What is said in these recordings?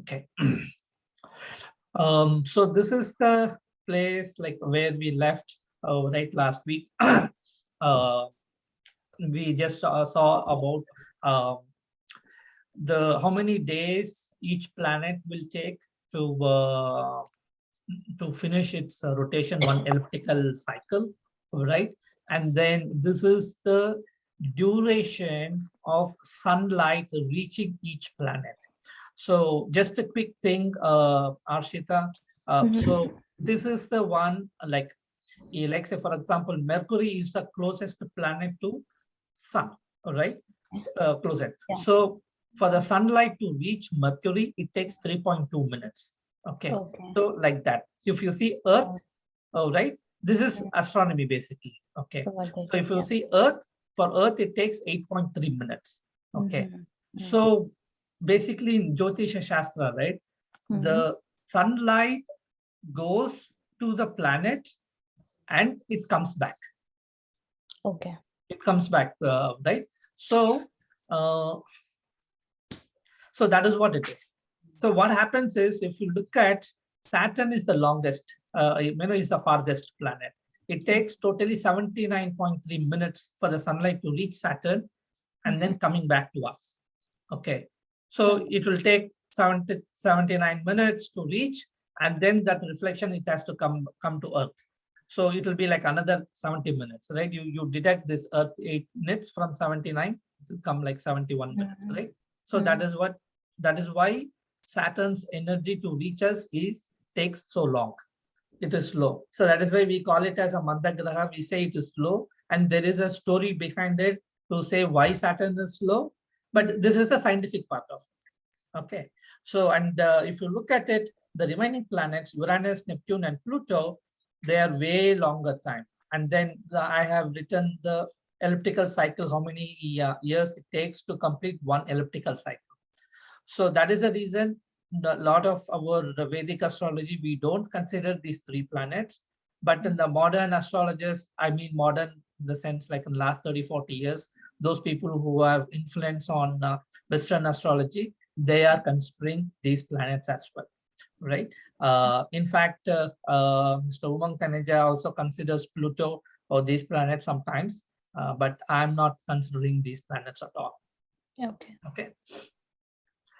Okay. So this is the place like where we left right last week. We just saw about the how many days each planet will take to finish its rotation, one elliptical cycle, right? And then this is the duration of sunlight reaching each planet. So just a quick thing, Arshita. So this is the one, like say, for example, Mercury is the closest planet to Sun, all right? Closest. Yeah. So for the sunlight to reach Mercury, it takes 3.2 minutes. Okay. So like that. If you see Earth, all right, this is astronomy basically. Okay. So if you see Earth, for Earth, it takes 8.3 minutes. Okay. So basically in Jyotish Shastra, right, the sunlight goes to the planet and it comes back. Okay. It comes back, right? So, so that is what it is. So what happens is, if you look at Saturn is the longest, is the farthest planet. It takes totally 79.3 minutes for the sunlight to reach Saturn and then coming back to us. Okay. So it will take 79 minutes to reach, and then that reflection, it has to come to Earth. So it will be like another 70 minutes, right? You deduct this Earth 8 minutes from 79, it will come like 71 minutes, right? So that is why Saturn's energy to reach us takes so long. It is slow. So that is why we call it as a Mandagraha. We say it is slow, and there is a story behind it to say why Saturn is slow. But this is a scientific part of it. Okay. So, and if you look at it, the remaining planets, Uranus, Neptune, and Pluto, they are way longer time. And then I have written the elliptical cycle, how many years it takes to complete one elliptical cycle. So that is the reason a lot of our Vedic astrology, we don't consider these three planets. But in the modern astrologers, I mean modern in the sense like in the last 30, 40 years, those people who have influence on Western astrology, they are considering these planets as well, right? In fact, Mr. Umang Taneja also considers Pluto or these planets sometimes, but I'm not considering these planets at all. Okay. Okay.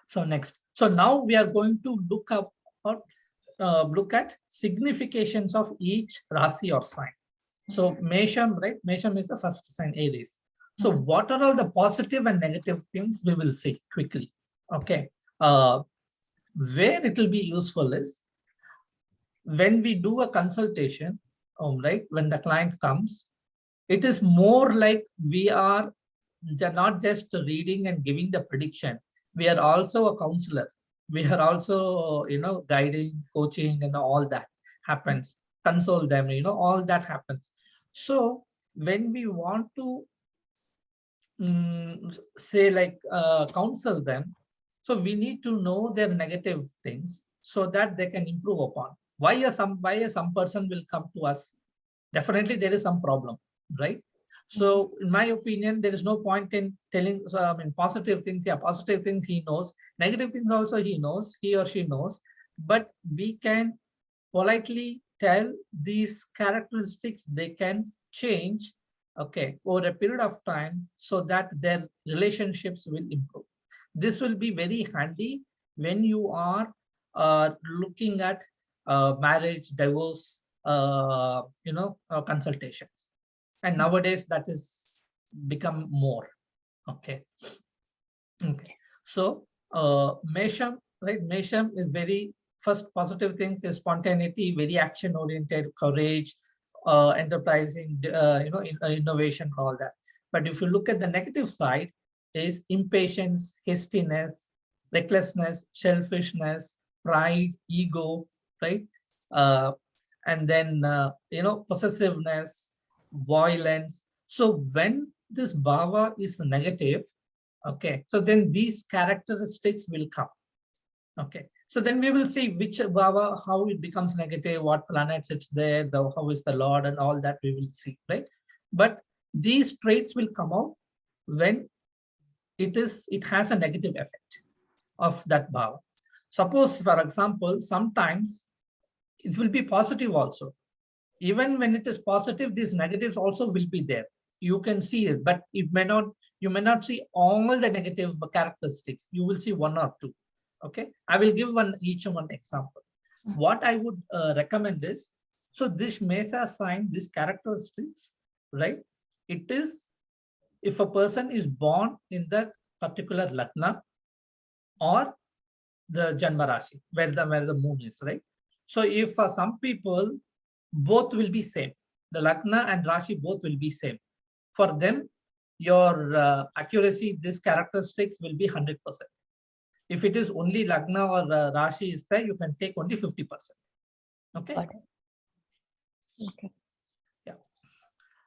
So next, so now we are going to look up or look at significations of each Rasi or sign. So Mesham, right? Mesham is the first sign, Aries. So what are all the positive and negative things we will see quickly? Okay. Where it will be useful is when we do a consultation, right? When the client comes, it is more like we are not just reading and giving the prediction. We are also a counselor. We are also, guiding, coaching, and all that happens. Console them, all that happens. So when we want to say like counsel them, so we need to know their negative things so that they can improve upon. Why some person will come to us? Definitely there is some problem, right? So in my opinion, there is no point in telling, positive things. Yeah, positive things he knows. Negative things also he knows, he or she knows. But we can politely tell these characteristics they can change, okay, over a period of time so that their relationships will improve. This will be very handy when you are looking at marriage, divorce, consultations. And nowadays that is become more. Okay. Okay. So Mesham, right? Mesham is very first positive things is spontaneity, very action oriented, courage, enterprising, innovation, all that. But if you look at the negative side, is impatience, hastiness, recklessness, selfishness, pride, ego, right? And then possessiveness, violence. So when this bhava is negative, okay, so then these characteristics will come. Okay, so then we will see which bhava, how it becomes negative, what planets it's there, how is the Lord, and all that we will see, right? But these traits will come out when it has a negative effect of that bhava. Suppose, for example, sometimes it will be positive also. Even when it is positive, these negatives also will be there. You can see it, but you may not see all the negative characteristics. You will see one or two. Okay, I will give each one example. What I would recommend is, so this Mesa sign, these characteristics, right? It is if a person is born in that particular Lagna or the Janma Rashi, where the moon is, right? So if for some people, both will be same. The Lagna and Rashi both will be same. For them, your accuracy, these characteristics will be 100%. If it is only Lagna or Rashi is there, you can take only 50%. Okay. Okay. Yeah.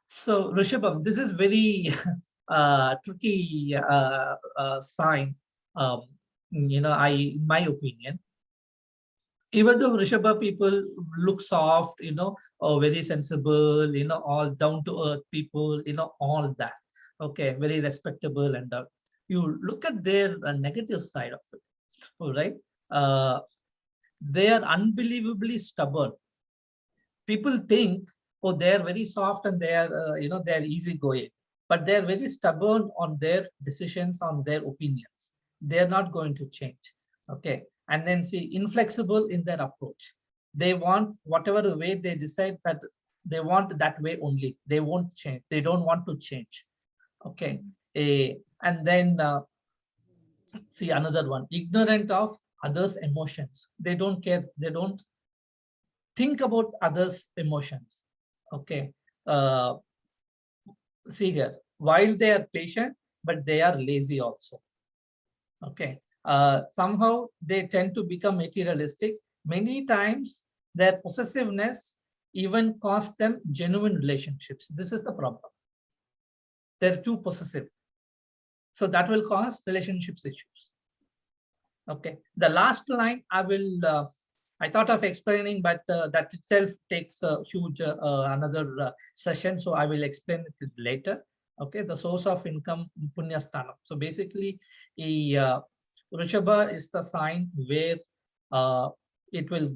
So Rushabam, this is very tricky sign. In my opinion, even though Rishabha people look soft, very sensible, all down to earth people, all that. Okay, very respectable and you look at their negative side of it. All right. They are unbelievably stubborn. People think, oh, they're very soft and they are, they're easygoing, but they're very stubborn on their decisions, on their opinions. They're not going to change. Okay. And then see, inflexible in their approach. They want whatever the way they decide that they want that way only. They won't change. They don't want to change. Okay. And then see another one, ignorant of others' emotions. They don't care. They don't think about others' emotions. Okay. See here, while they are patient, but they are lazy also. Okay. Somehow they tend to become materialistic. Many times their possessiveness even costs them genuine relationships. This is the problem. They're too possessive. So that will cause relationships issues. Okay. The last line I thought of explaining, but that itself takes a huge another session. So I will explain it later. Okay. The source of income, Punyasthanam. So basically, Rishabha is the sign where it will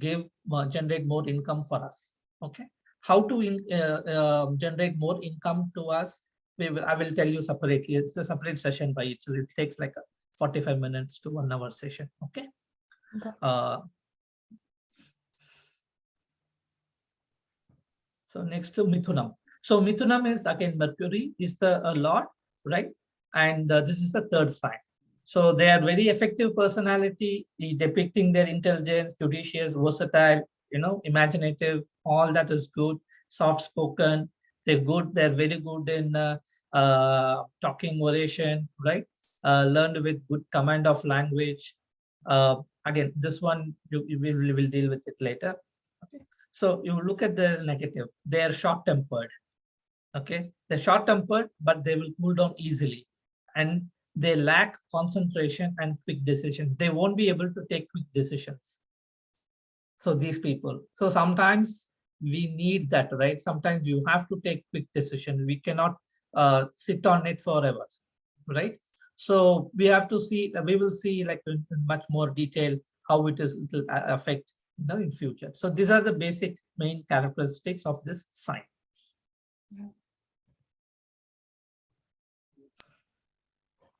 generate more income for us. Okay. How to generate more income to us? I will tell you separately. It's a separate session by itself. It takes like 45 minutes to 1 hour session. Okay. So next to Mithunam. So Mithunam is again Mercury is the Lord, right? And this is the third sign. So they are very effective personality, depicting their intelligence, judicious, versatile, imaginative. All that is good. Soft spoken. They're good. They're very good in talking, oration, right? Learned with good command of language. Again, this one we will deal with it later. Okay. So you look at the negative. They are short-tempered. Okay, they're short-tempered, but they will cool down easily, and they lack concentration and quick decisions. They won't be able to take quick decisions. So these people. So sometimes we need that, right? Sometimes you have to take quick decision. We cannot sit on it forever, right? So we have to see. We will see like in much more detail how it will affect in future. So these are the basic main characteristics of this sign.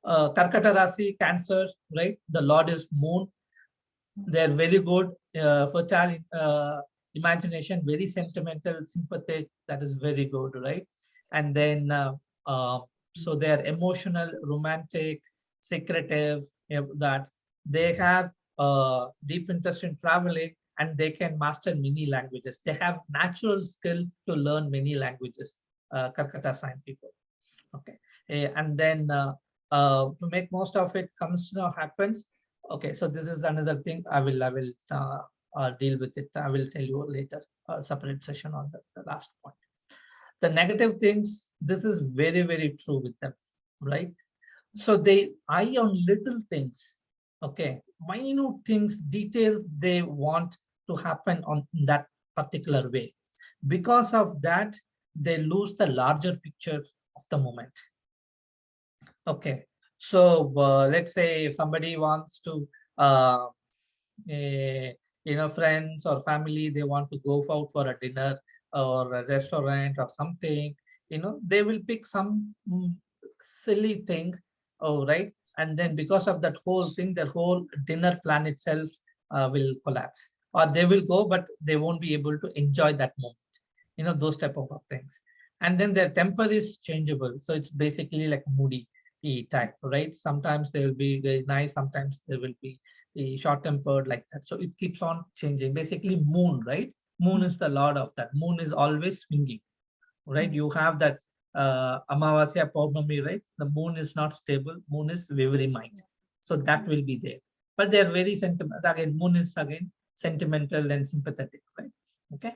Karkata Rasi, Cancer, right? The Lord is Moon. They're very good, fertile imagination, very sentimental, sympathetic. That is very good, right? And then, so they're emotional, romantic, secretive, that they have deep interest in traveling, and they can master many languages. They have natural skill to learn many languages, Karkata sign people. Okay. And then to make most of it happens. Okay, so this is another thing. I will deal with it. I will tell you later, a separate session on the last point. The negative things, this is very, very true with them, right? So they eye on little things, okay, minute things, details they want to happen on that particular way. Because of that, they lose the larger picture of the moment. Okay, so let's say if somebody wants to friends or family, they want to go out for a dinner or a restaurant or something, they will pick some silly thing, oh, right? And then because of that whole thing, their whole dinner plan itself will collapse, or they will go, but they won't be able to enjoy that moment, those type of things. And then their temper is changeable. So it's basically like moody type, right? Sometimes they will be very nice, sometimes they will be short tempered, like that. So it keeps on changing. Basically, moon, right? Moon is the lord of that. Moon is always swinging, right? You have that Amavasya Paurnami, right? The moon is not stable. Moon is very mind. So that will be there. But they're very sentimental. Again, moon is again sentimental and sympathetic, right? Okay.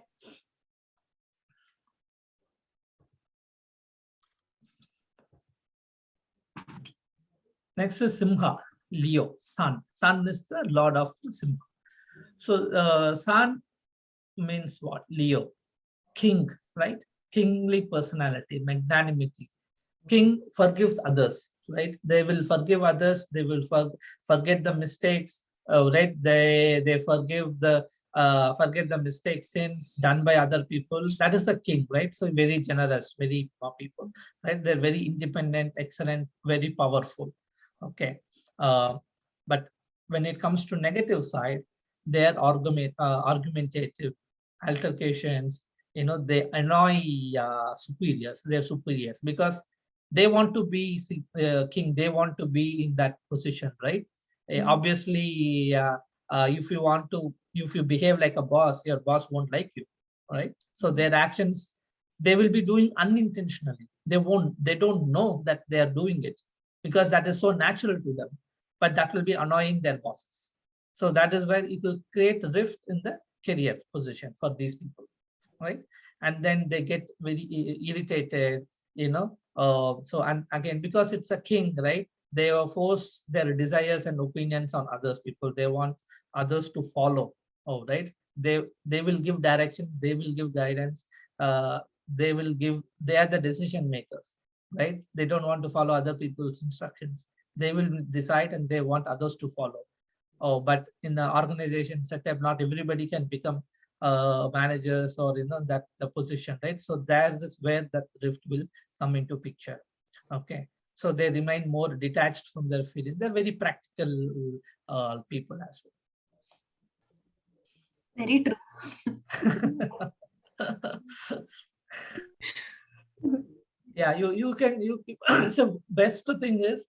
Next is Simha, Leo, Sun. Sun is the lord of Simha. So Sun means what? Leo, king, right? Kingly personality, magnanimity. King forgives others, right? They will forgive others. They will forget the mistakes, right? They forgive the mistakes, sins done by other people. That is the king, right? So very generous, very people, right? They're very independent, excellent, very powerful. Okay, but when it comes to negative side, they are argumentative, altercations. They annoy superiors. They're superiors because they want to be king. They want to be in that position, right? Obviously, if you behave like a boss, your boss won't like you, right? So their actions, they will be doing unintentionally. They don't know that they are doing it because that is so natural to them, but that will be annoying their bosses. So that is where it will create a rift in the career position for these people, right? And then they get very irritated, so, and again, because it's a king, right? They force their desires and opinions on others people. They want others to follow. Oh, right. They will give directions. They will give guidance. They are the decision makers, right? They don't want to follow other people's instructions. They will decide and they want others to follow. Oh, but in the organization setup, not everybody can become managers or that the position, right? So that is where that rift will come into picture. Okay, so they remain more detached from their feelings. They're very practical people as well. Very true. Yeah, you can so best thing is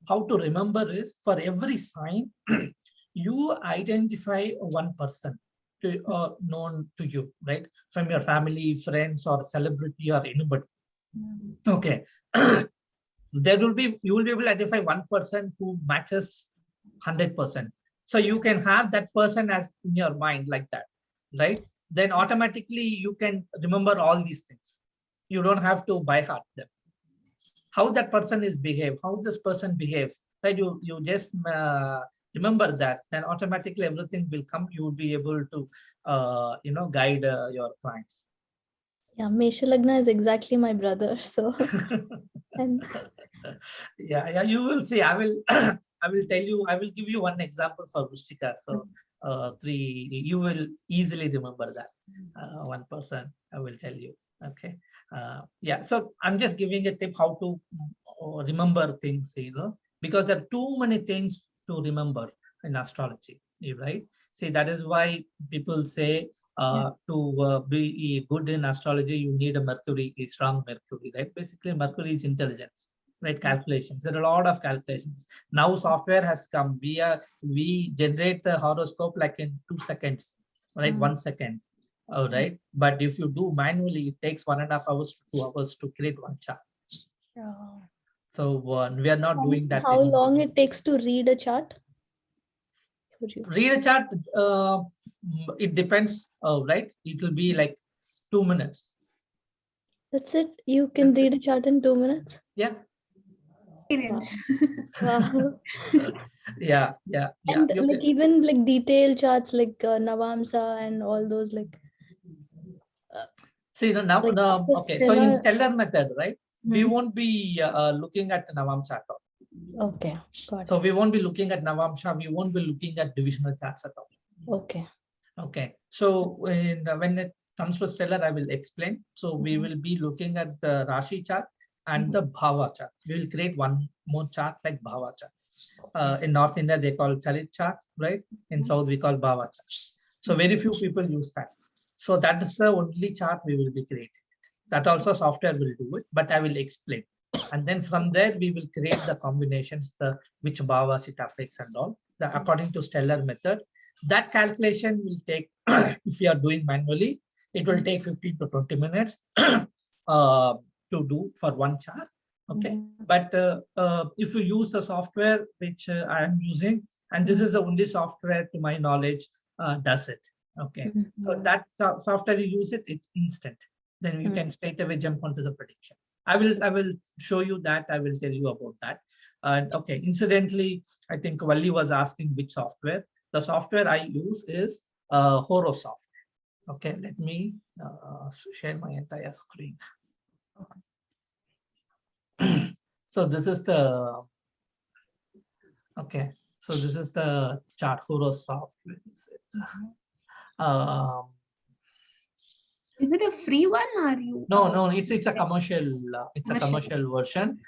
how to remember is for every sign you identify one person known to you, right? From your family, friends, or celebrity, or anybody. Okay. You will be able to identify one person who matches 100%. So you can have that person as in your mind like that, right? Then automatically you can remember all these things. You don't have to by heart them. How that person is behave, how this person behaves, right? You just remember that, then automatically everything will come. You will be able to guide your clients. Yeah, Mesha Lagna is exactly my brother. So and yeah, you will see. I will I will tell you, I will give you one example for Rushika. So you will easily remember that one person. I will tell you. Okay. Yeah, so I'm just giving a tip how to remember things, because there are too many things to remember in astrology, right? See, that is why people say to be good in astrology, you need a strong Mercury, right? Basically, Mercury is intelligence, right? Calculations. There are a lot of calculations. Now software has come. We generate the horoscope like in 2 seconds, right? 1 second. All right. But if you do manually, it takes 1.5 hours to 2 hours to create one chart. So we are not doing that. How long it takes to read a chart? Read a chart, it depends, right? It will be like 2 minutes. That's it? You can read a chart in 2 minutes? Yeah. Wow. Yeah. And like even like detailed charts like Navamsa and all those like. See, now, like okay. So in stellar method, right? We won't be looking at Navamsa at all. Okay, got it. So we won't be looking at Navamsa. We won't be looking at divisional charts at all. Okay. Okay, so when it comes to stellar, I will explain. So we will be looking at the Rashi chart and the Bhava chart. We will create one more chart like Bhava chart. In North India, they call Chalit chart, right? In South, we call Bhava chart. So very few people use that. So that is the only chart we will be creating. That also software will do it, but I will explain. And then from there, we will create the combinations, the which Bhavas it affects and all, according to stellar method. That calculation will take, if you are doing manually, it will take 15 to 20 minutes to do for one chart. Okay. But if you use the software which I am using, and this is the only software to my knowledge does it. Okay. So that software you use it, it's instant. Then you can straight away jump onto the prediction. I will show you that. I will tell you about that. And okay, incidentally, I think Valli was asking which software. The software I use is Horosoft. Okay, let me share my entire screen. So this is the, okay, so this is the chart, Horosoft. Where is it? Is it a free one or you? No, it's a commercial. It's a commercial version.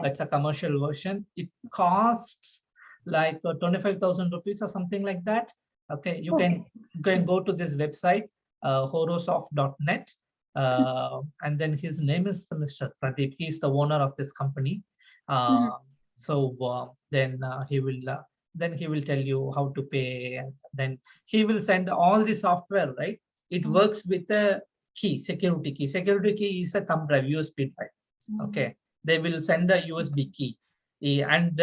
It's a commercial version. It costs like 25,000 rupees or something like that. Okay, you can go to this website, horosoft.net, and then his name is Mr. Pradeep. He's the owner of this company. So then he will tell you how to pay, and then he will send all the software. Right, it works with a key, security key. Security key is a thumb drive, USB drive. Okay, they will send a USB key, and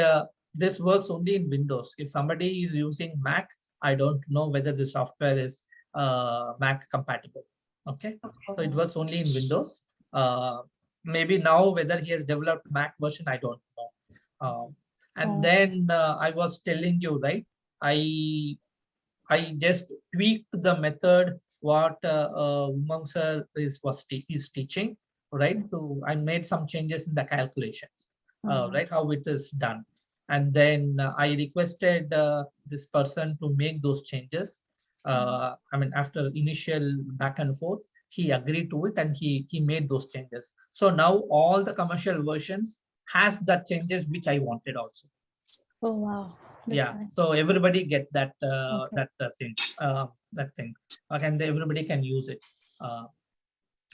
this works only in Windows. If somebody is using Mac, I don't know whether the software is Mac compatible. Okay, so it works only in Windows. Maybe now whether he has developed Mac version, I don't know. And then I was telling you, right? I just tweaked the method what Umang sir is teaching, right? I made some changes in the calculations, right? How it is done. And then I requested this person to make those changes. I mean, after initial back and forth, he agreed to it and he made those changes. So now all the commercial versions has that changes which I wanted also. Oh wow. That's nice. So everybody get that thing. Okay, and everybody can use it.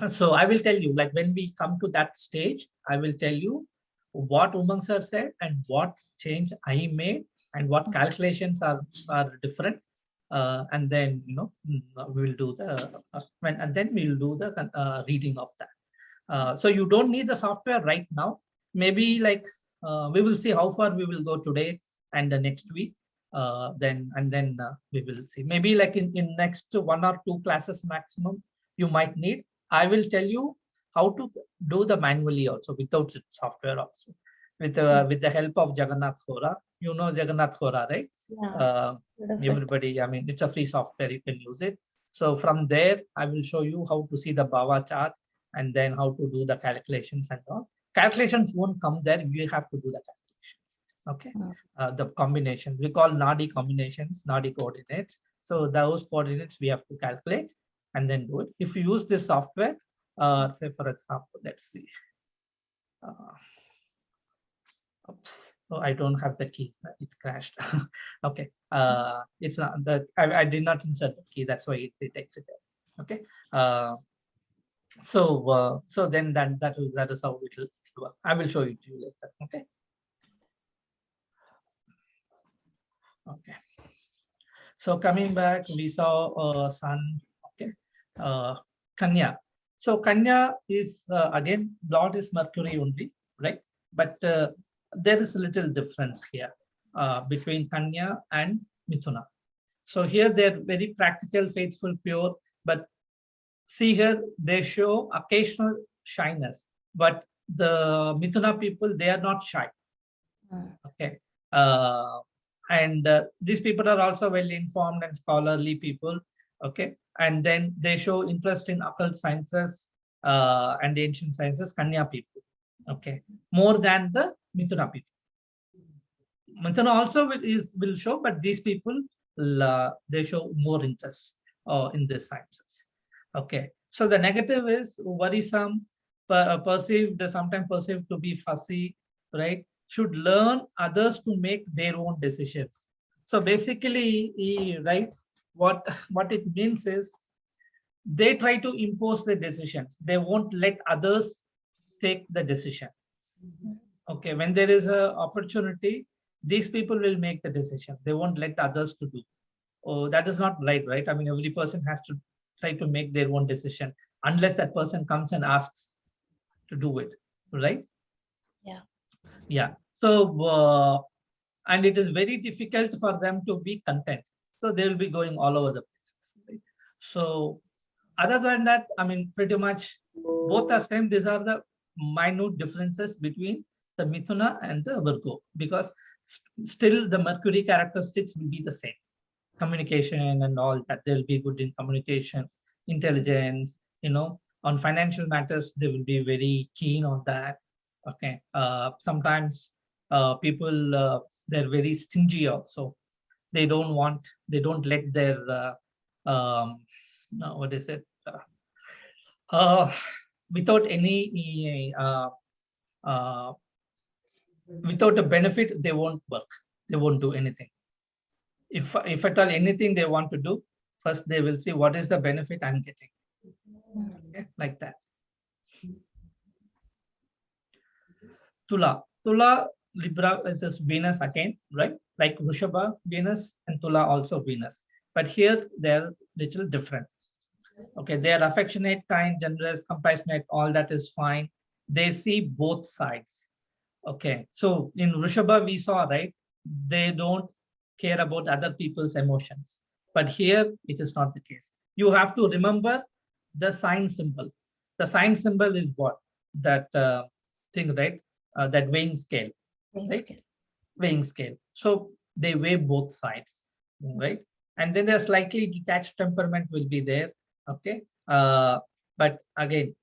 So I will tell you, like when we come to that stage, I will tell you what Umang sir said and what change I made and what calculations are different. And then we will do the and then we will do the reading of that. So you don't need the software right now. Maybe like we will see how far we will go today and the next week. Then we will see. Maybe like in next 1 or 2 classes maximum, you might need. I will tell you how to do the manually also without software also. With the help of Jagannath Hora. You know Jagannath Hora, right? Yeah. Everybody, I mean, it's a free software, you can use it. So from there, I will show you how to see the Bhava chart and then how to do the calculations and all. Calculations won't come there, you have to do the calculations. Okay, the combinations, we call Nadi combinations, Nadi coordinates. So those coordinates we have to calculate and then do it. If you use this software, say for example, let's see. Oops. Oh, I don't have the key. It crashed. Okay. It's not that I did not insert the key. That's why it takes it. Okay. So then that is how it will work. I will show it to you later. Okay. Okay. So coming back, we saw Sun. Okay. Kanya. So Kanya is again Lord is Mercury only, right? But there is a little difference here between Kanya and Mithuna. So here they're very practical, faithful, pure, but see here, they show occasional shyness, but the Mithuna people, they are not shy. Okay. And these people are also well informed and scholarly people. Okay. And then they show interest in occult sciences and ancient sciences, Kanya people. Okay. More than the Mithuna people. Mithuna also will show, but these people they show more interest in these sciences. Okay, so the negative is worrisome, sometimes perceived to be fussy, right? Should learn others to make their own decisions. So basically, right, what it means is they try to impose the decisions. They won't let others take the decision. Okay, when there is a opportunity, these people will make the decision. They won't let others to do. Oh, that is not right, right? I mean, every person has to try to make their own decision unless that person comes and asks to do it, right? Yeah. Yeah. So, and it is very difficult for them to be content. So they will be going all over the places. Right? So other than that, I mean, pretty much both are same. These are the minute differences between the Mithuna and the Virgo, because still the Mercury characteristics will be the same. Communication and all that, they'll be good in communication, intelligence, on financial matters, they will be very keen on that. Okay. Sometimes people, they're very stingy also. They don't let their, what is it? Without any, without a benefit, they won't work. They won't do anything. If at all anything they want to do, first they will see what is the benefit I'm getting. Okay, like that. Tula, Libra, it is Venus again, right? Like Rushabha, Venus, and Tula also Venus. But here they're little different. Okay, they are affectionate, kind, generous, compassionate, all that is fine. They see both sides. Okay, so in Rushabha we saw, right? They don't care about other people's emotions. But here it is not the case. You have to remember the sign symbol. The sign symbol is what? That thing, right? That weighing scale, right? Weighing scale. So they weigh both sides, right? And then there's slightly detached temperament will be there. Okay. But again,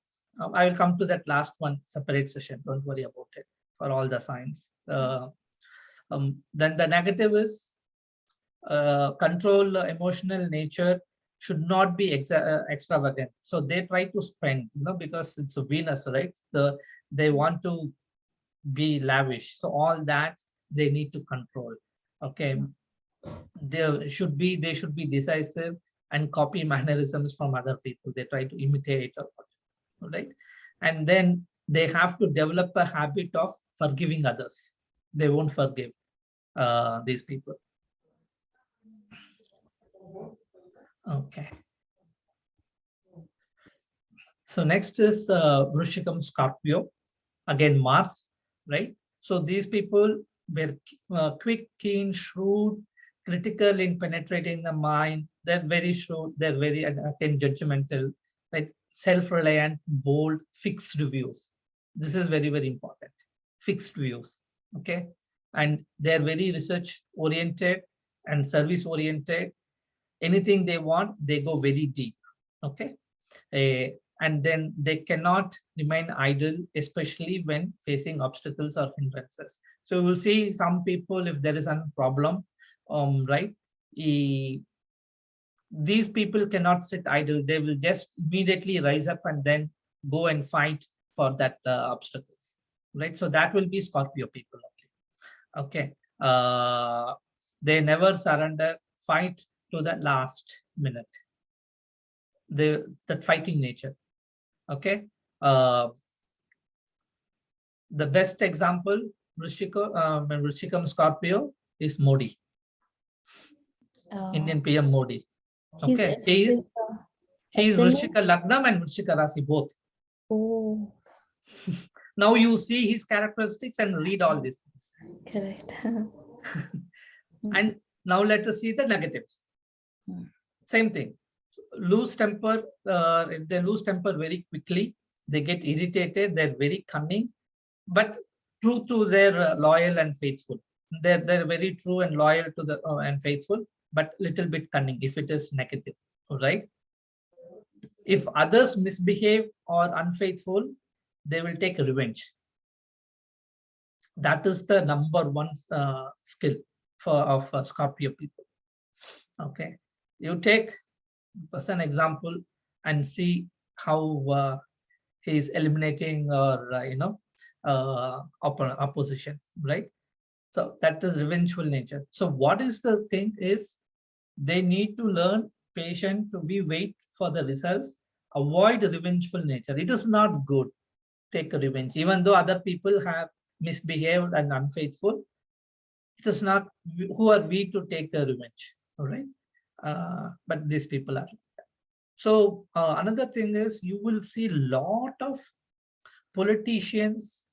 I will come to that last one separate session. Don't worry about it for all the signs. Then the negative is control emotional nature should not be extravagant. So they try to spend, because it's a Venus, right? They want to be lavish. So all that they need to control. Okay. They should be decisive and copy mannerisms from other people. They try to imitate, right? And then they have to develop a habit of forgiving others. They won't forgive these people. Okay. So next is Rushikum Scorpio, again Mars, right? So these people were quick, keen, shrewd, critical in penetrating the mind. They're very shrewd. They're very judgmental, right? Self-reliant, bold, fixed views. This is very, very important. Fixed views. Okay, and they're very research-oriented and service-oriented. Anything they want, they go very deep. Okay. And then they cannot remain idle, especially when facing obstacles or hindrances. So we'll see some people, if there is a problem, right? These people cannot sit idle. They will just immediately rise up and then go and fight for that obstacles, right? So that will be Scorpio people only. Okay. They never surrender, fight to the last minute. That fighting nature. Okay. The best example, Rushikum Scorpio is Modi. Indian PM Modi. Okay. He is Rushika Lagnam and Rushika Rasi both. Oh. Now you see his characteristics and read all these things. Correct. And now let us see the negatives. Same thing. Lose temper. If they lose temper very quickly, they get irritated. They're very cunning, but true to their loyal and faithful. They're very true and loyal to the and faithful, but little bit cunning if it is negative. All right. If others misbehave or unfaithful, they will take revenge. That is the number one skill of Scorpio people. Okay, you take as an example and see how he is eliminating or opposition, right? So that is revengeful nature. So what is the thing is they need to learn patient to be wait for the results, avoid revengeful nature. It is not good. Take a revenge, even though other people have misbehaved and unfaithful. It is not who are we to take the revenge, all right? But these people are. So another thing is you will see a lot of politicians,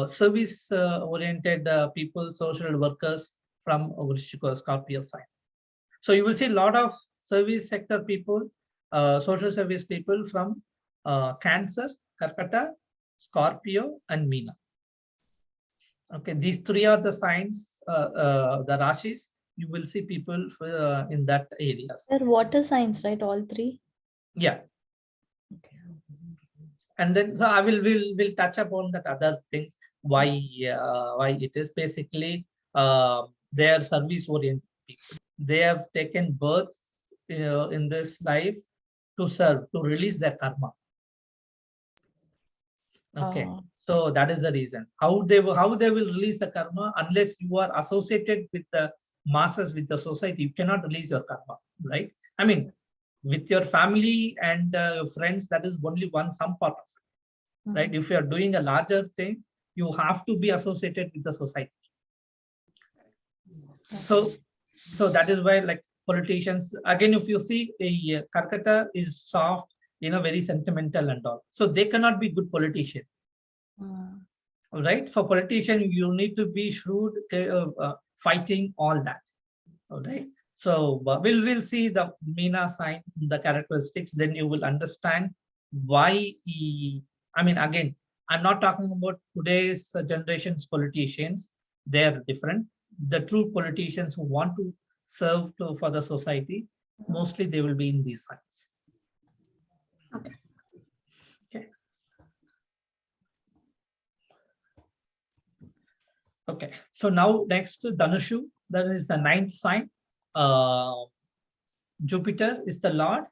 service-oriented people, social workers from Rushikum Scorpio sign. So you will see a lot of service sector people, social service people from Cancer, Karkata, Scorpio, and Meena. Okay, these three are the signs, the Rashis. You will see people in that areas. They're water signs, right? All three. Yeah. Okay. And then so I will touch upon that other things, why it is basically they are service oriented people. They have taken birth in this life to serve, to release their karma. Okay, so that is the reason. How they will release the karma unless you are associated with the masses, with the society. You cannot release your karma, right? I mean, with your family and friends, that is only some part of it, right? If you are doing a larger thing, you have to be associated with the society. So that is why, like politicians, again, if you see a Karkata is soft, very sentimental and all. So they cannot be good politician. All right. For politician, you need to be shrewd, fighting all that. All right. So we'll see the Meena sign, the characteristics, then you will understand why I mean, again, I'm not talking about today's generation's politicians. They're different. The true politicians who want to serve for the society, mostly they will be in these signs. Okay. Okay. Okay. So now next Dhanushu, that is the 9th sign. Jupiter is the Lord.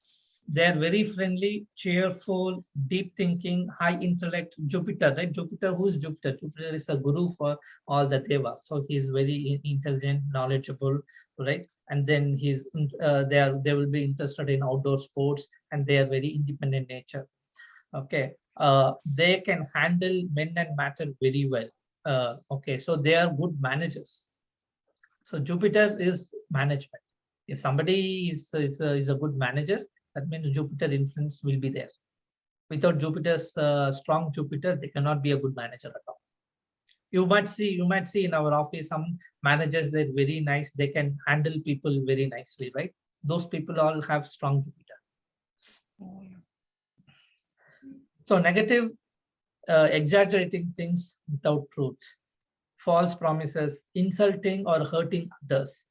They're very friendly, cheerful, deep thinking, high intellect. Jupiter, right? Jupiter, who is Jupiter? Jupiter is a guru for all the devas. So he is very intelligent, knowledgeable, right? And then they will be interested in outdoor sports, and they are very independent nature. Okay. They can handle men and matter very well. Okay. So they are good managers. So Jupiter is management. If somebody is a good manager, that means Jupiter influence will be there. Without Jupiter's strong Jupiter, they cannot be a good manager at all. You might see in our office some managers, they're very nice. They can handle people very nicely, right? Those people all have strong Jupiter. So negative, exaggerating things without truth, false promises, insulting or hurting others.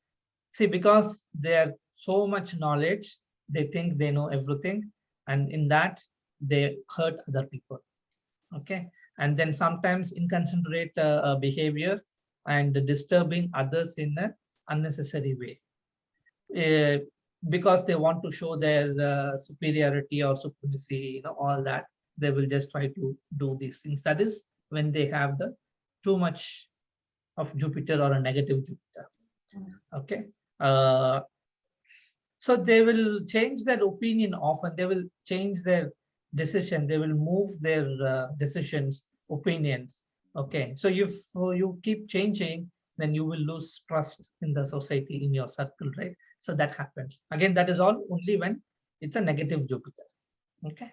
See, because they have so much knowledge, they think they know everything, and in that they hurt other people. Okay, and then sometimes inconsiderate behavior and disturbing others in an unnecessary way, because they want to show their superiority or supremacy. All that they will just try to do these things. That is when they have the too much of Jupiter or a negative Jupiter. Okay. So they will change their opinion often. They will change their decision. They will move their decisions, opinions. Okay. So if you keep changing, then you will lose trust in the society, in your circle, right? So that happens. Again, that is all only when it's a negative Jupiter. Okay.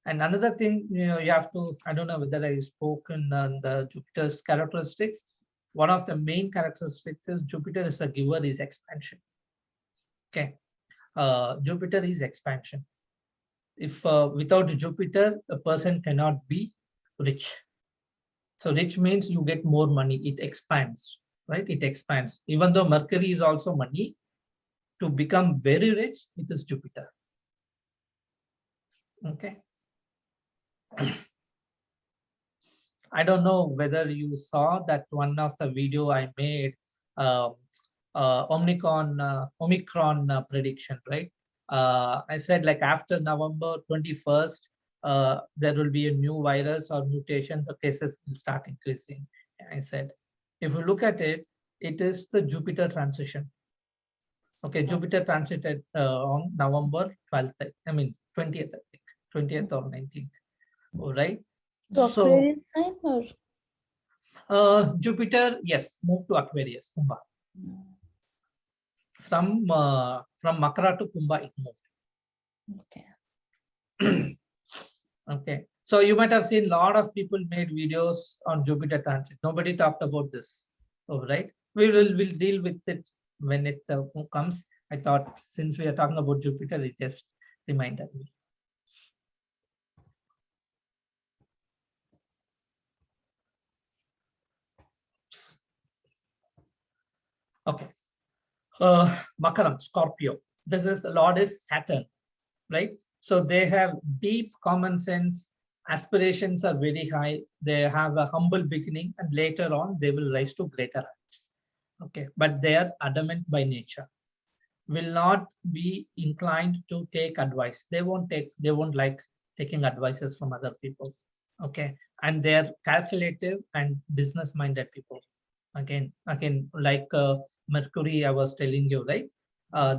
And another thing, you have to, I don't know whether I spoken on the Jupiter's characteristics. One of the main characteristics is Jupiter is a giver, is expansion. Okay. Jupiter is expansion. If without Jupiter, a person cannot be rich. So rich means you get more money. It expands, right? It expands. Even though Mercury is also money, to become very rich, it is Jupiter. Okay. I don't know whether you saw that one of the video I made. Omicron prediction, right? I said like after November 21st, there will be a new virus or mutation, the cases will start increasing. I said, if you look at it, it is the Jupiter transition. Okay, Jupiter transited on November 12th, 20th, I think, 20th or 19th. All right. To So Aquarius sign or? Jupiter, yes, moved to Aquarius, Kumbha. From Makara to Kumbha, it moved. Okay. Okay. So you might have seen a lot of people made videos on Jupiter transit. Nobody talked about this. All right. We'll deal with it when it comes. I thought since we are talking about Jupiter, it just reminded me. Okay. Makaram, Scorpio. This is the Lord is Saturn, right? So they have deep common sense, aspirations are very high. They have a humble beginning, and later on they will rise to greater heights. Okay, but they are adamant by nature. Will not be inclined to take advice. They won't like taking advices from other people. Okay, and they're calculative and business-minded people. Again, like Mercury, I was telling you, right?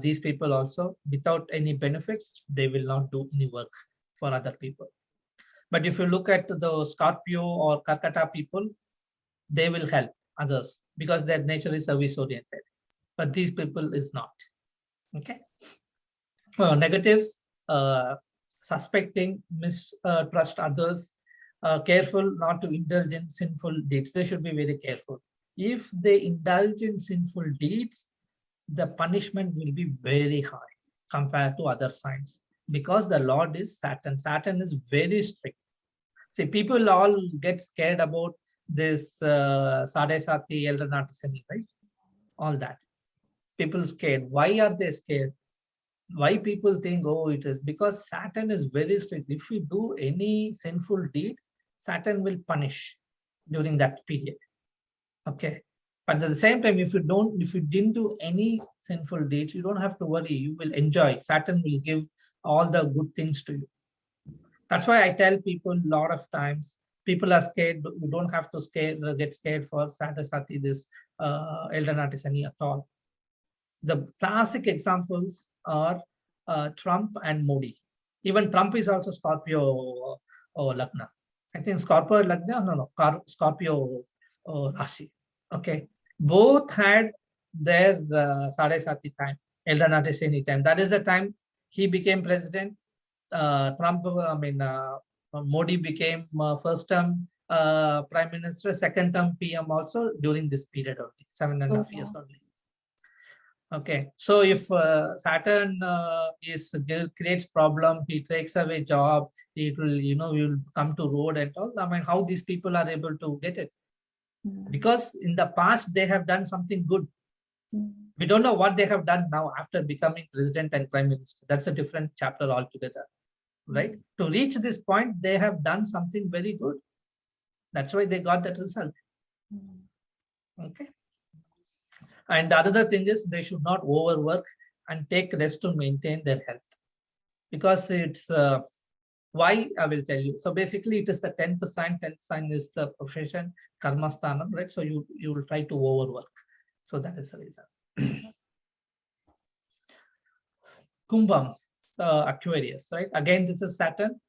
These people also, without any benefits, they will not do any work for other people. But if you look at the Scorpio or Karkata people, they will help others because their nature is service-oriented. But these people is not. Okay. Negatives, suspecting, mistrust others, careful not to indulge in sinful deeds. They should be very careful. If they indulge in sinful deeds, the punishment will be very high compared to other signs because the Lord is Saturn. Saturn is very strict. See, people all get scared about this Sade Sati, Elder Natasani, right? All that. People scared. Why are they scared? Why people think, oh, it is because Saturn is very strict. If you do any sinful deed, Saturn will punish during that period. Okay. But at the same time, if you didn't do any sinful deeds, you don't have to worry. You will enjoy. Saturn will give all the good things to you. That's why I tell people a lot of times, people are scared. You don't have to get scared for Saturn Sati, this Elder Natisani at all. The classic examples are Trump and Modi. Even Trump is also Scorpio Lagna. I think Scorpio Lagna, no, Scorpio Rasi. Okay. Both had their Sade Sati time, Elder Natisani time. That is the time he became president. Trump, Modi became first term prime minister, second term PM also during this period only, 7.5 years only. Okay, so if Saturn creates problem, he takes away job, it will, will come to road and all. I mean, how these people are able to get it? Because in the past they have done something good. We don't know what they have done now after becoming president and prime minister. That's a different chapter altogether, right? To reach this point, they have done something very good. That's why they got that result. Okay. And the other thing is they should not overwork and take rest to maintain their health. Because it's, why I will tell you. So basically it is the 10th sign. 10th sign is the profession, karma sthanam, right? So you will try to overwork. So that is the reason. Kumbham, Aquarius, right? Again, this is Saturn.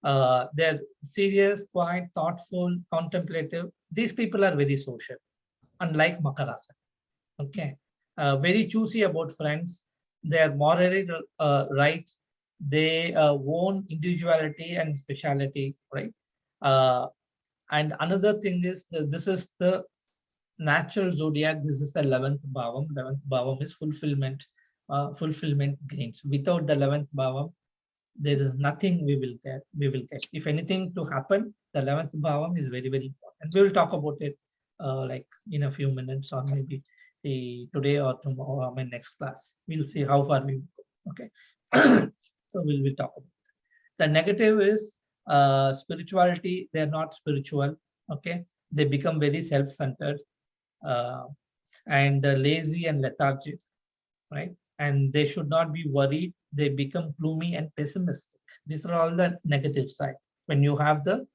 They're serious, quiet, thoughtful, contemplative. These people are very social, unlike Makarasa. Okay, very choosy about friends. They are morally right. They own individuality and speciality, right? And another thing is this is the natural zodiac. This is the 11th bhavam. 11th bhavam is fulfillment, fulfillment gains. Without the 11th bhavam, there is nothing we will get. If anything to happen, the 11th bhavam is very, very important. We will talk about it like in a few minutes or maybe today or tomorrow or my next class. We'll see how far we go. Okay. So we'll talk about it. The negative is spirituality. They're not spiritual. Okay. They become very self-centered. and lazy and lethargic, right? And they should not be worried. They become gloomy and pessimistic. These are all the negative side when you have the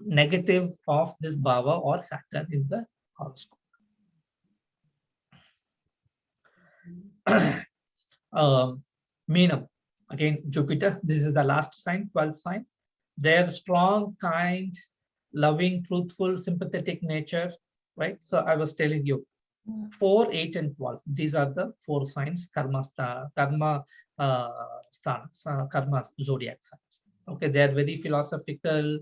negative of this Bhava or Saturn in the horoscope. Meenam, again, Jupiter. This is the last sign, 12th sign. Their strong, kind, loving, truthful, sympathetic nature, right? So I was telling you, 4, 8, and 12. These are the 4 signs, karma zodiac signs. Okay, they are very philosophical,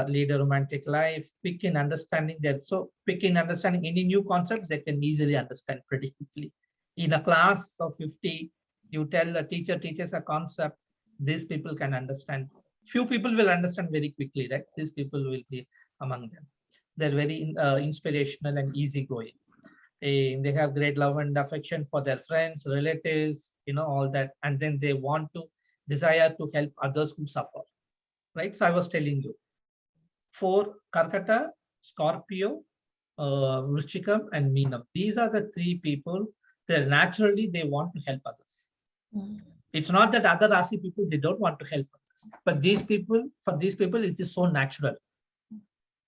lead a romantic life, quick in understanding that. So quick in understanding any new concepts, they can easily understand pretty quickly. In a class of 50, you tell the teacher teaches a concept, these people can understand. Few people will understand very quickly, right? These people will be among them. They're very inspirational and easygoing. They have great love and affection for their friends, relatives, all that. And then they want to desire to help others who suffer, right? So I was telling you, for Karkata, Scorpio, Rushikum, and Meenam, these are the 3 people that naturally they want to help others. It's not that other Rasi people, they don't want to help others, but these people, for these people, it is so natural.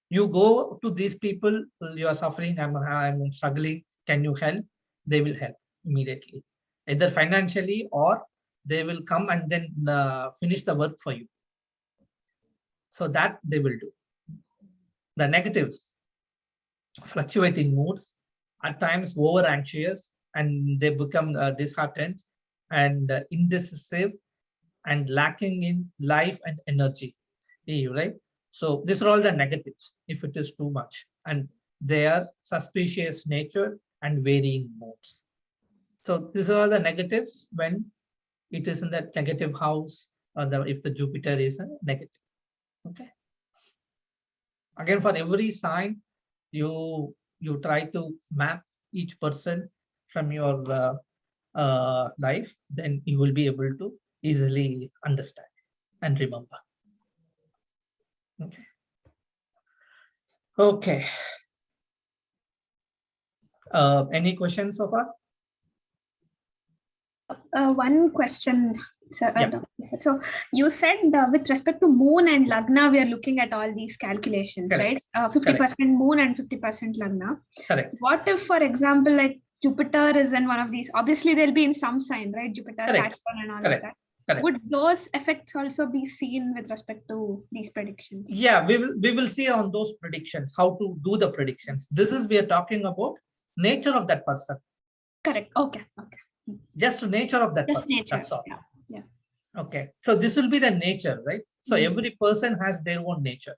You go to these people, you are suffering, I'm struggling, can you help? They will help immediately, either financially or they will come and then finish the work for you. So that they will do. The negatives, fluctuating moods, at times over anxious, and they become disheartened and indecisive and lacking in life and energy, right? So these are all the negatives if it is too much, and they are suspicious nature and varying moods. So these are all the negatives when it is in that negative house, or if the Jupiter is a negative. Okay. Again, for every sign, you try to map each person from your life, then you will be able to easily understand and remember. Okay. Okay. Any questions so far? One question, sir. Yeah. So you said with respect to moon and lagna, we are looking at all these calculations, Correct. right? 50% moon and 50% lagna. Correct. What if, for example, like Jupiter is in one of these? Obviously, they'll be in some sign, right? Jupiter, Correct. Saturn, and all Correct. of that. Correct. Would those effects also be seen with respect to these predictions? Yeah, we will see on those predictions how to do the predictions. This is, we are talking about nature of that person. Correct. Okay. Okay. Just nature of that Just person. nature. That's all. Yeah. Yeah. Okay. So this will be the nature, right? So every person has their own nature.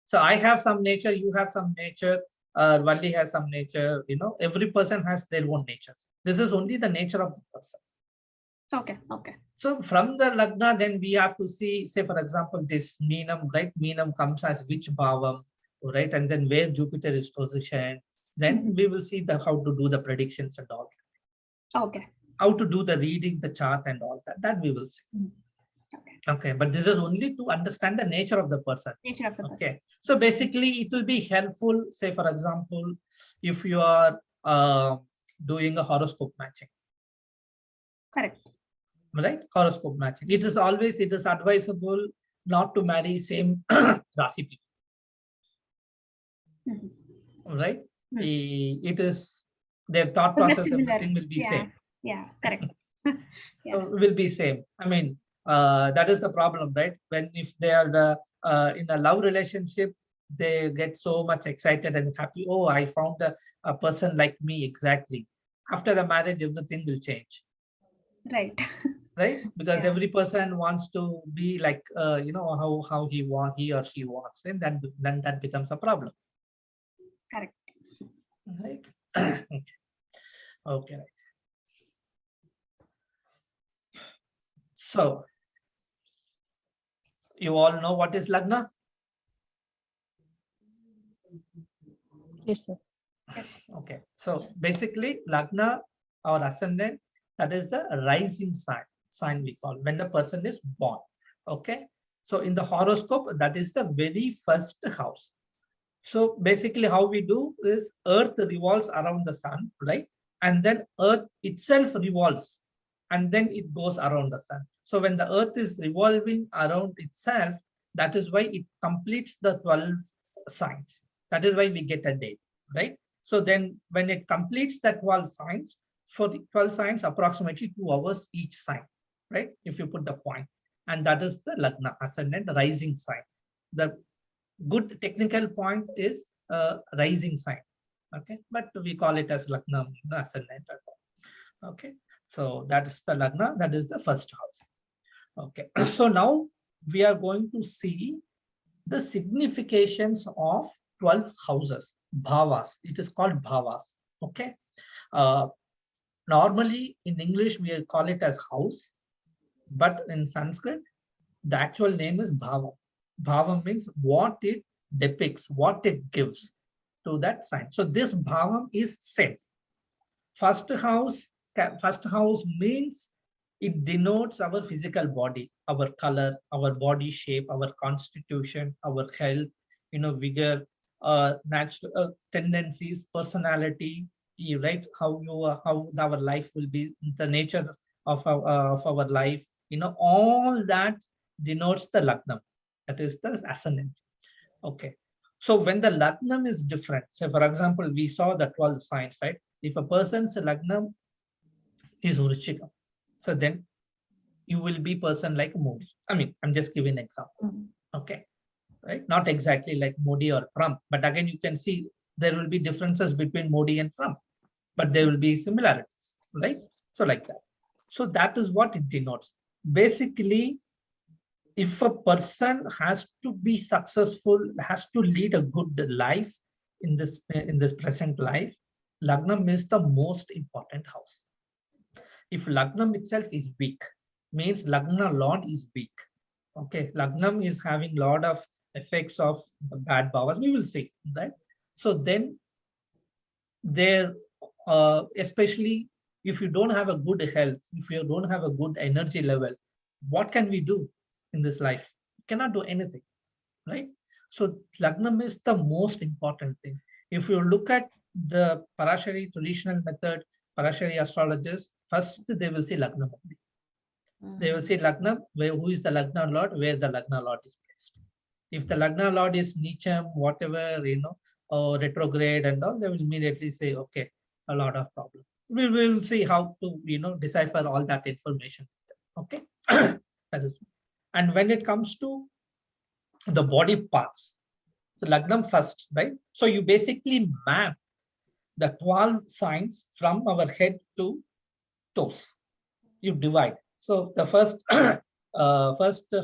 So I have some nature, you have some nature, Valli has some nature, every person has their own nature. This is only the nature of the person. Okay. Okay. So from the Lagna, then we have to see, say, for example, this Meenam, right? Meenam comes as which Bhavam, right? And then where Jupiter is positioned. Then we will see how to do the predictions and all. Okay. How to do the reading, the chart and all that. That we will see. Okay. But this is only to understand the nature of the person. Nature of the person. Okay. So basically, it will be helpful, say, for example, if you are doing a horoscope matching. Correct. Right? Horoscope matching. It is advisable not to marry same Rasi people. Right? It is, their thought process, everything will be same. Yeah, correct. So it will be same. I mean, that is the problem, right? If they are in a love relationship, they get so much excited and happy. Oh, I found a person like me exactly. After the marriage, everything will change. Right. Right? Because every person wants to be like, how he or she wants, and then that becomes a problem. Correct. Right? Okay. So, you all know what is Lagna? Yes, sir. Yes. Okay. So basically, Lagna or ascendant, that is the rising sign we call when the person is born. Okay. So in the horoscope, that is the very first house. So basically how we do is Earth revolves around the sun, right? And then Earth itself revolves and then it goes around the sun. So when the Earth is revolving around itself, that is why it completes the 12 signs. That is why we get a day, right? So then when it completes the 12 signs, for the 12 signs, approximately 2 hours each sign, right? If you put the point. And that is the Lagna, ascendant, rising sign. The good technical point is rising sign, okay? But we call it as Lagna, ascendant, okay? So that is the Lagna, that is the first house, okay? So now we are going to see the significations of 12 houses, Bhavas. It is called Bhavas, okay? Normally in English, we call it as house, but in Sanskrit, the actual name is Bhava. Bhava means what it depicts, what it gives to that sign. So this Bhava is same. First house means it denotes our physical body, our color, our body shape, our constitution, our health, vigor, natural tendencies, personality, right? How our life will be, the nature of our life, all that denotes the Lagnam. That is the ascendant. Okay. So when the Lagnam is different, say for example, we saw the 12 signs, right? If a person's Lagnam is Rushikum, so then you will be person like Modi. I mean, I'm just giving an example. Okay. Right? Not exactly like Modi or Trump, but again, you can see there will be differences between Modi and Trump, but there will be similarities, right? So like that. So that is what it denotes. Basically, if a person has to be successful, has to lead a good life in this present life, Lagnam is the most important house. If Lagnam itself is weak, means Lagna Lord is weak. Okay, Lagnam is having a lot of effects of the bad Bhavas. We will see, right? So then there, especially if you don't have a good health, if you don't have a good energy level, what can we do in this life? We cannot do anything, right? So Lagnam is the most important thing. If you look at the Parashari traditional method, Parashari astrologers, first they will say Lagnam only. They will say Lagna, who is the Lagna Lord, where the Lagna Lord is placed. If the Lagna Lord is Nicham, whatever, or retrograde and all, they will immediately say, okay, a lot of problem. We will see how to, decipher all that information. Okay. That is. And when it comes to the body parts, so Lagnam first, right? So you basically map the 12 signs from our head to toes. You divide. So the first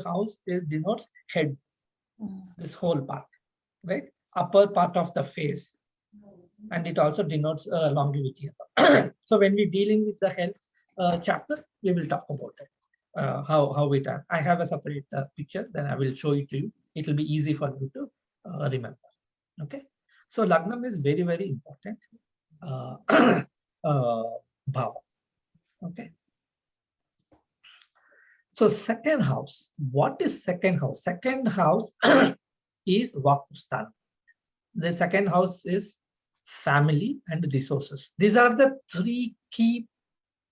house denotes head, this whole part, right? Upper part of the face, and it also denotes longevity. So when we're dealing with the health chapter, we will talk about it. How it. I have a separate picture, then I will show it to you. It will be easy for you to remember. Okay. So Lagnam is very, very important. Bhava. Okay. So second house, what is second house? Second house is Vakustan. The second house is family and resources. These are the three key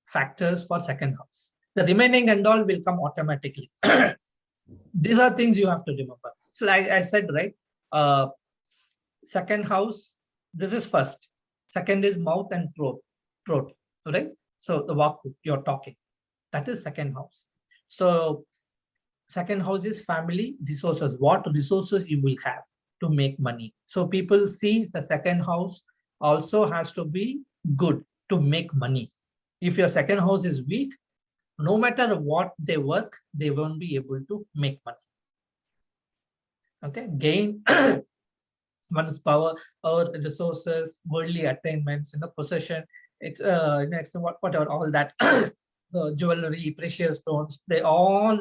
factors for second house. The remaining and all will come automatically. These are things you have to remember. So like I said, right? Second house, this is first. Second is mouth and throat, right? So the Vaku, you're talking. That is second house. So second house is family, resources. What resources you will have to make money. So people see the second house also has to be good to make money. If your second house is weak, no matter what they work, they won't be able to make money. Okay, gain one's power or resources, worldly attainments, possession, whatever, all that, jewelry, precious stones, they all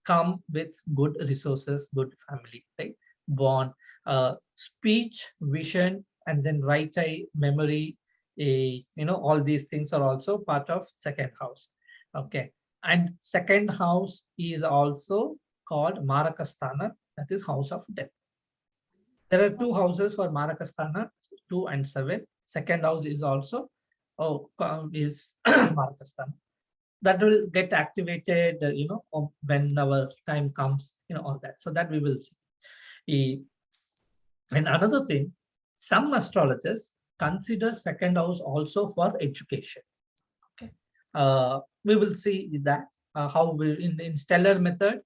come with good resources, good family, right? Born, speech, vision, and then right eye, memory, all these things are also part of second house. Okay, and second house is also called Marakasthana, that is house of death. There are 2 houses for Marakasthana, 2 and 7. Second house is also is Marakasthana. That will get activated, when our time comes, all that. So that we will see. And another thing, some astrologers consider second house also for education. Okay, we will see that how we in stellar method.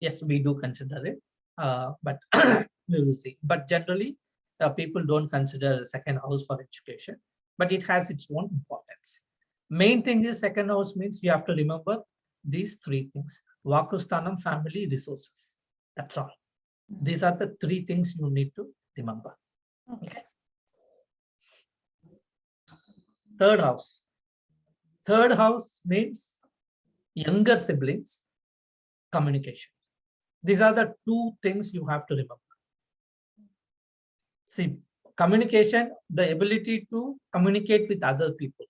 Yes, we do consider it, but we will see. But generally, people don't consider second house for education, but it has its own importance. Main thing is second house means you have to remember these 3 things: Vakusthanam, family, resources. That's all. These are the 3 things you need to remember. Okay. Third house. Third house means younger siblings, communication. These are the 2 things you have to remember. See, communication, the ability to communicate with other people,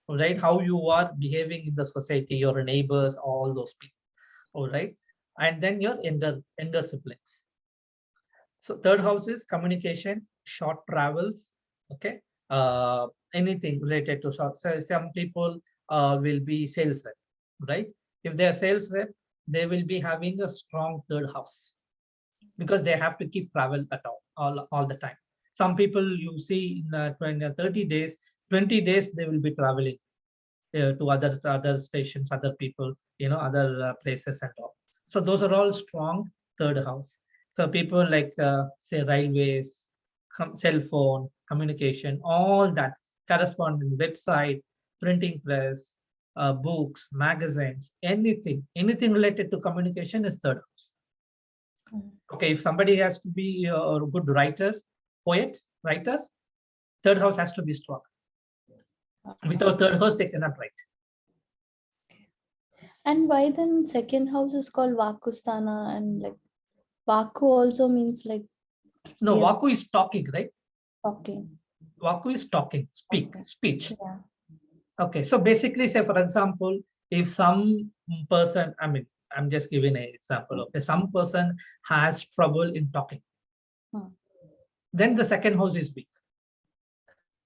right? How you are behaving in the society, your neighbors, all those people, all right? And then your younger siblings. So third house is communication, short travels, okay? Anything related to short. So some people will be sales rep, right? If they are sales rep, they will be having a strong third house because they have to keep travel at all the time. Some people you see in 30 days, 20 days, they will be traveling to other stations, other people, other places and all. So those are all strong third house. So people like say railways, cell phone, communication, all that, corresponding website, printing press, books, magazines, anything related to communication is third house. Okay, if somebody has to be a good writer, poet, writer, third house has to be strong. Without third house, they cannot write. And why then second house is called Vakustana, and like Vaku also means like No, yeah, Vaku is talking, right? talking. Vaku is talking, speech. Yeah. Okay, so basically, say for example, if some person, I'm just giving an example. Okay, some person has trouble in talking, then the second house is weak.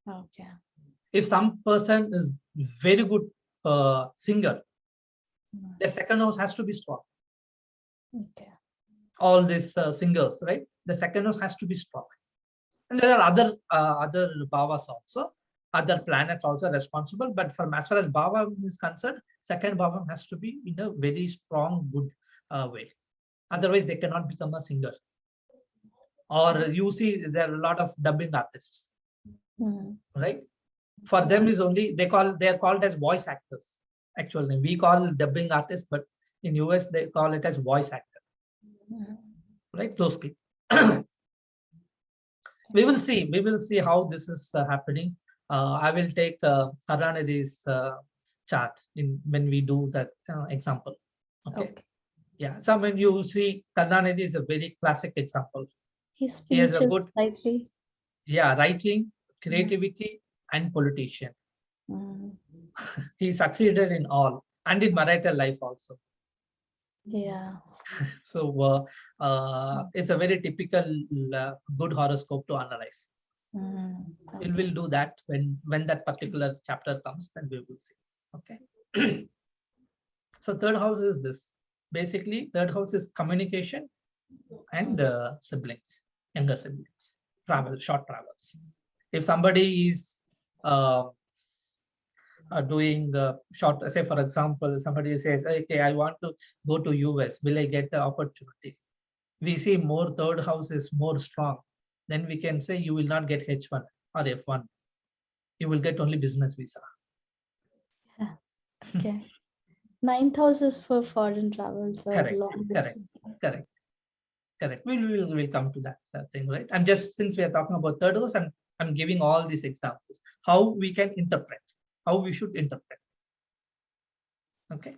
Okay. If some person is very good singer, the second house has to be strong. Okay. All these singers, right? The second house has to be strong. And there are other bhavas also, other planets also responsible. But as far as bhava is concerned, second bhava has to be in a very strong, good way. Otherwise, they cannot become a singer. Or you see, there are a lot of dubbing artists, right? For them is only they are called as voice actors. Actually, we call dubbing artists, but in US they call it as voice actor, right? Those people. We will see how this is happening. I will take Karunanidhi's chart when we do that example. Okay. Yeah. So when you see Karunanidhi is a very classic example. His speech He has a is good, slightly. yeah, writing, creativity, and politician. He succeeded in all, and in marital life also. Yeah. So it's a very typical good horoscope to analyze. We will do that when that particular chapter comes, then we will see. Okay. So third house is this. Basically, third house is communication and siblings, younger siblings, short travels. If somebody is doing short, say for example, somebody says, okay, I want to go to US, will I get the opportunity? We see more third house is more strong, then we can say you will not get H1 or F1. You will get only business visa. Yeah. Okay. 9th house is for foreign travels or Correct. long distance. Correct. We'll come to that thing, right? I'm just, since we are talking about third house, I'm giving all these examples, how we can interpret, how we should interpret. Okay.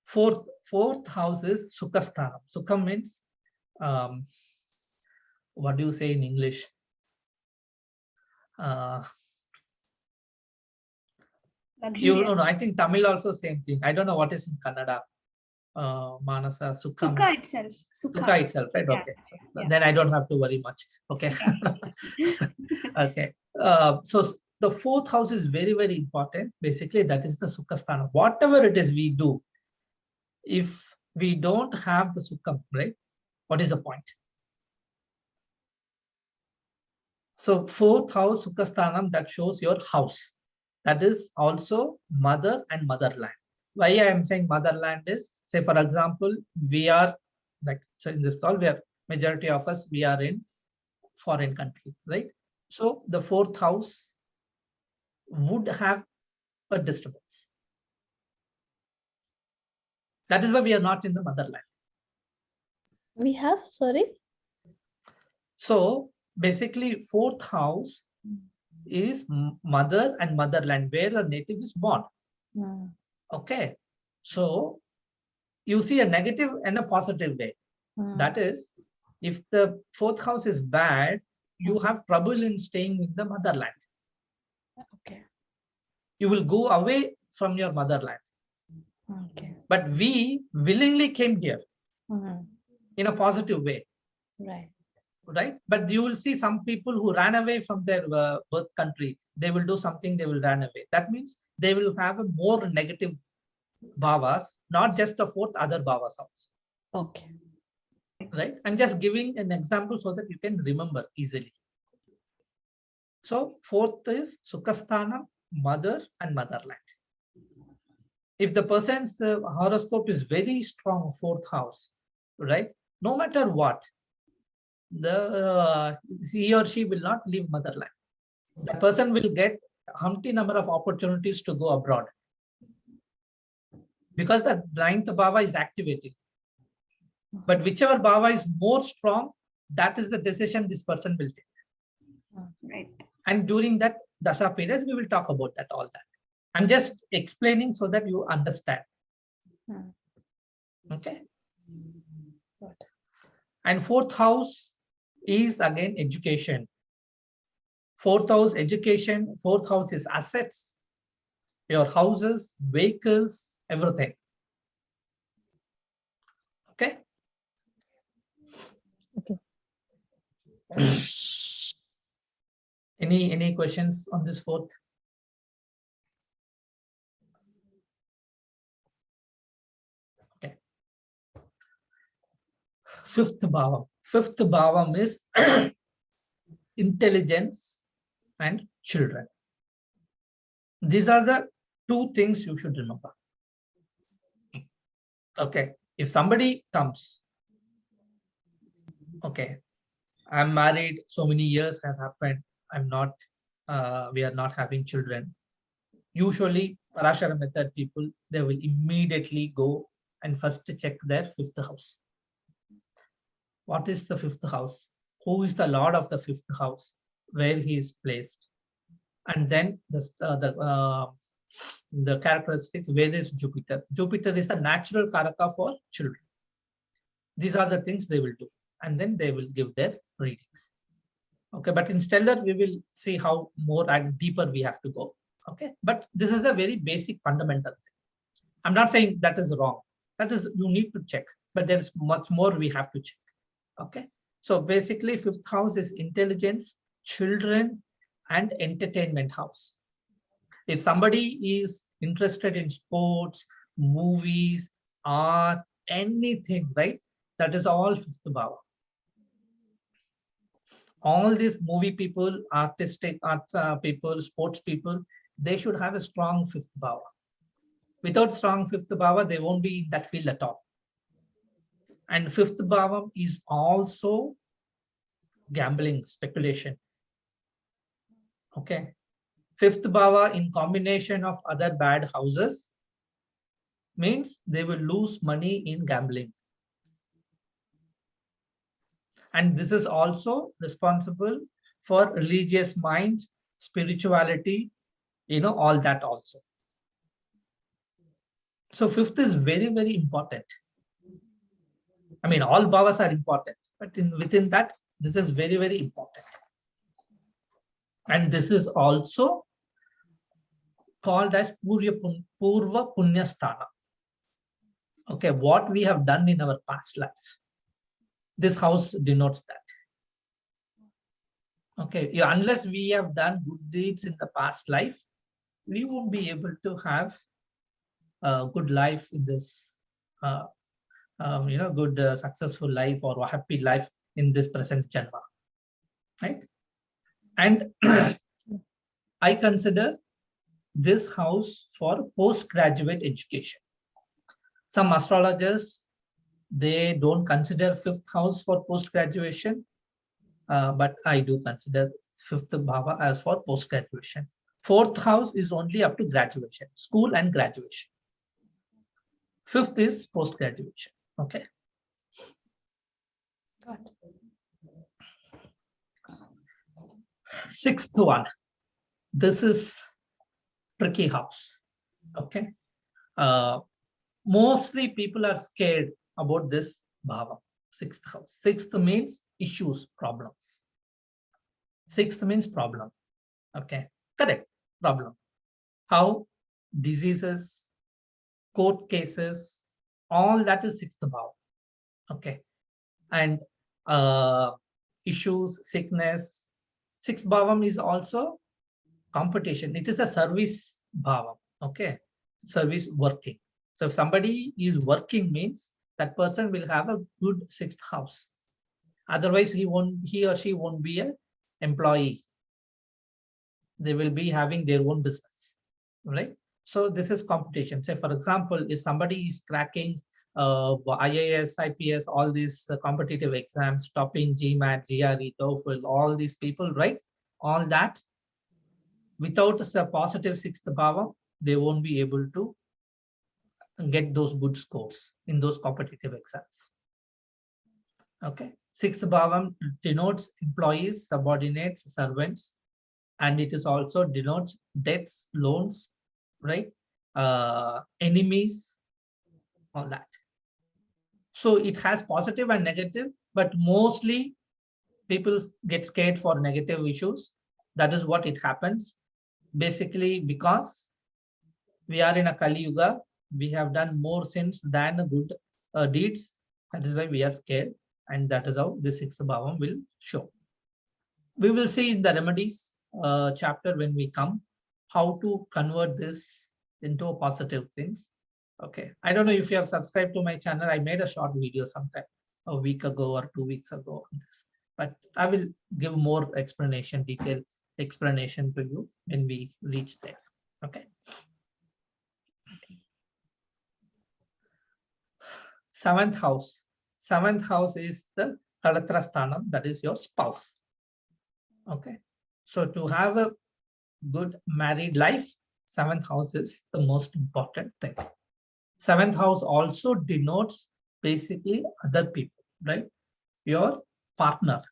Fourth house is Sukhasthanam. Sukha means, what do you say in English? You know, I think Tamil also same thing. I don't know what is in Kannada. Manasa, Sukham. Sukha itself. Sukha itself, right? Yeah. Okay. So Yeah. then I don't have to worry much. Okay. Okay. So the fourth house is very, very important. Basically, that is the Sukha sthana. Whatever it is we do, if we don't have the Sukham, right? What is the point? So fourth house, Sukha sthanam, that shows your house. That is also mother and motherland. Why I am saying motherland is, say for example, we are like, so in this call, we are majority of us, we are in foreign country, right? So the fourth house would have a disturbance. That is why we are not in the motherland. We have, sorry. So basically, fourth house is mother and motherland, where the native is born. Okay. So you see a negative and a positive way. That is, if the fourth house is bad, you have trouble in staying in the motherland. Okay. You will go away from your motherland. Okay. But we willingly came here in a positive way. Right. Right? But you will see some people who ran away from their birth country. They will do something, they will run away. That means they will have a more negative bhavas, not just the fourth, other bhavas also. Okay. Right? I'm just giving an example so that you can remember easily. So fourth is Sukhasthana, mother and motherland. If the person's horoscope is very strong, fourth house, right? No matter what, he or she will not leave motherland. The person will get humpty number of opportunities to go abroad, because the ninth bhava is activating. But whichever bhava is more strong, that is the decision this person will take. Right. And during that dasha period, we will talk about that, all that. I'm just explaining so that you understand. Okay. And fourth house is again education. Fourth house education, fourth house is assets, your houses, vehicles, everything. Okay. Okay. Any questions on this fourth? Okay. Fifth bhavam. Fifth bhavam is intelligence and children. These are the two things you should remember. Okay. If somebody comes, okay, I'm married, so many years has happened, I'm not, we are not having children. Usually, Parashara method people, they will immediately go and first check their fifth house. What is the fifth house? Who is the lord of the fifth house? Where he is placed? And then the characteristics, where is Jupiter? Jupiter is the natural karaka for children. These are the things they will do. And then they will give their readings. Okay, but in stellar, we will see how more and deeper we have to go. Okay, but this is a very basic fundamental thing. I'm not saying that is wrong. That is, you need to check, but there is much more we have to check. Okay, so basically fifth house is intelligence, children, and entertainment house. If somebody is interested in sports, movies, art, anything, right? That is all fifth bhava. All these movie people, artistic art people, sports people, they should have a strong fifth bhava. Without strong fifth bhava, they won't be in that field at all. And fifth bhava is also gambling, speculation. Okay. Fifth bhava in combination of other bad houses means they will lose money in gambling. And this is also responsible for religious mind, spirituality, all that also. So fifth is very, very important. I mean, all bhavas are important, but within that, this is very, very important. And this is also called as Purva Punya Sthana. Okay, what we have done in our past life. This house denotes that. Okay, unless we have done good deeds in the past life, we won't be able to have a good life in this, good, successful life or a happy life in this present janma, right? And I consider this house for postgraduate education. Some astrologers, they don't consider fifth house for post-graduation, but I do consider fifth bhava as for post-graduation. Fourth house is only up to graduation, school and graduation. Fifth is post-graduation. Okay. Got it. Sixth one. This is tricky house. Okay. Mostly people are scared about this bhava. Sixth house. Sixth means issues, problems. Sixth means problem. Okay. Correct. Problem. How? Diseases, court cases, all that is sixth bhava. Okay. And issues, sickness. Sixth bhavam is also competition. It is a service bhavam. Okay. Service working. So if somebody is working means that person will have a good sixth house. Otherwise, he or she won't be an employee. They will be having their own business, right? So this is competition. Say, for example, if somebody is cracking IAS, IPS, all these competitive exams, topping GMAT, GRE, TOEFL, all these people, right? All that, without a positive sixth bhava, they won't be able to get those good scores in those competitive exams. Okay. Sixth bhavam denotes employees, subordinates, servants, and it is also denotes debts, loans, right? Enemies, all that. So it has positive and negative, but mostly people get scared for negative issues. That is what it happens. Basically, because we are in a Kali Yuga, we have done more sins than good deeds. That is why we are scared. And that is how the sixth bhavam will show. We will see in the remedies chapter when we come, how to convert this into positive things. Okay. I don't know if you have subscribed to my channel. I made a short video sometime a week ago or 2 weeks ago on this, but I will give more explanation, detailed explanation to you when we reach there. Okay. Seventh house. Seventh house is the Kalatra Sthanam, that is your spouse. Okay. So to have a good married life, seventh house is the most important thing. Seventh house also denotes basically other people, right? Your partner,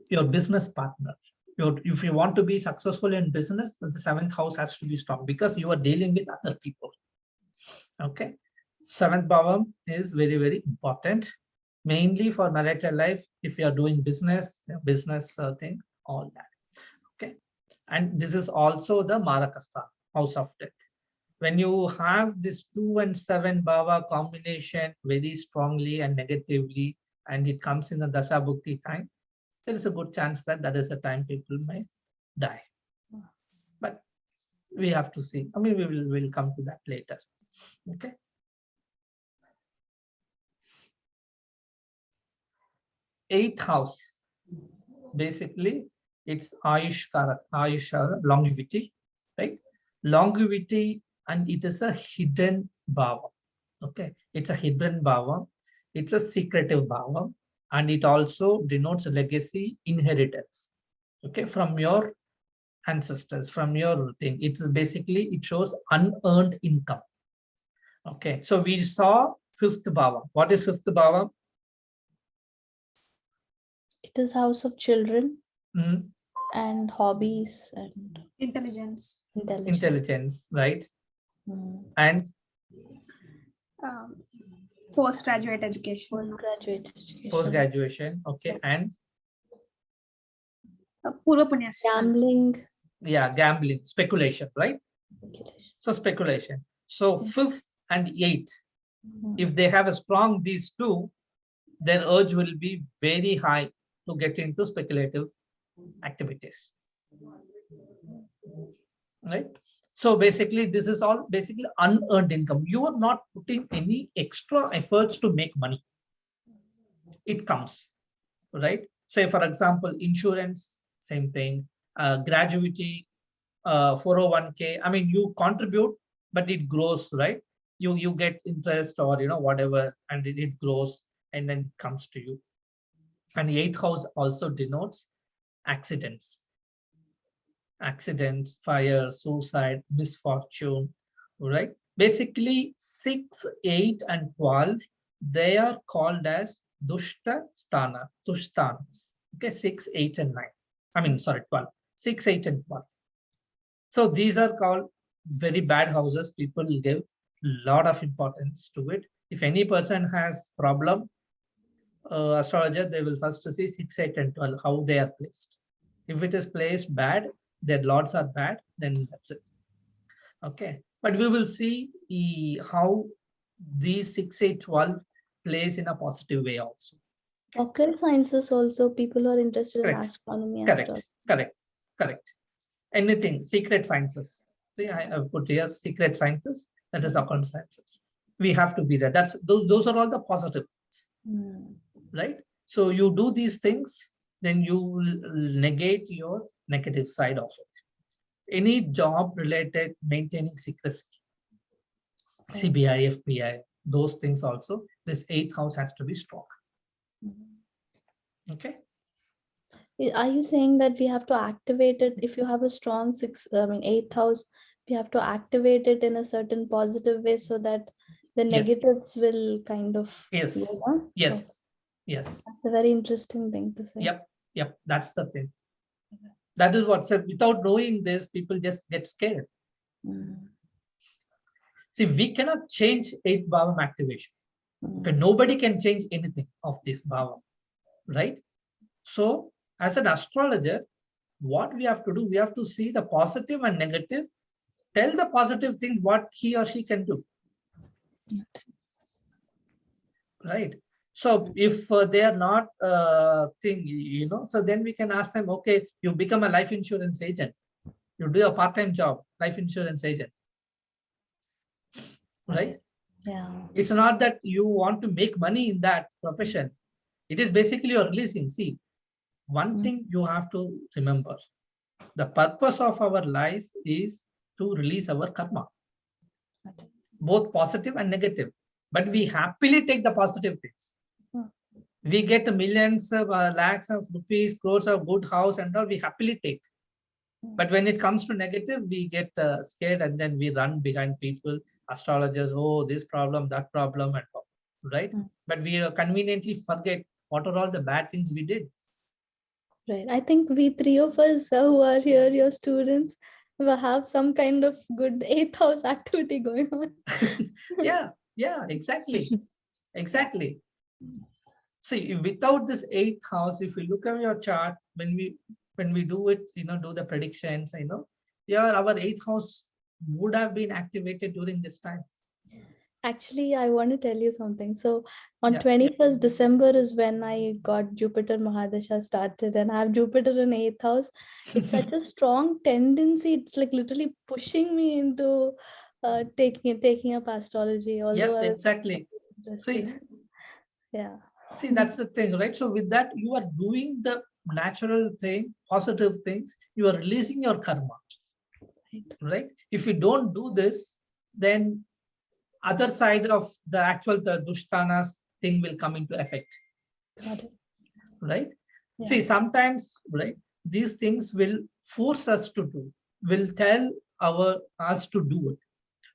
your business partner. If you want to be successful in business, then the seventh house has to be strong because you are dealing with other people. Okay. Seventh bhavam is very, very important, mainly for marital life. If you are doing business thing, all that. Okay. And this is also the Marakastha, house of death. When you have this 2 and 7 bhava combination very strongly and negatively, and it comes in the Dasha Bhukti time, there is a good chance that that is the time people may die. But we have to see. I mean, we will come to that later. Okay. Eighth house, basically, it's Ayush Karak, Ayush, longevity, right? Longevity, and it is a hidden bhava. Okay, it's a hidden bhava. It's a secretive bhava, and it also denotes legacy, inheritance. Okay, from your ancestors, from your thing. It is basically, it shows unearned income. Okay, so we saw fifth bhava. What is fifth bhava? It is house of children and hobbies and Intelligence. intelligence. Right? Mm. And Postgraduate education. Postgraduate education. post-graduation. Okay, and Purva Punya. Gambling. yeah, gambling, speculation, right? Speculation. So speculation. So fifth and eighth, If they have a strong these two, their urge will be very high to get into speculative activities. Right? So basically, this is all basically unearned income. You are not putting any extra efforts to make money. It comes, right? Say, for example, insurance, same thing, gratuity, 401k. I mean, you contribute, but it grows, right? You get interest or whatever, and it grows and then comes to you. And the 8th house also denotes accidents, fire, suicide, misfortune, right? Basically, 6, 8, and 12, they are called as dushta sthana, dushtanas. Okay, 6, 8, and 9. I mean, sorry, 12. 6, 8, and 12. So these are called very bad houses. People give a lot of importance to it. If any person has problem, astrologer, they will first see 6, 8, and 12, how they are placed. If it is placed bad, their lords are bad, then that's it. Okay. But we will see how these 6, 8, 12 plays in a positive way also. Occult sciences also, people are interested in Correct. astronomy. Correct. Anything, secret sciences. See, I have put here secret sciences, that is occult sciences. We have to be there. Those are all the positive things, right? So you do these things, then you will negate your negative side of it. Any job related, maintaining secrecy, CBI, FBI, those things also, this 8th house has to be strong. Okay. Are you saying that we have to activate it if you have a strong 8th house? We have to activate it in a certain positive way so that the negatives will kind of go down? Yes. That's a very interesting thing to say. Yep. That's the thing. That is what said. Without knowing this, people just get scared. See, we cannot change 8th bhavam activation. Okay, nobody can change anything of this bhavam, right? So, as an astrologer, what we have to do, we have to see the positive and negative, tell the positive things what he or she can do. Right? So if they are not so then we can ask them, okay, you become a life insurance agent. You do a part-time job, life insurance agent. Right? Yeah. It's not that you want to make money in that profession. It is basically you're releasing. See, one thing you have to remember. The purpose of our life is to release our karma. Both positive and negative. But we happily take the positive things. We get millions of lakhs of rupees, crores of good house and all, we happily take. But when it comes to negative, we get scared and then we run behind people, astrologers, oh, this problem, that problem, and all, right? But we conveniently forget what are all the bad things we did. Right. I think we 3 of us who are here, your students, will have some kind of good 8th house activity going on. Yeah, exactly. See, without this 8th house, if you look at your chart, when we do it, do the predictions, our 8th house would have been activated during this time. Actually, I want to tell you something. So on 21st December is when I got Jupiter Mahadasha started, and I have Jupiter in 8th house. It's such a strong tendency. It's like literally pushing me into taking up astrology. Although exactly. See, that's the thing, right? So with that, you are doing the natural thing, positive things. You are releasing your karma, right? If you don't do this, then other side of the actual dushtanas thing will come into effect. Got it. Right? Yeah. See, sometimes, right, these things will force us to do, will tell us to do it,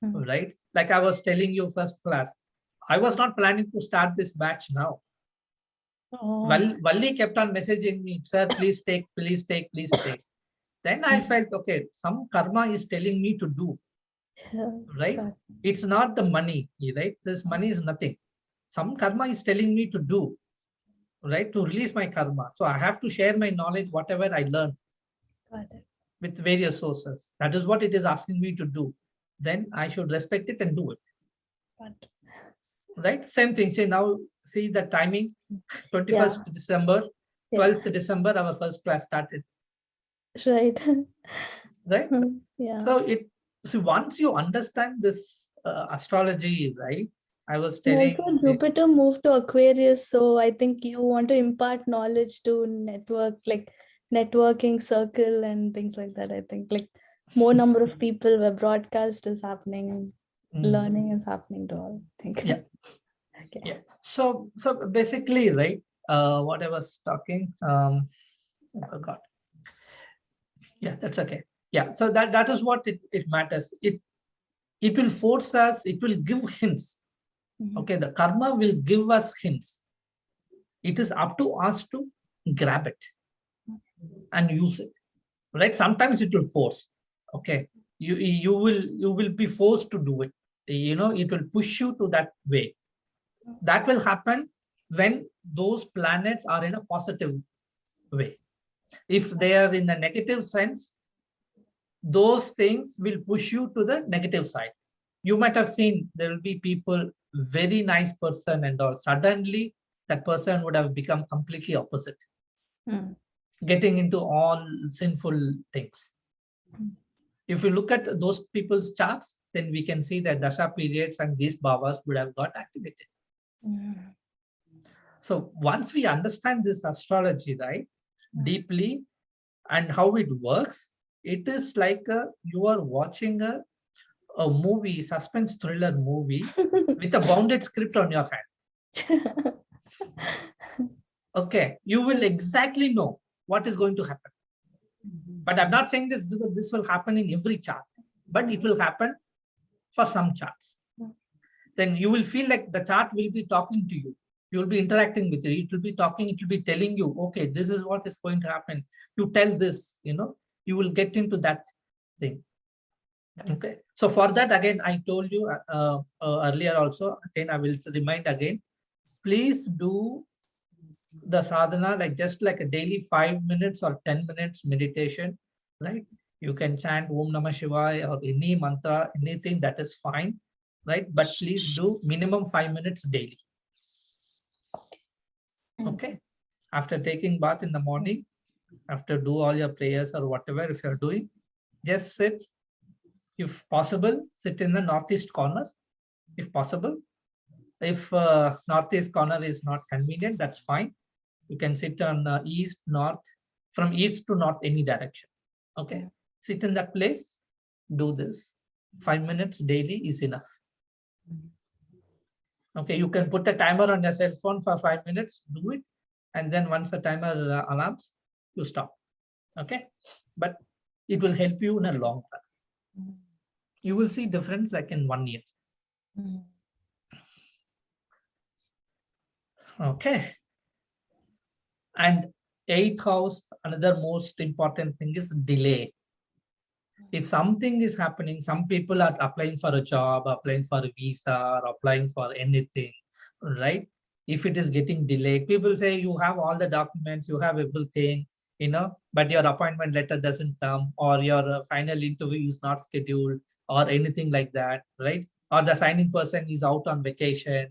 right? Like I was telling you first class, I was not planning to start this batch now. Valli kept on messaging me, sir, please take. Then I felt, okay, some karma is telling me to do. Right? It's not the money, right? This money is nothing. Some karma is telling me to do, right? To release my karma. So I have to share my knowledge, whatever I learned with various sources. That is what it is asking me to do. Then I should respect it and do it. right? Same thing. See now, see the timing, 21st December, 12th December, our first class started. Right. Right? Yeah. So once you understand this astrology, right? I was And telling. also Jupiter moved to Aquarius, so I think you want to impart knowledge to networking circle and things like that. I think like more number of people where broadcast is happening, learning is happening to all. I think. Yeah. Okay. Yeah. So basically, right? What I was talking, I forgot. Yeah, that's okay. Yeah. So that is what it matters. It will force us. It will give hints. Okay, the karma will give us hints. It is up to us to grab it and use it, right? Sometimes it will force. Okay, you will be forced to do it. It will push you to that way. That will happen when those planets are in a positive way. If they are in a negative sense, those things will push you to the negative side. You might have seen there will be people, very nice person and all. Suddenly, that person would have become completely opposite, getting into all sinful things. If you look at those people's charts, then we can see that dasha periods and these bhavas would have got activated. So once we understand this astrology, right, deeply and how it works, it is like you are watching a movie, suspense thriller movie with a bounded script on your hand. Okay, you will exactly know what is going to happen. But I'm not saying this will happen in every chart, but it will happen for some charts. Then you will feel like the chart will be talking to you. You will be interacting with you. It will be talking, it will be telling you, okay, this is what is going to happen. You tell this, you will get into that thing. Okay. So for that, again, I told you earlier also, again, I will remind again, please do the sadhana, just like a daily 5 minutes or 10 minutes meditation, right? You can chant Om Namah Shivaya or any mantra, anything, that is fine, right? But please do minimum 5 minutes daily. Okay. After taking bath in the morning, after do all your prayers or whatever, if you're doing, just sit. If possible, sit in the northeast corner, if possible. If northeast corner is not convenient, that's fine. You can sit on east, north, from east to north, any direction. Okay, sit in that place, do this. 5 minutes daily is enough. Okay, you can put a timer on your cell phone for 5 minutes, do it. And then once the timer alarms, you stop. Okay, but it will help you in a long run. You will see difference like in 1 year. Okay. And 8th house, another most important thing is delay. If something is happening, some people are applying for a job, applying for a visa, or applying for anything, right? If it is getting delayed, people say you have all the documents, you have everything, but your appointment letter doesn't come, or your final interview is not scheduled, or anything like that, right? Or the signing person is out on vacation,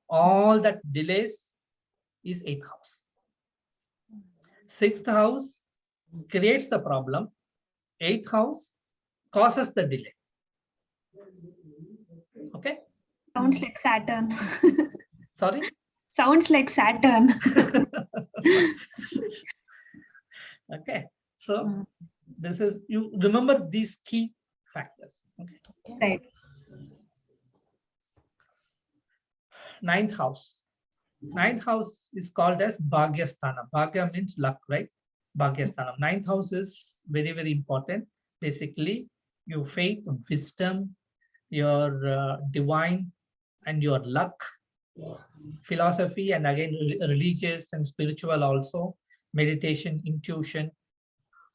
all that delays is 8th house. 6th house creates the problem. 8th house causes the delay. Okay. Sounds like Saturn. Sorry? Sounds like Saturn. Okay. So this is, you remember these key factors. Okay. Right. 9th house. 9th house is called as Bhagyasthana. Bhagya means luck, right? Bhagyasthana. 9th house is very, very important. Basically, your faith, wisdom, your divine, and your luck, philosophy, and again, religious and spiritual also, meditation, intuition.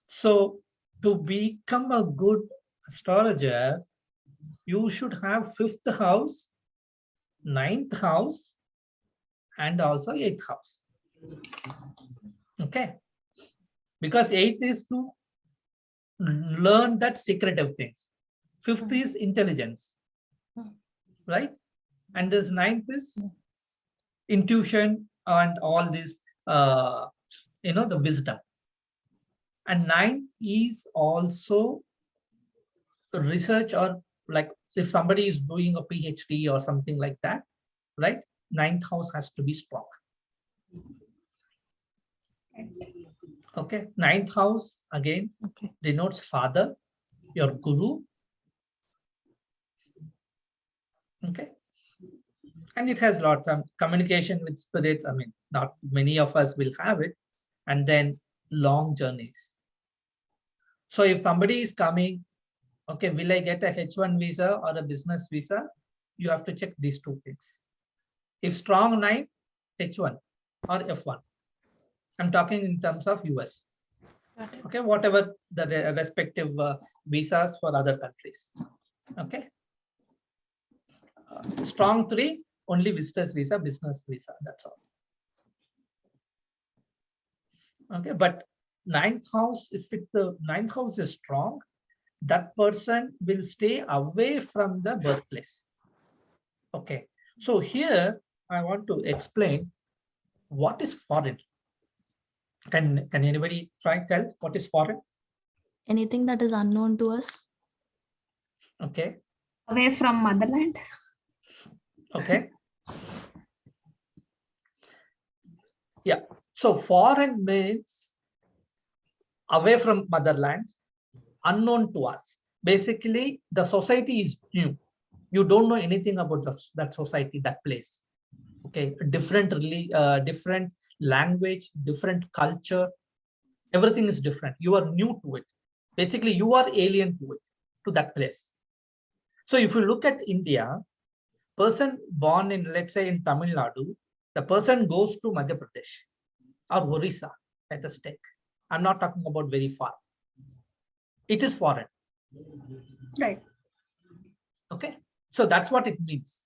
So to become a good astrologer, you should have 5th house, 9th house, and also 8th house. Okay. Because 8th is to learn that secretive things. 5th is intelligence, right? And this ninth is intuition and all this, the wisdom. And ninth is also research, or like if somebody is doing a PhD or something like that, right? Ninth house has to be strong. Okay, ninth house again denotes father, your guru. Okay, and it has lots of communication with spirits. I mean, not many of us will have it. And then long journeys. So if somebody is coming, okay, will I get a H1 visa or a business visa? You have to check these two things. If strong 9, H1 or F1. I'm talking in terms of US. Okay, whatever the respective visas for other countries. Okay. Strong 3, only visitors visa, business visa, that's all. Okay, but ninth house, if the ninth house is strong, that person will stay away from the birthplace. Okay, so here I want to explain what is foreign. Can anybody try tell what is foreign? Anything that is unknown to us. Okay. Away from motherland. Okay. Yeah. So foreign means away from motherland, unknown to us. Basically, the society is new. You don't know anything about that society, that place. Okay, different language, different culture, everything is different. You are new to it. Basically, you are alien to it, to that place. So if you look at India, person born in, let's say in Tamil Nadu, the person goes to Madhya Pradesh or Orissa, let us take. I'm not talking about very far. It is foreign. Right. Okay, so that's what it means.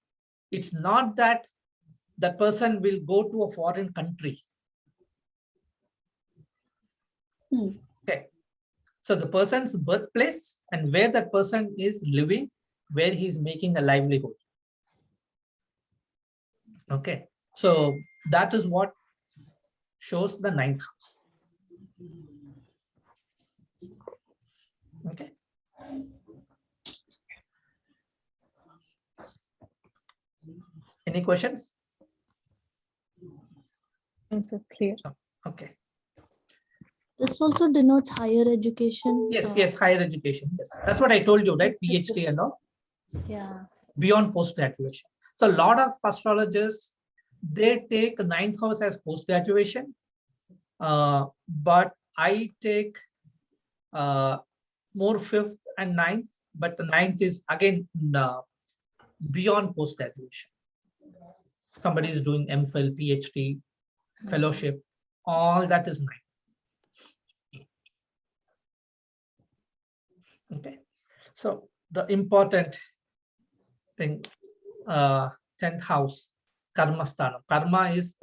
It's not that that person will go to a foreign country. Okay, so the person's birthplace and where that person is living, where he's making a livelihood. Okay, so that is what shows the ninth house. Okay. Any questions? Yes, clear. Okay. This also denotes higher education. Yes, higher education. Yes, that's what I told you, right? PhD and all. Yeah. Beyond post-graduation. So a lot of astrologers, they take ninth house as post-graduation, but I take more fifth and ninth, but the ninth is again beyond post-graduation. Somebody is doing MPhil, PhD, fellowship, all that is ninth. Okay, so the important thing, 10th house, karma sthanam. Karma is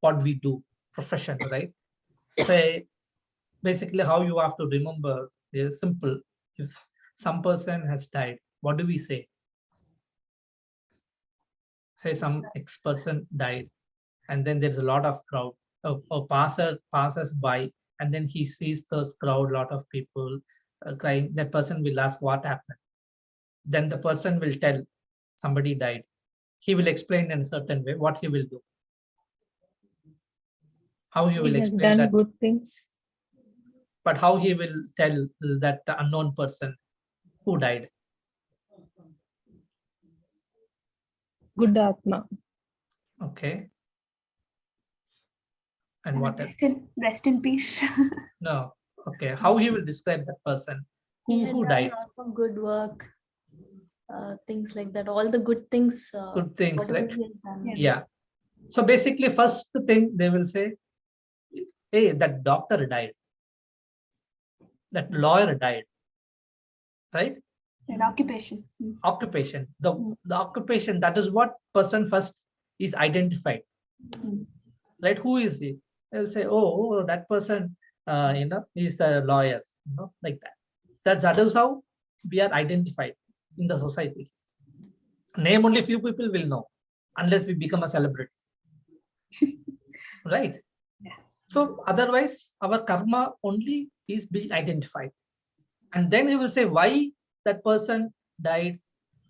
what we do, profession, right? So basically how you have to remember is simple. If some person has died, what do we say? Say some X person died, and then there's a lot of crowd. A passer passes by, and then he sees the crowd, lot of people crying. That person will ask what happened. Then the person will tell somebody died. He will explain in a certain way what he will do. How he will explain that. Good things. But how he will tell that unknown person who died? Good Atma. Okay. And what else? Rest in peace. No. Okay. How he will describe that person who died? Lots of good work. Things like that. All the good things. Good things, whatever right? he has done. Yeah. So basically, first thing they will say, hey, that doctor died. That lawyer died. Right? And occupation. Occupation. The occupation, that is what person first is identified. Right? Who is he? They'll say, oh, that person, is the lawyer, like that. That is how we are identified in the society. Name only few people will know. unless we become a celebrity. Right? Yeah. So otherwise, our karma only is being identified. And then he will say why that person died.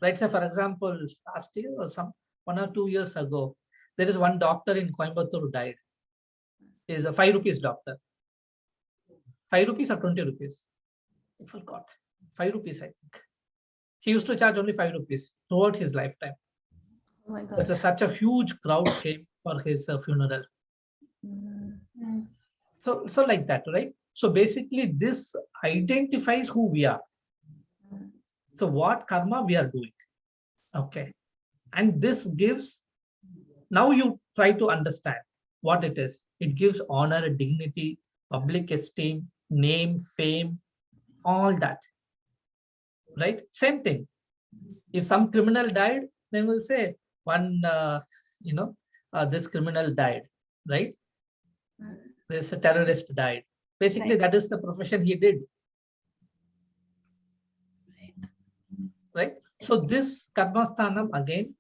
Right? So for example, last year or 1 or 2 years ago, there is one doctor in Coimbatore who died. He is a 5 rupees doctor. 5 rupees or 20 rupees? I forgot. 5 rupees, I think. He used to charge only 5 rupees throughout his lifetime. Oh my God. But such a huge crowd came for his funeral. Mm. So like that, right? So basically, this identifies who we are. So what karma we are doing. Okay. And this gives, now you try to understand what it is. It gives honor, dignity, public esteem, name, fame, all that. Right? Same thing. If some criminal died, then we'll say this criminal died, right? This terrorist died. Basically, Right. that is the profession he did. Right? So this karmasthanam again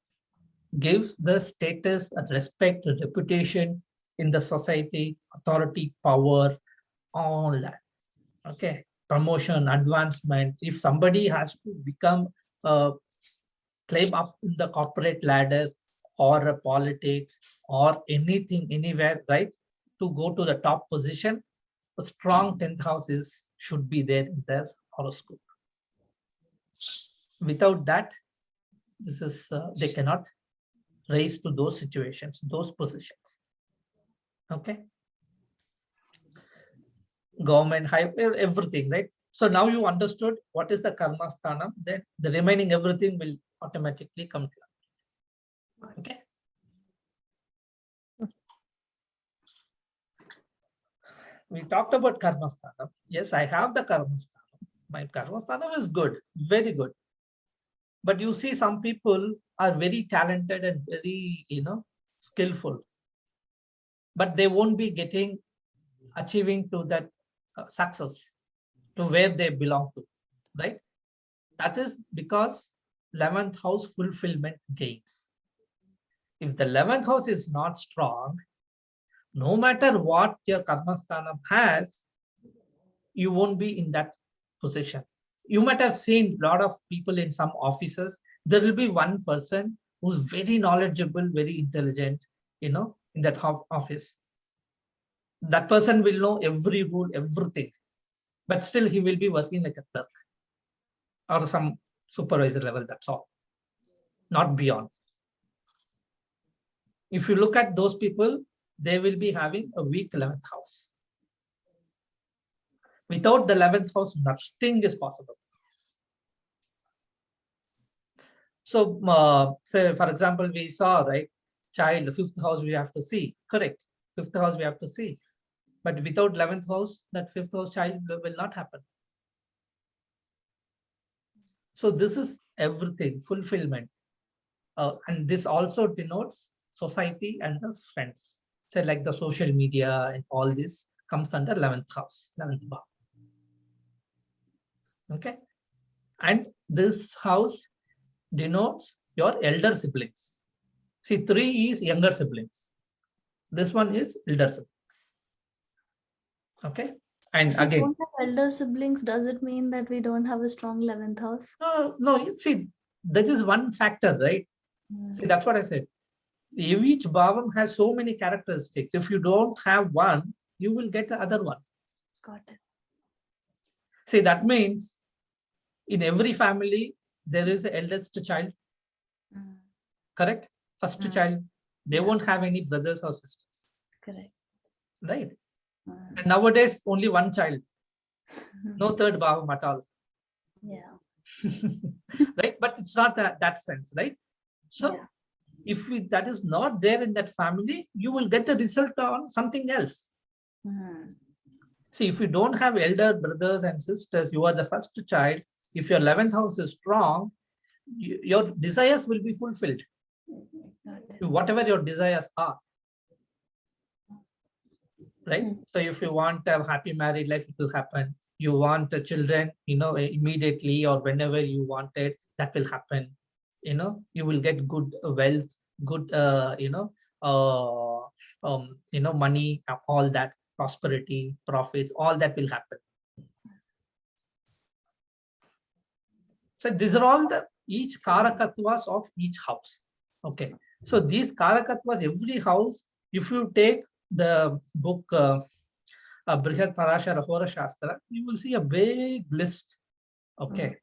gives the status, respect, reputation in the society, authority, power, all that. Okay. Promotion, advancement. If somebody has to become climb up in the corporate ladder or politics or anything, anywhere, right? To go to the top position, a strong 10th house should be there in their horoscope. Without that, this is they cannot rise to those situations, those positions. Okay. Government, high, everything, right? So now you understood what is the karma sthanam, then the remaining everything will automatically come to you. Okay. We talked about karma sthanam. Yes, I have the karma sthanam. My karma sthanam is good, very good. But you see, some people are very talented and very, skillful, but they won't be achieving to that success, to where they belong to, right? That is because 11th house fulfillment gains. If the 11th house is not strong, no matter what your karma sthanam has, you won't be in that position. You might have seen a lot of people in some offices. There will be one person who's very knowledgeable, very intelligent, in that office. That person will know every rule, everything, but still he will be working like a clerk or some supervisor level, that's all, not beyond. If you look at those people, they will be having a weak 11th house. Without the 11th house, nothing is possible. So, say, for example, we saw, right, child, 5th house we have to see, correct? 5th house we have to see. But without 11th house, that 5th house child will not happen. So this is everything, fulfillment. And this also denotes society and the friends. So like the social media and all this comes under 11th house, 11th bhav. Okay. And this house denotes your elder siblings. See, 3 is younger siblings. This one is elder siblings. Okay. And If we again, don't have elder siblings, does it mean that we don't have a strong 11th house? no, see, that is one factor, right? See, that's what I said. Each bhavam has so many characteristics. If you don't have one, you will get the other one. Got it. See, that means in every family, there is an eldest child, correct? First child, they won't have any brothers or sisters. Correct. Right? And nowadays, only one child, no third bhavam at all. Yeah. Right? But it's not that sense, right? So if that is not there in that family, you will get the result on something else. See, if you don't have elder brothers and sisters, you are the first child. If your 11th house is strong, your desires will be fulfilled. Whatever your desires are. Right? So if you want a happy married life, it will happen. You want children, immediately or whenever you want it, that will happen. You will get good wealth, good, money, all that, prosperity, profits, all that will happen. So these are all the each karakattvas of each house. Okay. So these karakattvas, every house, if you take the book Brihad Parashara Hora Shastra, you will see a big list. Okay.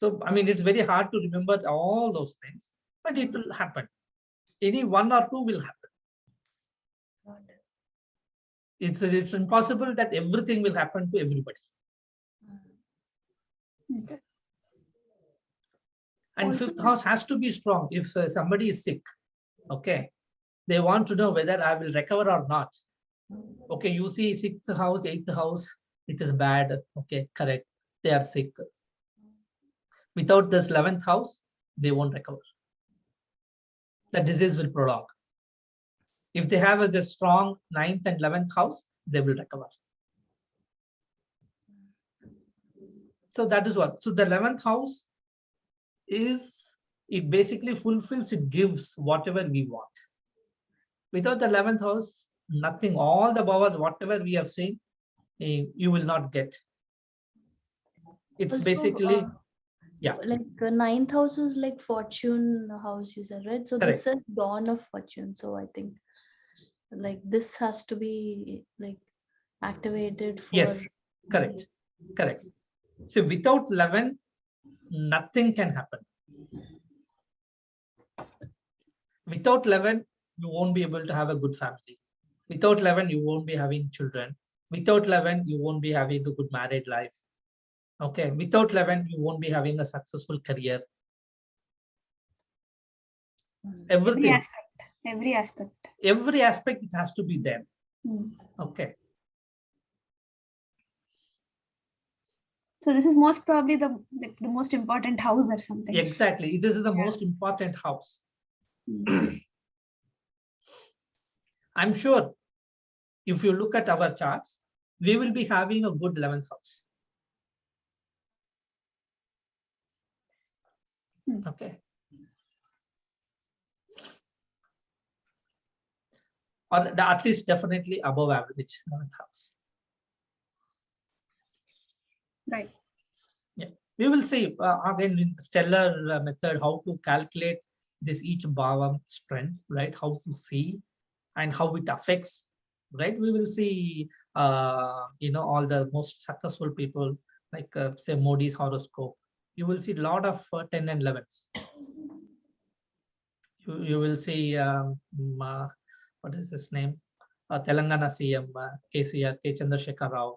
So, I mean, it's very hard to remember all those things, but it will happen. Any one or two will happen. It's impossible that everything will happen to everybody. Okay. And also, fifth house has to be strong. If somebody is sick, okay, they want to know whether I will recover or not. Okay, you see sixth house, eighth house, it is bad. Okay, correct. They are sick. Without this 11th house, they won't recover. The disease will prolong. If they have a strong 9th and 11th house, they will recover. So that is what. So the 11th house is, it basically fulfills, it gives whatever we want. Without the 11th house, nothing, all the bhavas, whatever we have seen, you will not get. It's also, basically, yeah. Like 9th house is like fortune house, you said, right? So correct. This is dawn of fortune. So I think like this has to be like activated for. Yes, correct, correct. So without 11, nothing can happen. Without 11, you won't be able to have a good family. Without 11, you won't be having children. Without 11, you won't be having a good married life. Okay, without 11, you won't be having a successful career. Everything. Every aspect. Every aspect, it has to be there. Okay. So this is most probably the most important house or something. Exactly. This is the most important house. I'm sure if you look at our charts, we will be having a good 11th house. Okay. Or at least definitely above average 11th house. Right. Yeah. We will see again in stellar method how to calculate this each bhava strength, right? How to see and how it affects, right? We will see, all the most successful people, like say Modi's horoscope. You will see a lot of 10 and 11s. You will see, what is his name? Telangana CM, KCR, K. Chandrasekhar Rao.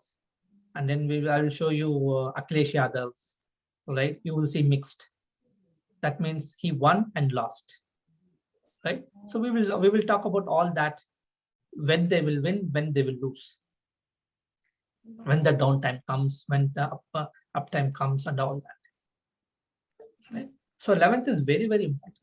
And then I will show you Akhilesh Yadav, right? You will see mixed. That means he won and lost, right? So we will talk about all that, when they will win, when they will lose, when the downtime comes, when the uptime comes, and all that. Right? So 11th is very, very important.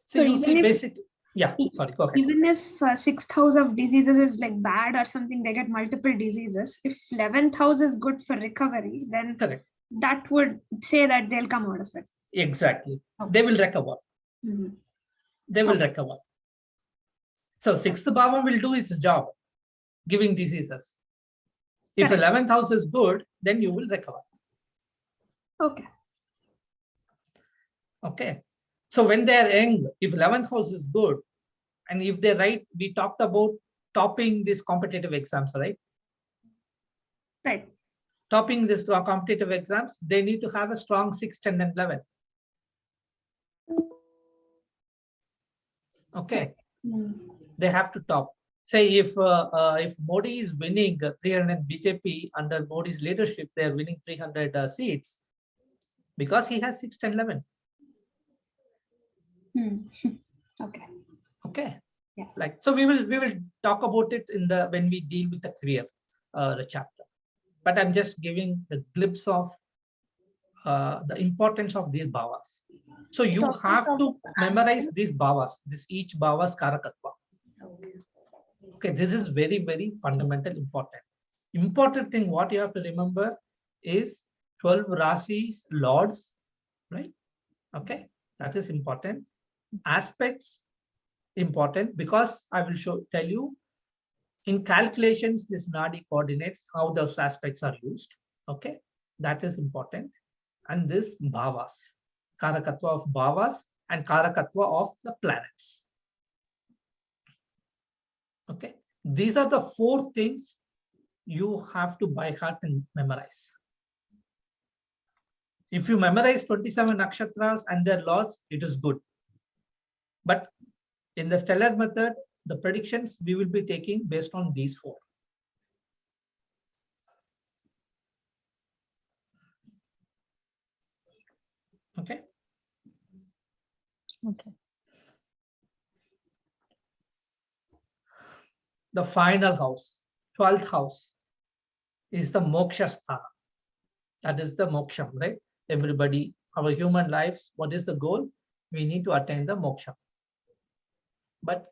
So you see basic. Yeah, sorry, go ahead. Even if 6th house of diseases is like bad or something, they get multiple diseases. If 11th house is good for recovery, then correct. That would say that they'll come out of it. Exactly. Okay. They will recover. They will recover. So 6th bhava will do its job, giving diseases. If 11th house is good, then you will recover. Okay. Okay. So when they are young, if 11th house is good, and if they write, we talked about topping these competitive exams, right? Right. Topping this competitive exams, they need to have a strong 6, 10, and 11. Okay. They have to top. Say if Modi is winning 300 BJP under Modi's leadership, they are winning 300 seats because he has 6, 10, 11. Okay. Okay. Yeah. Like, so we will talk about it in the when we deal with the career chapter. But I'm just giving the glimpse of the importance of these bhavas. So you have to memorize these bhavas, each bhavas karakatva. Okay, this is very, very fundamental, important. Important thing what you have to remember is 12 Rasis, lords, right? Okay, that is important. Aspects important because I will tell you in calculations this Nadi coordinates how those aspects are used. Okay, that is important. And this Bhavas, Karakatva of Bhavas and Karakatva of the planets. Okay, these are the 4 things you have to by heart and memorize. If you memorize 27 nakshatras and their laws, it is good. But in the stellar method, the predictions we will be taking based on these 4. Okay. Okay. The final house, 12th house, is the moksha sthana. That is the moksham, right? Everybody, our human life, what is the goal? We need to attain the moksha. But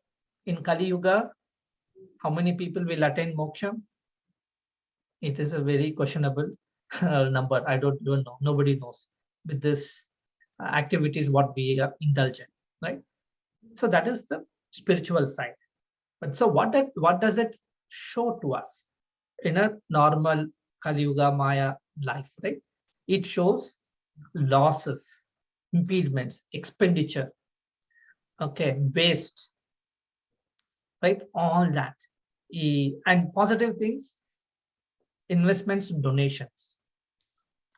in Kali Yuga, how many people will attain moksha? It is a very questionable number. I don't even know. Nobody knows with this activities what we are indulge in, right? So that is the spiritual side. But so what does it show to us in a normal Kali Yuga Maya life, right? It shows losses, impediments, expenditure, okay, waste, right? All that. And positive things, investments, donations,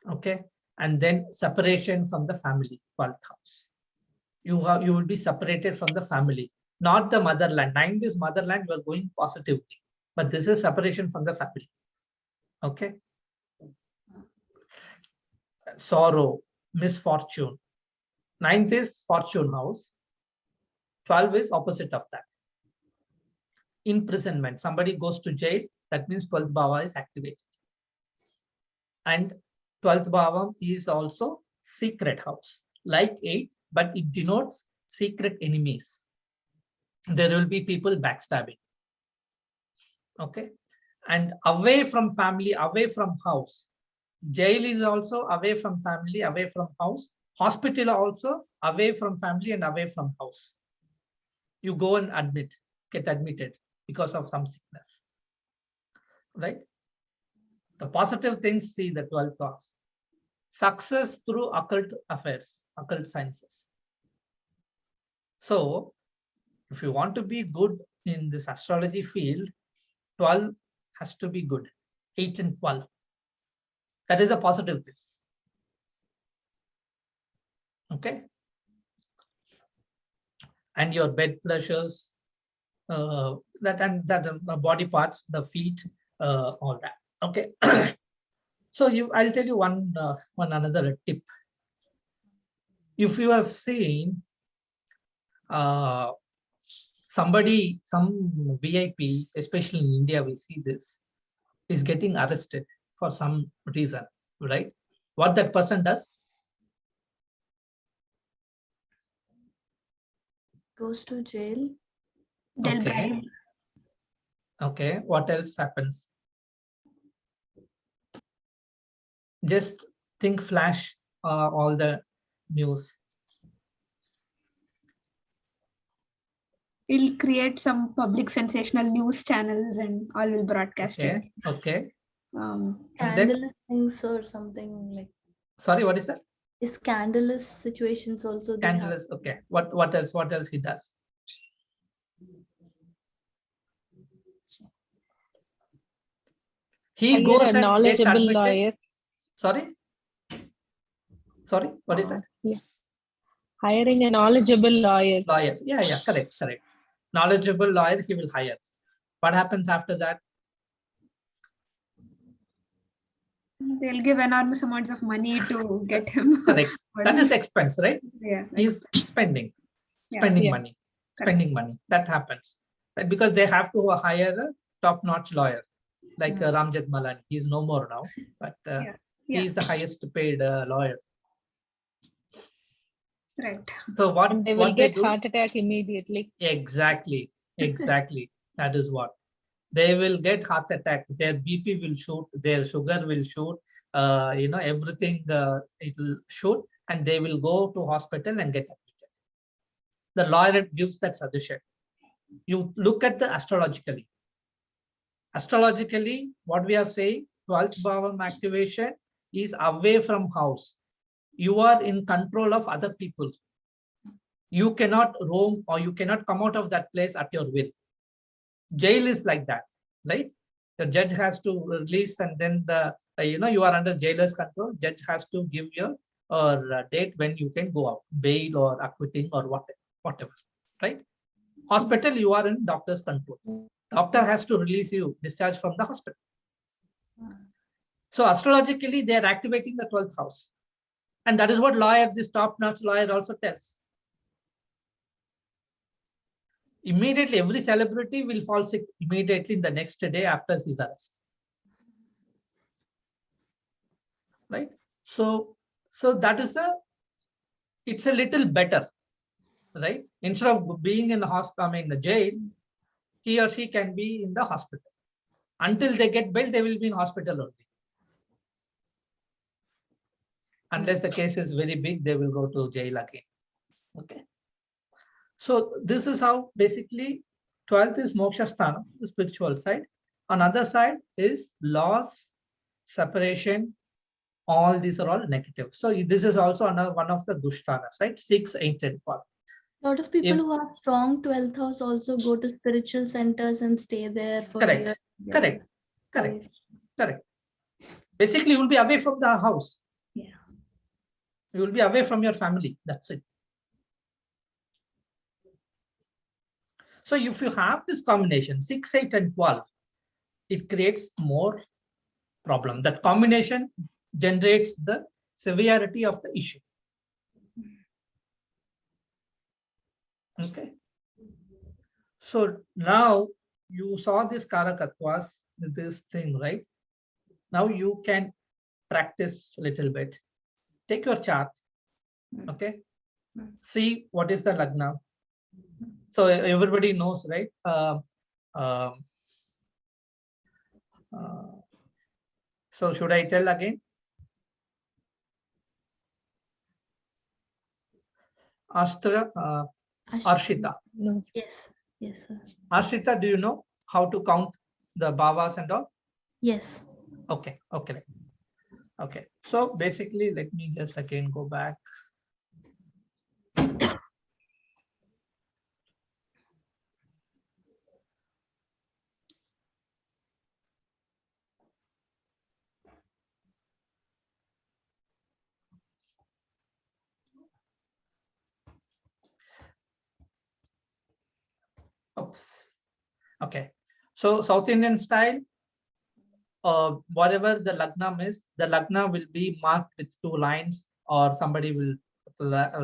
okay? And then separation from the family, 12th house. You will be separated from the family, not the motherland. 9th is motherland, you are going positively. But this is separation from the family. Okay. Sorrow, misfortune. 9th is fortune house. 12 is opposite of that. Imprisonment. Somebody goes to jail. That means 12th bhava is activated. And 12th bhava is also secret house. Like 8, but it denotes secret enemies. There will be people backstabbing. Okay. And away from family, away from house. Jail is also away from family, away from house. Hospital also away from family and away from house. You go and get admitted because of some sickness. Right? The positive things, see the 12th house. Success through occult affairs, occult sciences. So, if you want to be good in this astrology field, 12 has to be good. 8 and 12. That is a positive things. Okay. And your bed pleasures, body parts, the feet, all that. Okay. So I'll tell you one another tip. If you have seen some VIP, especially in India, we see this, is getting arrested for some reason, right? What that person does? Goes to jail. Okay. Okay. What else happens? Just think flash all the news. It'll create some public sensational news channels and all will broadcast it. Okay. Scandalous things or something like. Sorry, what is that? Scandalous situations also. Scandalous. Okay. What else? What else he does? He goes and knowledgeable lawyer. Sorry. What is that? Yeah. Hiring a knowledgeable lawyer. Yeah. Correct. Knowledgeable lawyer he will hire. What happens after that? They'll give enormous amounts of money to get him. Correct. That is expense, right? Yeah. He's spending money. Spending money. That happens. Right? Because they have to hire a top-notch lawyer like Ram Jethmalani. He's no more now, but he's the highest paid lawyer. Right. So and they will get heart attack immediately. Exactly. That is what. They will get heart attack. Their BP will shoot. Their sugar will shoot. Everything it will shoot. and they will go to hospital and get admitted. The lawyer gives that suggestion. You look at the astrologically. Astrologically, what we are saying, 12th bhavam activation is away from house. You are in control of other people. You cannot roam or you cannot come out of that place at your will. Jail is like that, right? The judge has to release, and then the you are under jailer's control. Judge has to give you a date when you can go out, bail or acquitting or whatever, right? Hospital, you are in doctor's control. Doctor has to release you, discharge from the hospital. So astrologically, they are activating the 12th house. And that is what lawyer, this top-notch lawyer also tells. Immediately, every celebrity will fall sick immediately in the next day after his arrest. Right? So that is it's a little better, right? Instead of being in the hospital, the jail, he or she can be in the hospital. Until they get bail, they will be in hospital only. Unless the case is very big, they will go to jail again. Okay. So this is how basically 12th is moksha sthana, the spiritual side. On other side is loss, separation. All these are all negative. So this is also another one of the dushtanas, right? 6, 8, and 12. A lot of people who have strong 12th house also go to spiritual centers and stay there for years. Correct. Basically, you will be away from the house. Yeah. You will be away from your family. That's it. So if you have this combination, 6, 8, and 12, it creates more problem. That combination generates the severity of the issue. Okay. So now you saw this karakatwas, this thing, right? Now you can practice a little bit. Take your chart. Okay. See what is the Lagna. So everybody knows, right? So should I tell again? Arshita. Yes, sir. Arshita, do you know how to count the bhavas and all? Yes. Okay. So basically, let me just again go back. Oops. Okay. So South Indian style, whatever the Lagna is, the Lagna will be marked with 2 lines, or somebody will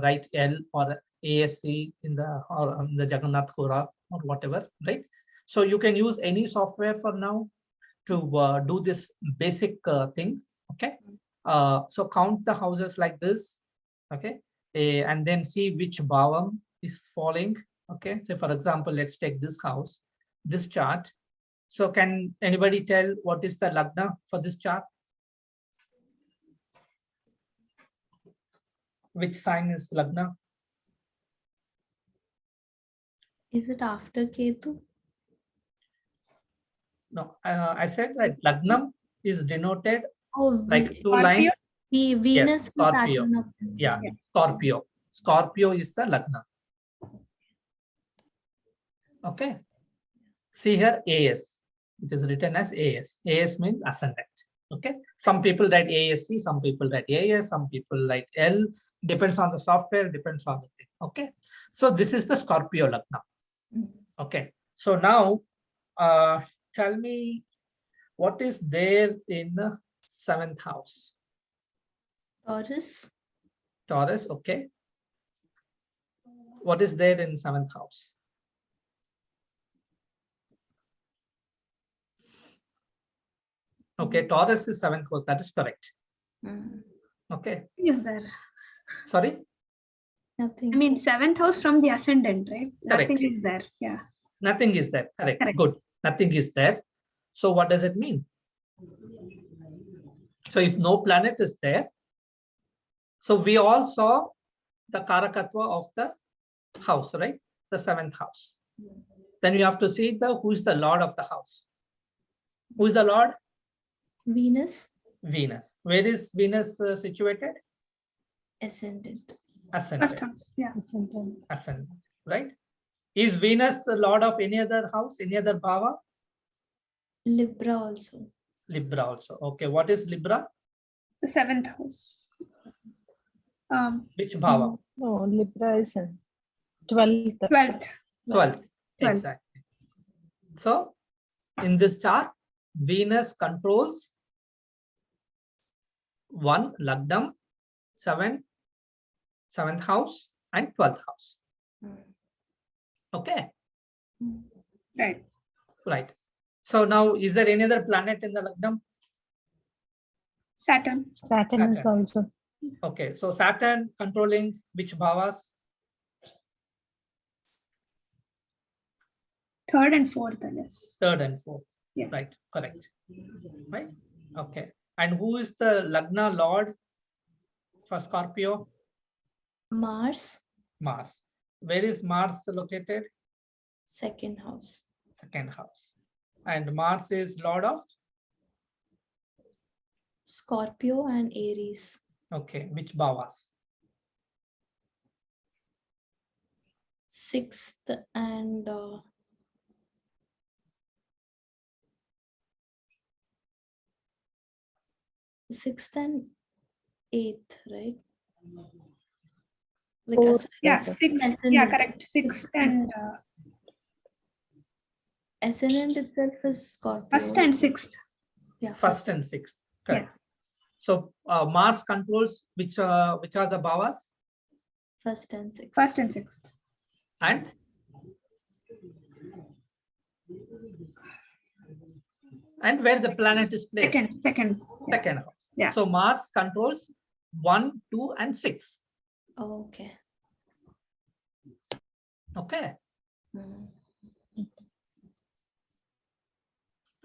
write L or ASC in the Jagannath Kora or whatever, right? So you can use any software for now to do this basic thing. Okay. So count the houses like this. Okay. And then see which bhavam is falling. Okay. So for example, let's take this house, this chart. So can anybody tell what is the Lagna for this chart? Which sign is Lagna? Is it after Ketu? No, I said right. Lagnam is denoted like 2 Scorpio? lines. Venus. Yes, Scorpio. Saturn. Yeah, Scorpio. Scorpio is the Lagna. Okay. See here, AS. It is written as AS. AS means ascendant. Okay. Some people write ASC, some people write AS, some people write L. Depends on the software, depends on the thing. Okay. So this is the Scorpio Lagna. Okay. So now, tell me what is there in the 7th house? Taurus. Taurus. Okay. What is there in 7th house? Okay, Taurus is 7th house. That is correct. Okay. Is there? Sorry? Nothing. I mean, 7th house from the ascendant, right? Correct. Nothing is there. Yeah. Nothing is there. Correct. Correct. Good. Nothing is there. So what does it mean? So if no planet is there, So we all saw the Karakatva of the house, right? The 7th house. Then we have to see who is the Lord of the house. Who is the Lord? Venus. Venus. Where is Venus situated? Ascendant. Ascendant. Yeah. Ascendant, right? Is Venus the Lord of any other house, any other Bhava? Libra also. Libra also. Okay, what is Libra? The 7th house. Which Bhava? No, Libra is 12th. 12th. Exactly. So, in this chart, Venus controls 1, Lagna, 7th house, and 12th house. Okay. Right. So now, is there any other planet in the Lagna? Saturn. Saturn is also. Okay, so Saturn controlling which Bhavas? 3rd and 4th, I guess. 3rd and 4th. Yeah. Right, correct. Right. Okay. And who is the Lagna Lord for Scorpio? Mars. Mars. Where is Mars located? 2nd house. 2nd house. And Mars is Lord of? Scorpio and Aries. Okay, which Bhavas? 6th and 6th and 8th, right? Like Fourth, Yeah, also. 6th. Ascendant. Yeah, correct. 6th and Ascendant itself is Scorpio. 1st and 6th. Yeah, 1st and 6th. Correct. So Mars controls which are the Bhavas? 1st and 6th. 1st and 6th. And where the planet is placed? Second. Second house. Yeah. So Mars controls 1, 2, and 6. Oh, okay. Okay.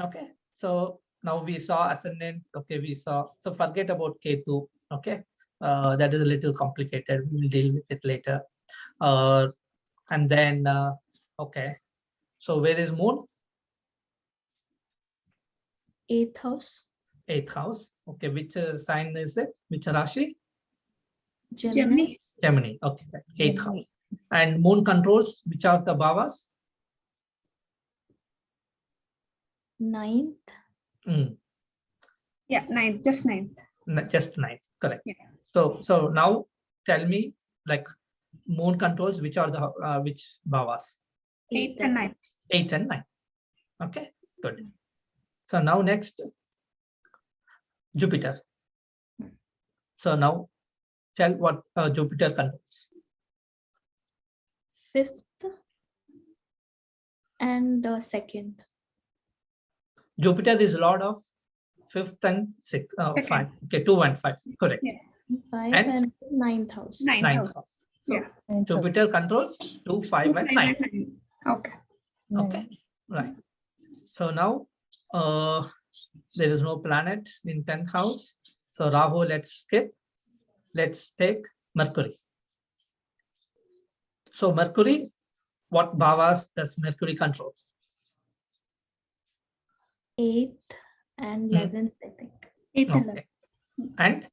Okay. So now we saw ascendant. Okay, we saw. So forget about Ketu. Okay. That is a little complicated. We will deal with it later. And then, okay. So where is Moon? 8th house. 8th house. Okay. Which sign is it? Which Rashi? Gemini. Gemini. Okay. 8th house. And Moon controls which are the Bhavas? 9th. Yeah, 9th. Just 9th. Just 9th. Correct. Yeah. So now tell me, like, Moon controls which are the which Bhavas? 8th and 9th. 8 and 9. Okay, good. So now next, Jupiter. So now tell what Jupiter controls. 5th and 2nd. Jupiter is Lord of 5th and 6th, 5. Okay, 2 and 5. Correct. Yeah. 5 And and 9th house. 9th 9th house. house. So Yeah. Jupiter controls 2, 5, and 9. Okay. Okay, right. So now there is no planet in 10th house. So Rahul, let's skip. Let's take Mercury. So Mercury, what Bhavas does Mercury control? 8th and 11th, I think. 8th and 11th. Okay. And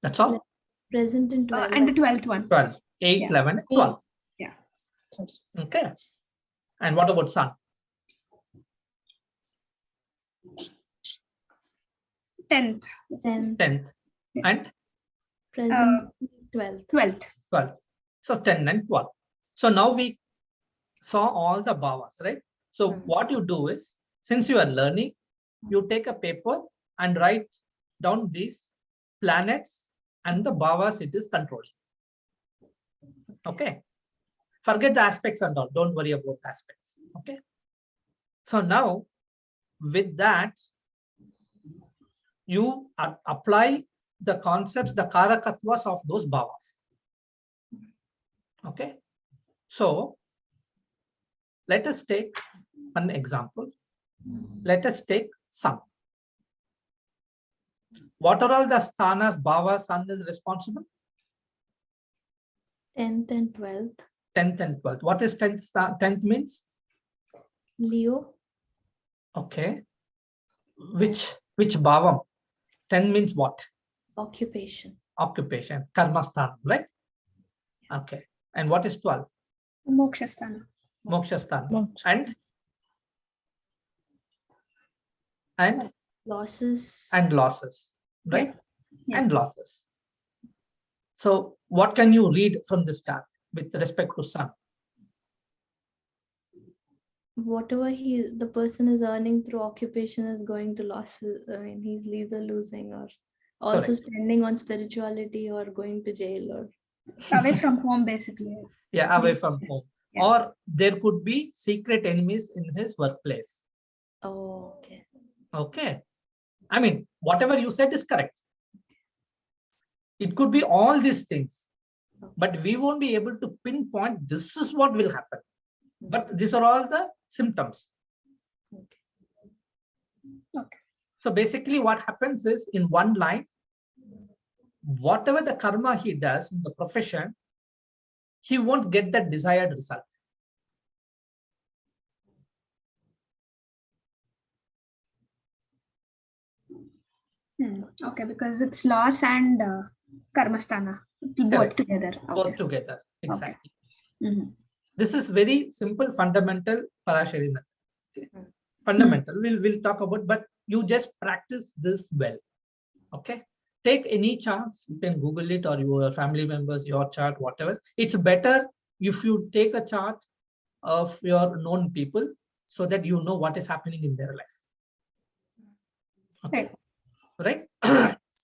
that's all? Present in 12th. And the 12th one. 12. 8, Yeah. 11, and 12. Yeah. Okay. And what about Sun? 10th. 10th. And Present 12th. 12th. 12. So 10 and 12. So now we saw all the Bhavas, right? So what you do is, since you are learning, you take a paper and write down these planets and the Bhavas it is controlling. Okay. Forget the aspects and all. Don't worry about the aspects. Okay. So now with that, you apply the concepts, the Karakatvas of those Bhavas. Okay. So let us take an example. Let us take Sun. What are all the sthanas Bhava Sun is responsible? 10th and 12th. 10th and 12th. What is 10th means? Leo. Okay. Which bhavam? 10 means what? Occupation. Occupation. Karmasthana, right? Okay. And what is 12? Mokshasthana. Mokshasthana. And Losses. and losses, right? Yeah. And losses. So what can you read from this chart with respect to sun? Whatever the person is earning through occupation is going to losses. I mean, he's either losing or also Correct. spending on spirituality or going to jail or Away from home, basically. Yeah, away from home. Yeah. Or there could be secret enemies in his workplace. oh, okay. Okay. I mean, whatever you said is correct. It could be all these things, but we won't be able to pinpoint this is what will happen. But these are all the symptoms. Okay. So basically what happens is in one line, whatever the karma he does in the profession, he won't get that desired result. Okay, because it's loss and karmasthana both Correct. together. Okay. Both together, exactly. Okay. Mm-hmm. This is very simple, fundamental Parashari method. Okay. Fundamental, we'll talk about, but you just practice this well. Okay. Take any charts, you can Google it or your family members, your chart, whatever. It's better if you take a chart of your known people so that you know what is happening in their life. Okay. Right?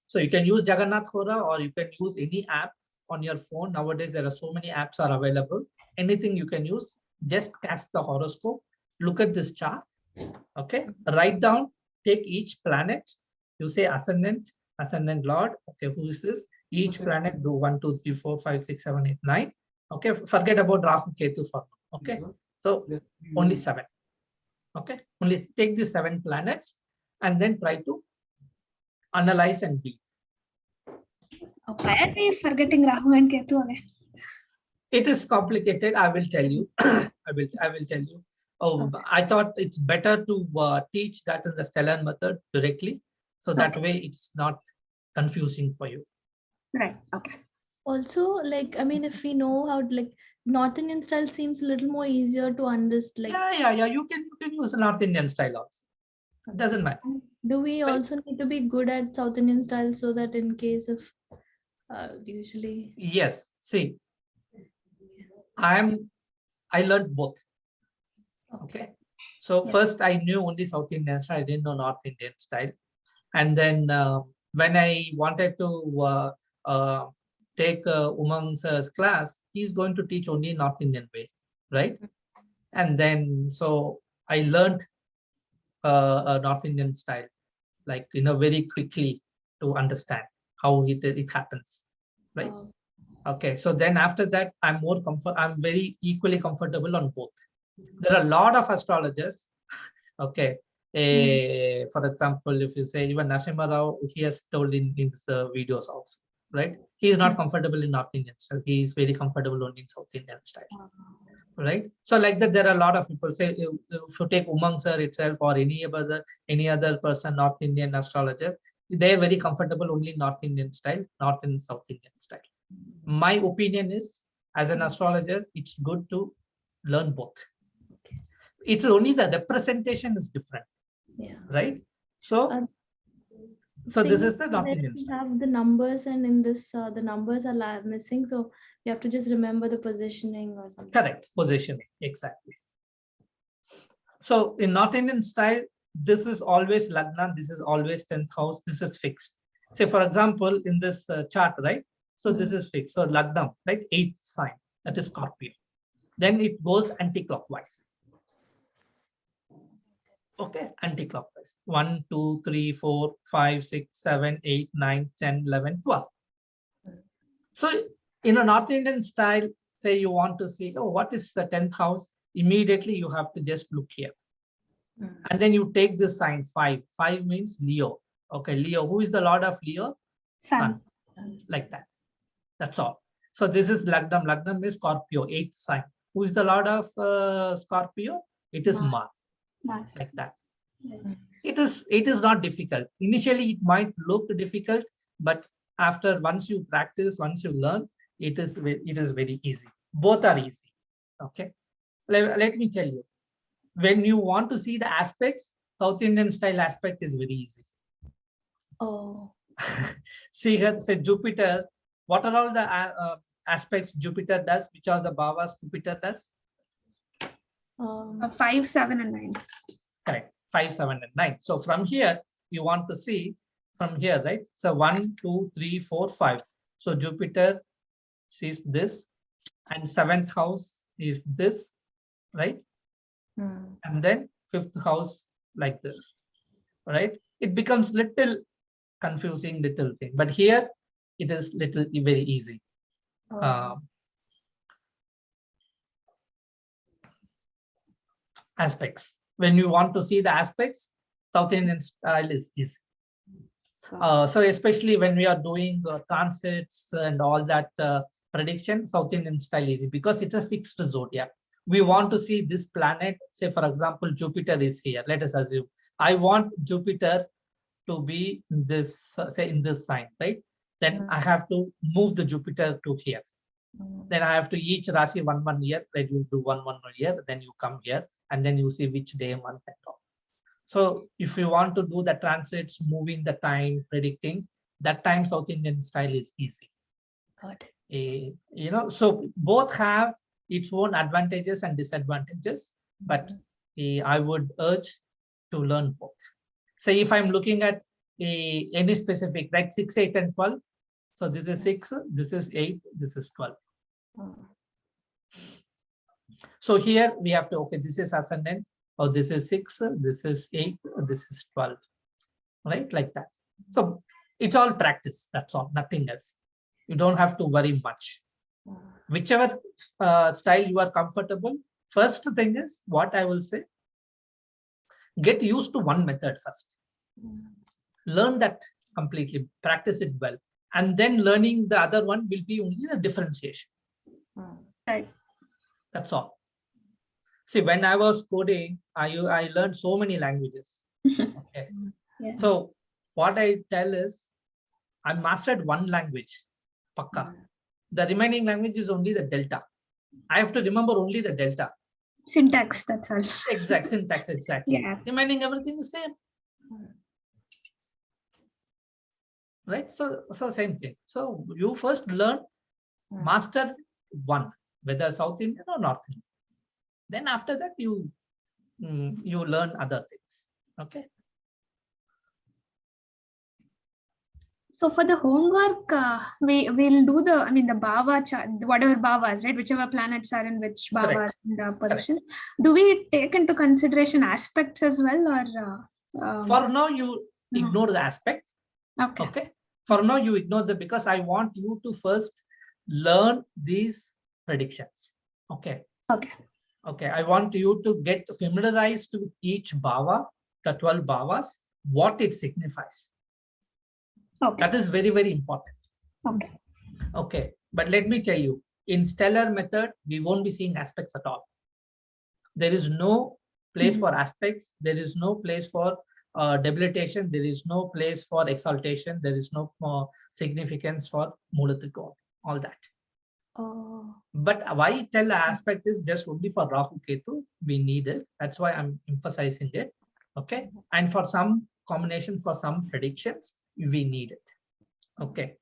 So you can use Jagannath Hora or you can use any app on your phone. Nowadays, there are so many apps are available. Anything you can use, just cast the horoscope, look at this chart. Okay. Write down, take each planet. You say ascendant Lord. Okay. Who is this? Each planet do 1, 2, 3, 4, 5, 6, 7, 8, 9. Okay. Forget about Rahu, Ketu for now. Okay. So only 7. Okay. Only take the 7 planets and then try to analyze and read. Why are we forgetting Rahu and Ketu again? It is complicated. I will tell you. I will tell you. Oh, okay. I thought it's better to teach that in the stellar method directly, so that way it's not confusing for you. Right. Okay. Also, like, I mean, if we know how, like, North Indian style seems a little more easier to understand. Like, yeah. You can use a North Indian style also. It doesn't matter. Do we also need to be good at South Indian style so that in case of usually? Yes. See, I learned both. Okay. So first I knew only South Indian style. I didn't know North Indian style. And then when I wanted to take Umang's class, he's going to teach only North Indian way, right? And then so I learned a North Indian style, like very quickly to understand how it happens, right? Okay, so then after that, I'm very equally comfortable on both. There are a lot of astrologers. Okay, for example, if you say even Narasimha Rao, he has told in his videos also, right? He is not comfortable in North Indian style. He is very comfortable only in South Indian style, right? So like that, there are a lot of people. Say if you take Umang sir itself or any other person, North Indian astrologer, they are very comfortable only in North Indian style, not in South Indian style. My opinion is, as an astrologer, it's good to learn both. It's only the representation is different, right? So this is the North Indian style. We have the numbers, and in this the numbers are missing, so you have to just remember the positioning or something. Correct, positioning, exactly. So in North Indian style, this is always Lagna, this is always 10th house, this is fixed. Say for example, in this chart, right? So this is fixed. So Lagna, right? 8th sign, that is Scorpio. Then it goes anti-clockwise. Okay, anti-clockwise. 1, 2, 3, 4, 5, 6, 7, 8, 9, 10, 11, 12. So in a North Indian style, say you want to see, oh, what is the 10th house? Immediately you have to just look here. And then you take this sign 5. 5 means Leo. Okay, Leo. Who is the Lord of Leo? Sun. Like that. That's all. So this is Lagna. Lagna is Scorpio, 8th sign. Who is the lord of Scorpio? It is Mars. Like that. Yes. It is not difficult. Initially, it might look difficult, but once you practice, once you learn, it is very easy. Both are easy. Okay. Let me tell you. When you want to see the aspects, South Indian style aspect is very easy. Oh. See here, say Jupiter. What are all the aspects Jupiter does? Which are the Bhavas Jupiter does? 5, 7, and 9. Correct. 5, 7, and 9. So from here, you want to see from here, right? So 1, 2, 3, 4, 5. So Jupiter sees this, and 7th house is this, right? And then 5th house like this, right? It becomes little confusing, little thing, but here it is very easy. Aspects. When you want to see the aspects, South Indian style is easy. So especially when we are doing transits and all that prediction, South Indian style easy because it's a fixed zodiac. We want to see this planet, say for example, Jupiter is here. Let us assume I want Jupiter to be in this, say in this sign, right? Then I have to move the Jupiter to here. Then I have to each Rasi one year, like you do one year, then you come here and then you see which day, month and all. So if you want to do the transits, moving the time, predicting, that time South Indian style is easy. Got it. You know, so both have its own advantages and disadvantages, but I would urge to learn both. Say if I'm looking at any specific, like 6, 8, and 12. So this is 6, this is 8, this is 12. So here we have to, okay, this is ascendant, or this is 6, this is 8, this is 12, right? Like that. So it's all practice, that's all, nothing else. You don't have to worry much. Whichever style you are comfortable, first thing is what I will say, get used to one method first. Learn that completely, practice it well. And then learning the other one will be only the differentiation. Right. That's all. See, when I was coding, I learned so many languages. Okay. Yeah. So what I tell is, I mastered one language, Pakka. The remaining language is only the delta. I have to remember only the delta. Syntax, that's all. Exact syntax, exactly. Yeah. Remaining everything is same. Right? So same thing. So you first learn, master one, whether South Indian or North Indian. Then after that, you learn other things. Okay. So for the homework, we'll do the Bhava chart, whatever Bhavas, right? Whichever planets are in which Bhava position. Do we take into consideration aspects as well, or? For now, you ignore the aspect. Okay. Okay. For now, you ignore the, because I want you to first learn these predictions. Okay. Okay. Okay. I want you to get familiarized with each Bhava, the 12 Bhavas, what it signifies. Okay. That is very, very important. Okay. Okay. But let me tell you, in stellar method, we won't be seeing aspects at all. There is no place for aspects. There is no place for debilitation. There is no place for exaltation. There is no significance for Mulatrikon, all that. Oh. But why I tell the aspect is just only for Rahu Ketu. We need it. That's why I'm emphasizing it. Okay. And for some combination, for some predictions, we need it. Okay.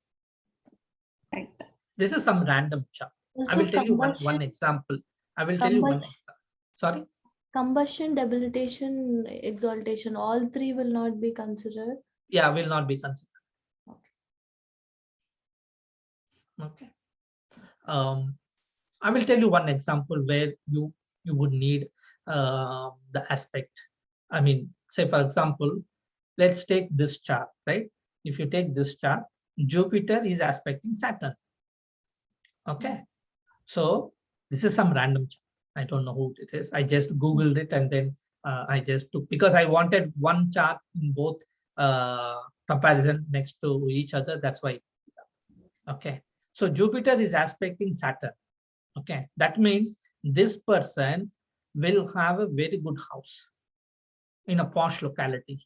Right. This is some random chart. Also, I will tell you one example. I will tell you one example. Sorry? Combustion, debilitation, exaltation, all three will not be considered. Yeah, will not be considered. Okay. I will tell you one example where you would need the aspect. I mean, say for example, let's take this chart, right? If you take this chart, Jupiter is aspecting Saturn. Okay. So this is some random chart. I don't know who it is. I just Googled it and then I just took, because I wanted one chart in both comparison next to each other. That's why. Okay. So Jupiter is aspecting Saturn. Okay, that means this person will have a very good house in a posh locality,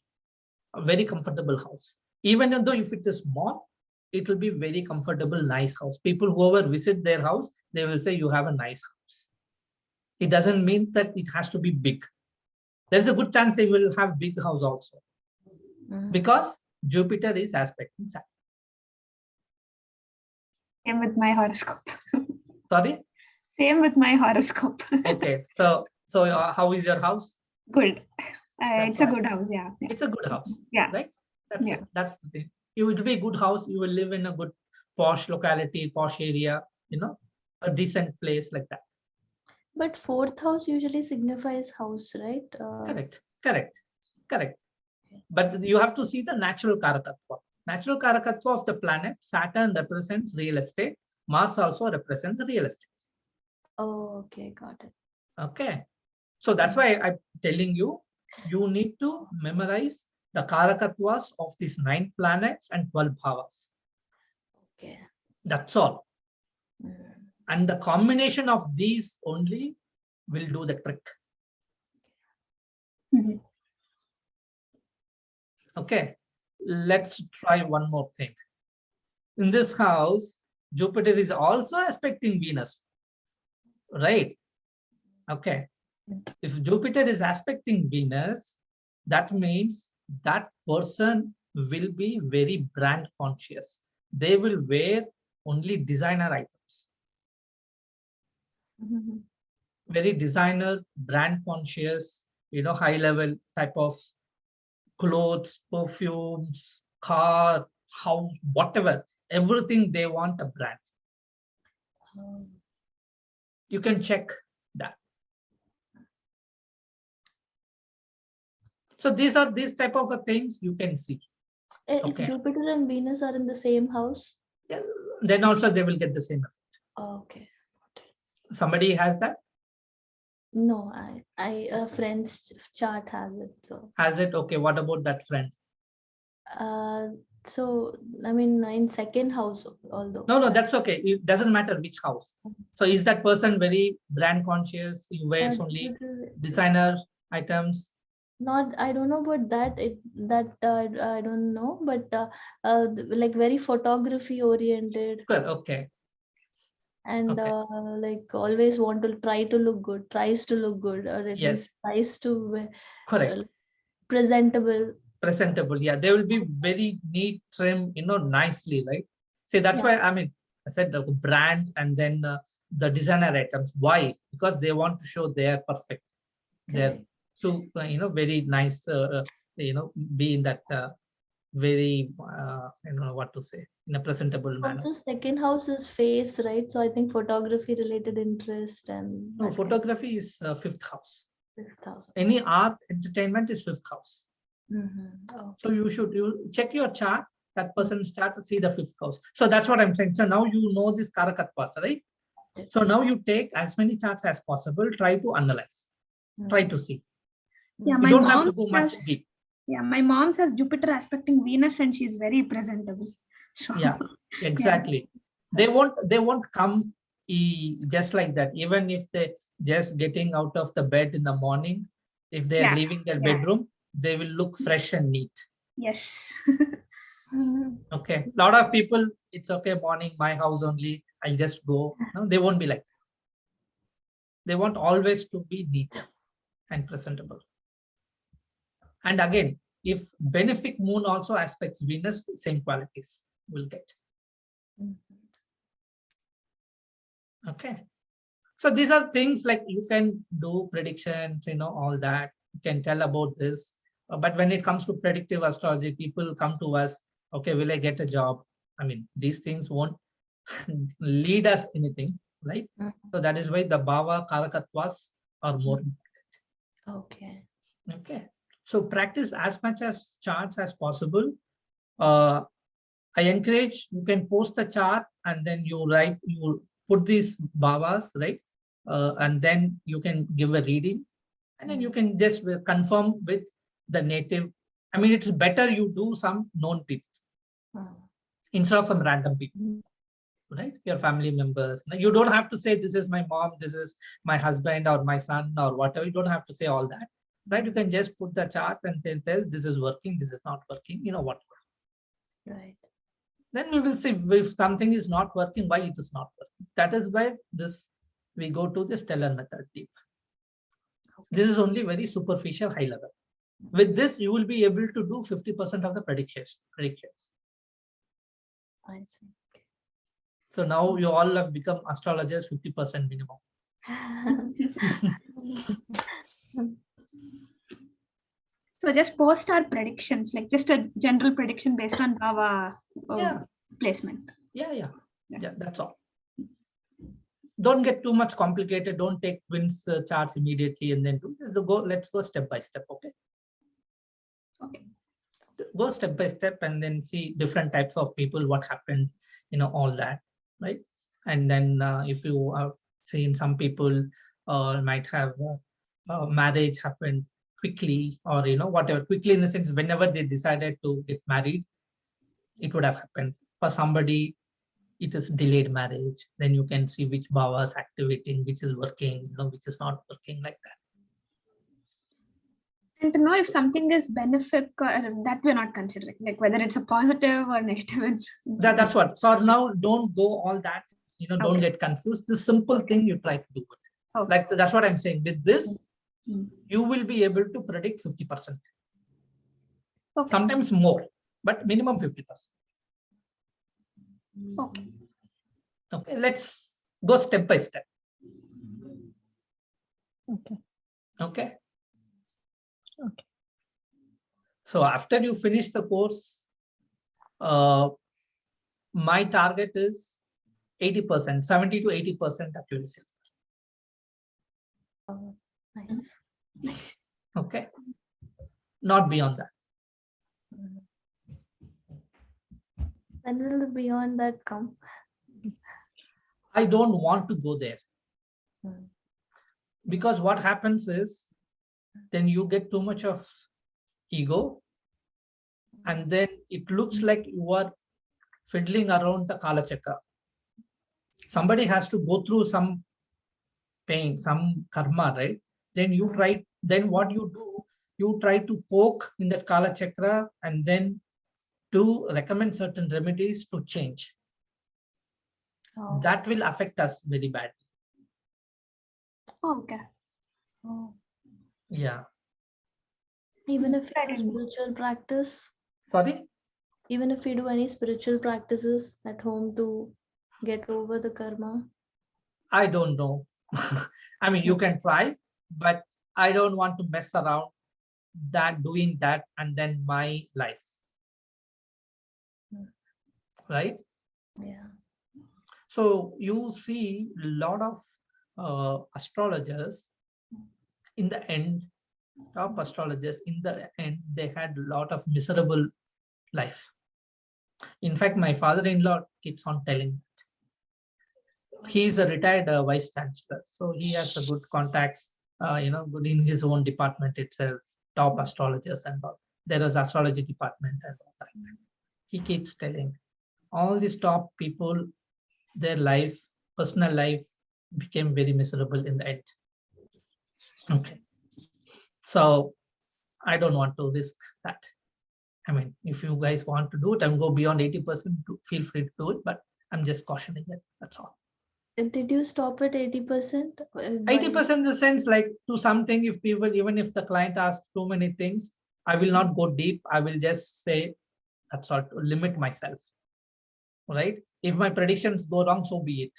a very comfortable house. Even though if it is small, it will be very comfortable, nice house. People whoever visit their house, they will say you have a nice house. It doesn't mean that it has to be big. There's a good chance they will have big house also, because Jupiter is aspecting Saturn. Same with my horoscope. Sorry? Same with my horoscope. Okay, so how is your house? Good. That's It's a why. good house, yeah. It's a good house, Yeah. right? That's Yeah. it. That's the thing. You will be a good house. You will live in a good posh locality, posh area, a decent place like that. But fourth house usually signifies house, right? Correct. But you have to see the natural karakatva. Natural karakatva of the planet, Saturn represents real estate. Mars also represents real estate. Oh, okay, got it. Okay. So that's why I'm telling you, you need to memorize the karakatvas of these 9 planets and 12 bhavas. Okay. That's all. And the combination of these only will do the trick. Mhm. Okay, let's try one more thing. In this house, Jupiter is also aspecting Venus, right? Okay. If Jupiter is aspecting Venus, that means that person will be very brand conscious. They will wear only designer items. Very designer, brand conscious, high level type of clothes, perfumes, car, house, whatever, everything they want a brand. You can check that. So these type of things you can see. Okay. Jupiter and Venus are in the same house? Yeah, then also they will get the same effect. Okay. Somebody has that? No, a friend's chart has it. So Has it? Okay. What about that friend? so I mean in second house, although. No, that's okay. It doesn't matter which house. So is that person very brand conscious? He wears only designer items? Not, I don't know about that. I don't know, but like very photography oriented. Good. Okay. And Okay. like always want to try to look good, tries to look good, or at Yes. least tries to Correct. Presentable. Yeah, they will be very neat, trim, nicely, right? See, that's why I said the brand and then the designer items. Why? Because they want to show they are perfect. They're to very nice. Be in that very what to say, in a presentable manner. Also, second house is face, right? So I think photography related interest and. No, photography is 5th house. 5th house. Any art, entertainment is 5th house. Okay. So you check your chart, that person's chart, to see the 5th house. So that's what I'm saying. So now you know this Karakatvas, right? So now you take as many charts as possible, try to analyze, try to see. Yeah, you don't have to go much deep. Yeah, my mom says Jupiter aspecting Venus and she's very presentable. So, yeah, exactly. Yeah. They won't come just like that. Even if they just getting out of the bed in the morning, if they are leaving their bedroom, they will look fresh and neat. Yes. Okay. A lot of people, it's okay, morning, my house only, I'll just go. No, they won't be like that. They want always to be neat and presentable. And again, if benefic moon also aspects Venus, same qualities will get. Okay. So these are things like you can do predictions, all that. You can tell about this. But when it comes to predictive astrology, people come to us, okay, will I get a job? I mean, these things won't lead us anything, right? So that is why the Bhava Karakatvas are more important. Okay. Okay. So practice as much as charts as possible. I encourage, you can post the chart and then you put these bhavas, right? And then you can give a reading and then you can just confirm with the native. I mean, it's better you do some known people instead of some random people. right? Your family members. Now, you don't have to say, this is my mom, this is my husband or my son or whatever. You don't have to say all that, right? You can just put the chart and then tell this is working, this is not working, you know, whatever. Right. Then we will see if something is not working, why it is not working. That is why we go to the stellar method deep. This is only very superficial, high level. With this, you will be able to do 50% of the predictions. I see. So now you all have become astrologers, 50% minimum. So just post our predictions, like just a general prediction based on Bhava placement. Yeah, that's all. Don't get too much complicated. Don't take twins charts immediately and then do. Let's go step by step, okay? Okay. Go step by step and then see different types of people, what happened, you know, all that, right? And then if you have seen some people might have marriage happen quickly, or, you know, whatever, quickly in the sense, whenever they decided to get married, it would have happened. For somebody, it is delayed marriage. Then you can see which bhava is activating, which is working, you know, which is not working, like that. And to know if something is benefic, that we're not considering, like whether it's a positive or negative. That's what. For now, don't go all that, you know, don't get confused. This simple thing you try to do it. Okay. Like, that's what I'm saying. With this, you will be able to predict 50%. Okay. Sometimes more, but minimum 50%. Okay. Okay, let's go step by step. Okay. Okay. Okay. So after you finish the course, my target is 80%, 70 to 80% accuracy. Oh, nice. Okay. Not beyond that. When will the beyond that come? I don't want to go there. Because what happens is, then you get too much of ego, and then it looks like you are fiddling around the Kala Chakra. Somebody has to go through some pain, some karma, right? Then what you do, you try to poke in that Kala Chakra and then to recommend certain remedies to change. Oh. That will affect us very badly. Okay. Oh. Yeah. Even if you do spiritual practice? Sorry? Even if you do any spiritual practices at home to get over the karma? I don't know. I mean, you can try, but I don't want to mess around doing that and then my life. Right? Yeah. So you see a lot of astrologers in the end, top astrologers in the end, they had a lot of miserable life. In fact, my father-in-law keeps on telling that. He is a retired vice chancellor, so he has a good contacts, good in his own department itself, top astrologers and all. There is astrology department and all that. He keeps telling all these top people, their life, personal life became very miserable in the end. Okay. So I don't want to risk that. I mean, if you guys want to do it and go beyond 80%, feel free to do it, but I'm just cautioning it. That's all. And did you stop at 80%? 80% in the sense, like, to something, if people, even if the client asks too many things, I will not go deep. I will just say, that's all, to limit myself. Right? If my predictions go wrong, so be it.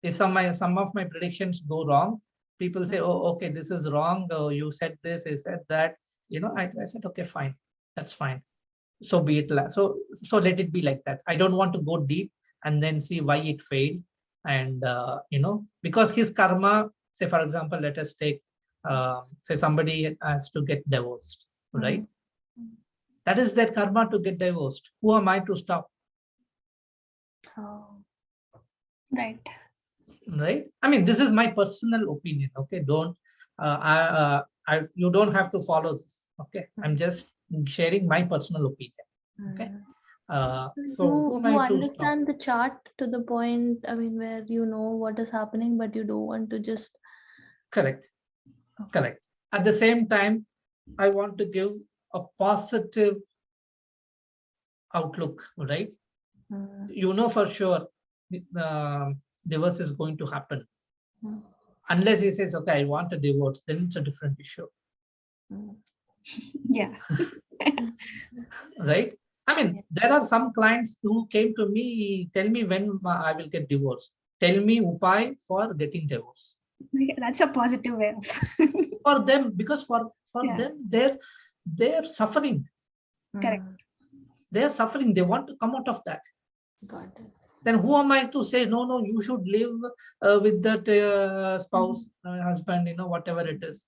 If some of my predictions go wrong, people say, oh, okay, this is wrong. Oh, you said this, you said that. I said, okay, fine. That's fine. So be it. So let it be like that. I don't want to go deep and then see why it failed. And, because his karma, say, for example, let us take, say somebody has to get divorced, right? That is their karma to get divorced. Who am I to stop? Oh. Right. Right? I mean, this is my personal opinion. Okay, you don't have to follow this. Okay, I'm just sharing my personal opinion. Okay, So who am You I to stop? understand the chart to the point, I mean, where you know what is happening, but you don't want to just. Correct. Okay. Correct. At the same time, I want to give a positive outlook, right? You know for sure divorce is going to happen. Unless he says, okay, I want a divorce, then it's a different issue. Yeah. Right? I mean, there are some clients who came to me, tell me when I will get divorced. Tell me upay for getting divorced. That's a positive way of. For them, because for Yeah. them, they're suffering. Correct. They're suffering. They want to come out of that. Got it. Then who am I to say, no, you should live with that spouse, husband, whatever it is.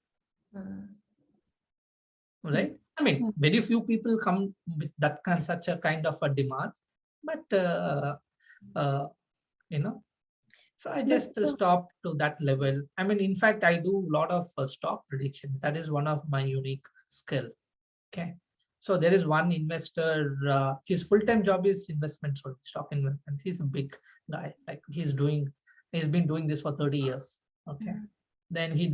Right? I mean, very few people come with that such a kind of a demand, but so I just stop to that level. I mean, in fact, I do a lot of stock predictions. That is one of my unique skill. Okay. So there is one investor, his full-time job is investments or stock investments. He's a big guy. Like he's been doing this for 30 years. Okay. Then he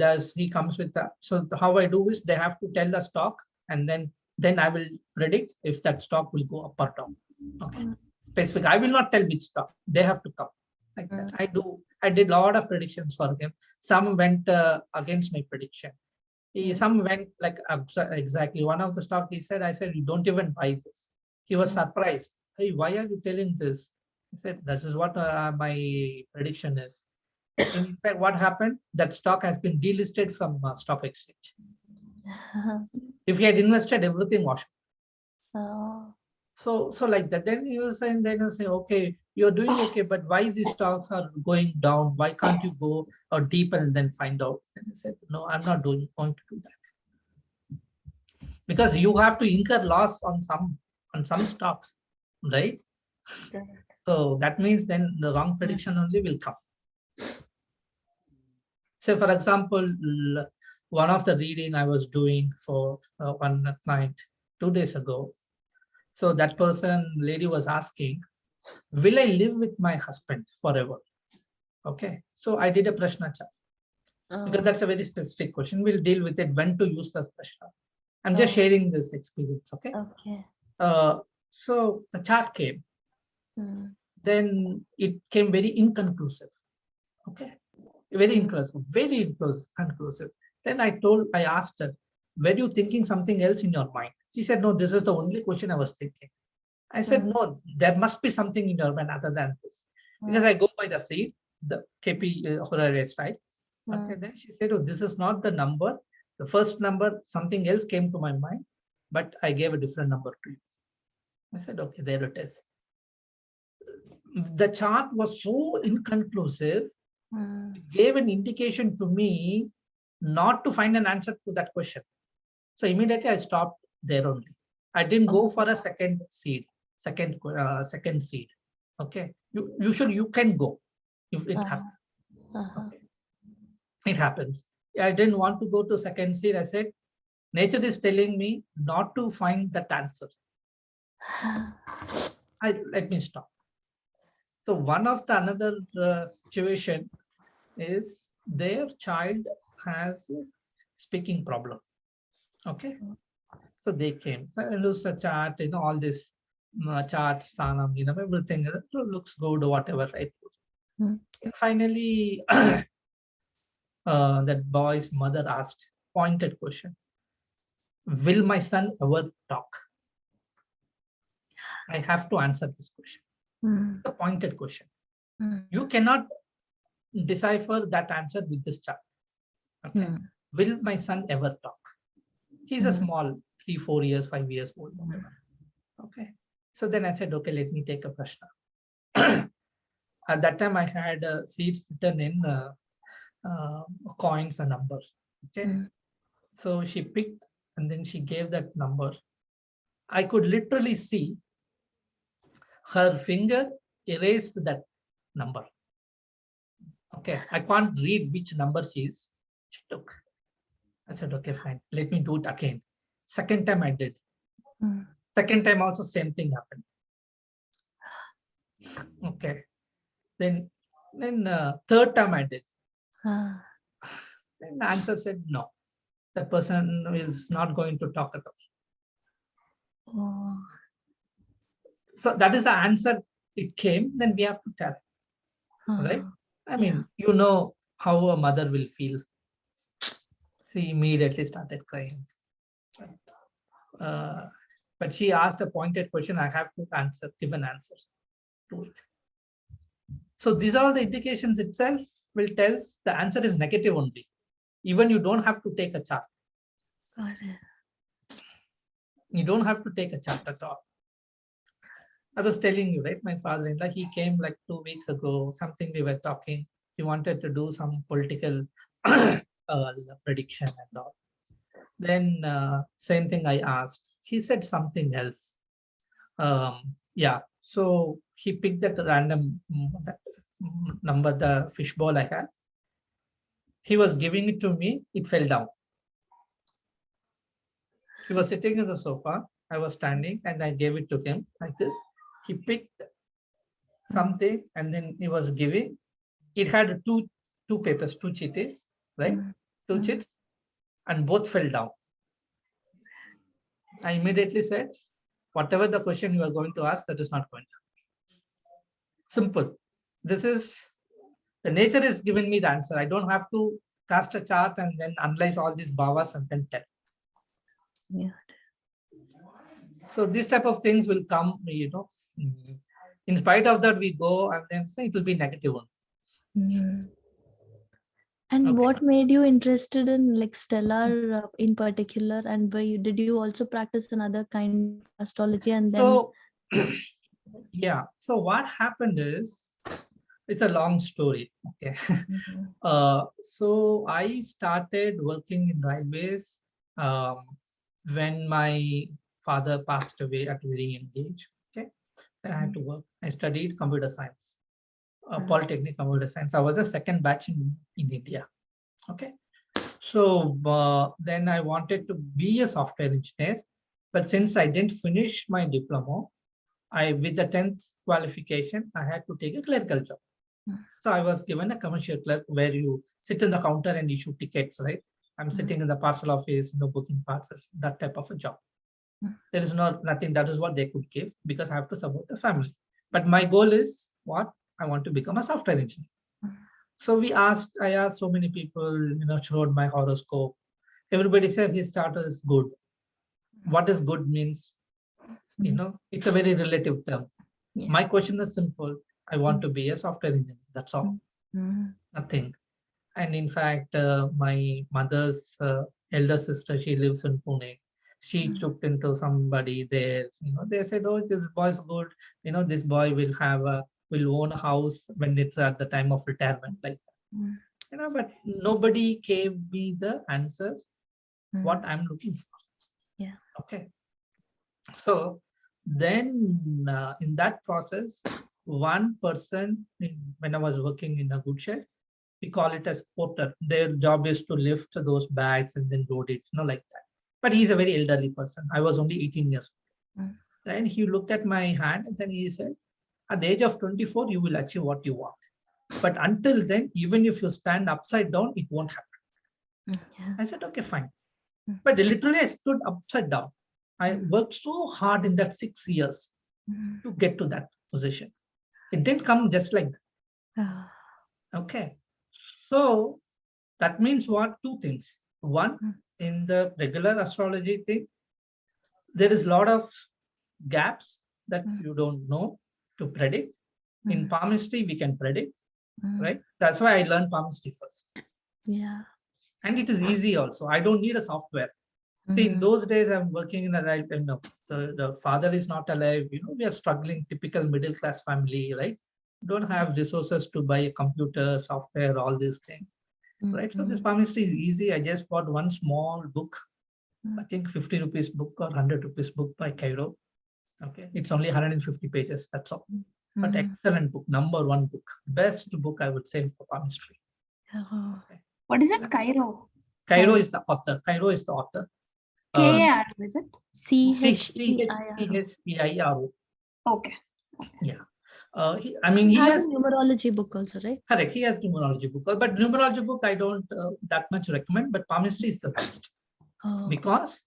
comes with that. So how I do is they have to tell the stock, and then I will predict if that stock will go up or down. Okay. Specific. I will not tell which stock. They have to come. Like that. I did a lot of predictions for him. Some went against my prediction. Some went like exactly one of the stock he said, I said, you don't even buy this. He was surprised. Hey, why are you telling this? He said, this is what my prediction is. In fact, what happened? That stock has been delisted from stock exchange. If he had invested, everything was. So like that. Then he was saying, okay, you're doing okay, but why these stocks are going down? Why can't you go deeper and then find out? And I said, no, I'm not going to do that. Because you have to incur loss on some stocks, right? So that means then the wrong prediction only will come. So for example, one of the reading I was doing for one client 2 days ago. So that lady was asking, will I live with my husband forever? Okay. So I did a prashna chart. Because that's a very specific question. We'll deal with it when to use the prashna. I'm just sharing this experience. Okay. So the chart came. Then it came very inconclusive. Okay. Very inconclusive. Then I asked her, were you thinking something else in your mind? She said, no, this is the only question I was thinking. I said, no, there must be something in your mind other than this. Because I go by the seed, the KP Horace, right? Okay, then she said, oh, this is not the number. The first number, something else came to my mind, but I gave a different number to you. I said, okay, there it is. The chart was so inconclusive, it gave an indication to me not to find an answer to that question. So immediately I stopped there only. I didn't go for a second seed. Okay. You can go if it happens. Okay. It happens. I didn't want to go to second seed. I said, nature is telling me not to find that answer. Let me stop. So one of the another situation is their child has a speaking problem. Okay. So they came. I lose the chart, all this chart, sthanam, everything looks good, whatever, right? And finally, that boy's mother asked pointed question. Will my son ever talk? I have to answer this question. The pointed question. You cannot decipher that answer with this chart. Okay. Will my son ever talk? He's a small 3, 4 years, 5 years old, whatever. Okay. So then I said, okay, let me take a prashna. At that time, I had seeds written in coins and numbers. Okay. So she picked and then she gave that number. I could literally see her finger erased that number. Okay. I can't read which number she took. I said, okay, fine. Let me do it again. Second time I did. Second time also same thing happened. Okay. Then third time I did. Ah. Then the answer said no. That person is not going to talk at all. Oh. So that is the answer. It came. Then we have to tell. Right? I mean, you know how a mother will feel. She immediately started crying. But she asked a pointed question. I have to answer, give an answer to it. So these are all the indications itself will tell the answer is negative only. Even you don't have to take a chart. Got it. You don't have to take a chart at all. I was telling you, right? My father-in-law, he came like 2 weeks ago, something we were talking. He wanted to do some political prediction and all. Then same thing I asked. He said something else. Yeah, so he picked that random number, the fishbowl I have. He was giving it to me. It fell down. He was sitting in the sofa. I was standing and I gave it to him like this. He picked something and then he was giving. It had two papers, 2 chitties, right? 2 chits, and both fell down. I immediately said, whatever the question you are going to ask, that is not going to happen. Simple. This is, the nature is giving me the answer. I don't have to cast a chart and then analyze all these bhavas and then tell. Yeah. So these type of things will come, you know. In spite of that, we go and then say it will be negative one. And Okay. what made you interested in like stellar in particular? And did you also practice another kind of astrology? And then so yeah. So what happened is, it's a long story. Okay. So I started working in railways when my father passed away at a very young age. Okay. Then I had to work. I studied computer science, Polytechnic Computer Science. I was a second batch in India. Okay. So then I wanted to be a software engineer, but since I didn't finish my diploma, with the 10th qualification, I had to take a clerical job. So I was given a commercial clerk where you sit in the counter and issue tickets, right? I'm sitting in the parcel office, booking parcels, that type of a job. There is nothing, that is what they could give because I have to support the family. But my goal is what? I want to become a software engineer. So I asked so many people, showed my horoscope. Everybody said his chart is good. What is good means, it's a very relative term. Yeah. My question is simple. I want to be a software engineer. That's all. Nothing. And in fact, my mother's elder sister, she lives in Pune. She took into somebody there. They said, "Oh, this boy's good. This boy will own a house when it's at the time of retirement, like that." But nobody gave me the answer what I'm looking for. Yeah. Okay. So then in that process, one person, when I was working in a good shed, we call it as porter. Their job is to lift those bags and then load it, like that. But he's a very elderly person. I was only 18 years old. Then he looked at my hand and then he said, at the age of 24, you will achieve what you want. But until then, even if you stand upside down, it won't happen. Yeah. I said, okay, fine. But literally I stood upside down. I worked so hard in that 6 years to get to that position. It didn't come just like that. Okay. So that means what? 2 things. One, in the regular astrology thing, there is a lot of gaps that you don't know to predict. In palmistry, we can predict, right? That's why I learned palmistry first. Yeah. And it is easy also. I don't need a software. See, in those days, I'm working in a right, so the father is not alive. We are struggling, typical middle-class family, right? Don't have resources to buy a computer, software, all these things, right? So this palmistry is easy. I just bought one small book, I think 50 rupees book or 100 rupees book by Cairo. Okay, it's only 150 pages. That's all. But excellent book, #1 book, best book I would say for palmistry. Okay. What is it? Cairo. Cairo is the author. Cairo is the author. K-A-R, is it? C-H-E-I-R-O. C-H-E-I-R-O. Okay. Yeah. He has has a numerology book also, right? correct. He has numerology book, but numerology book I don't that much recommend. But palmistry is the best because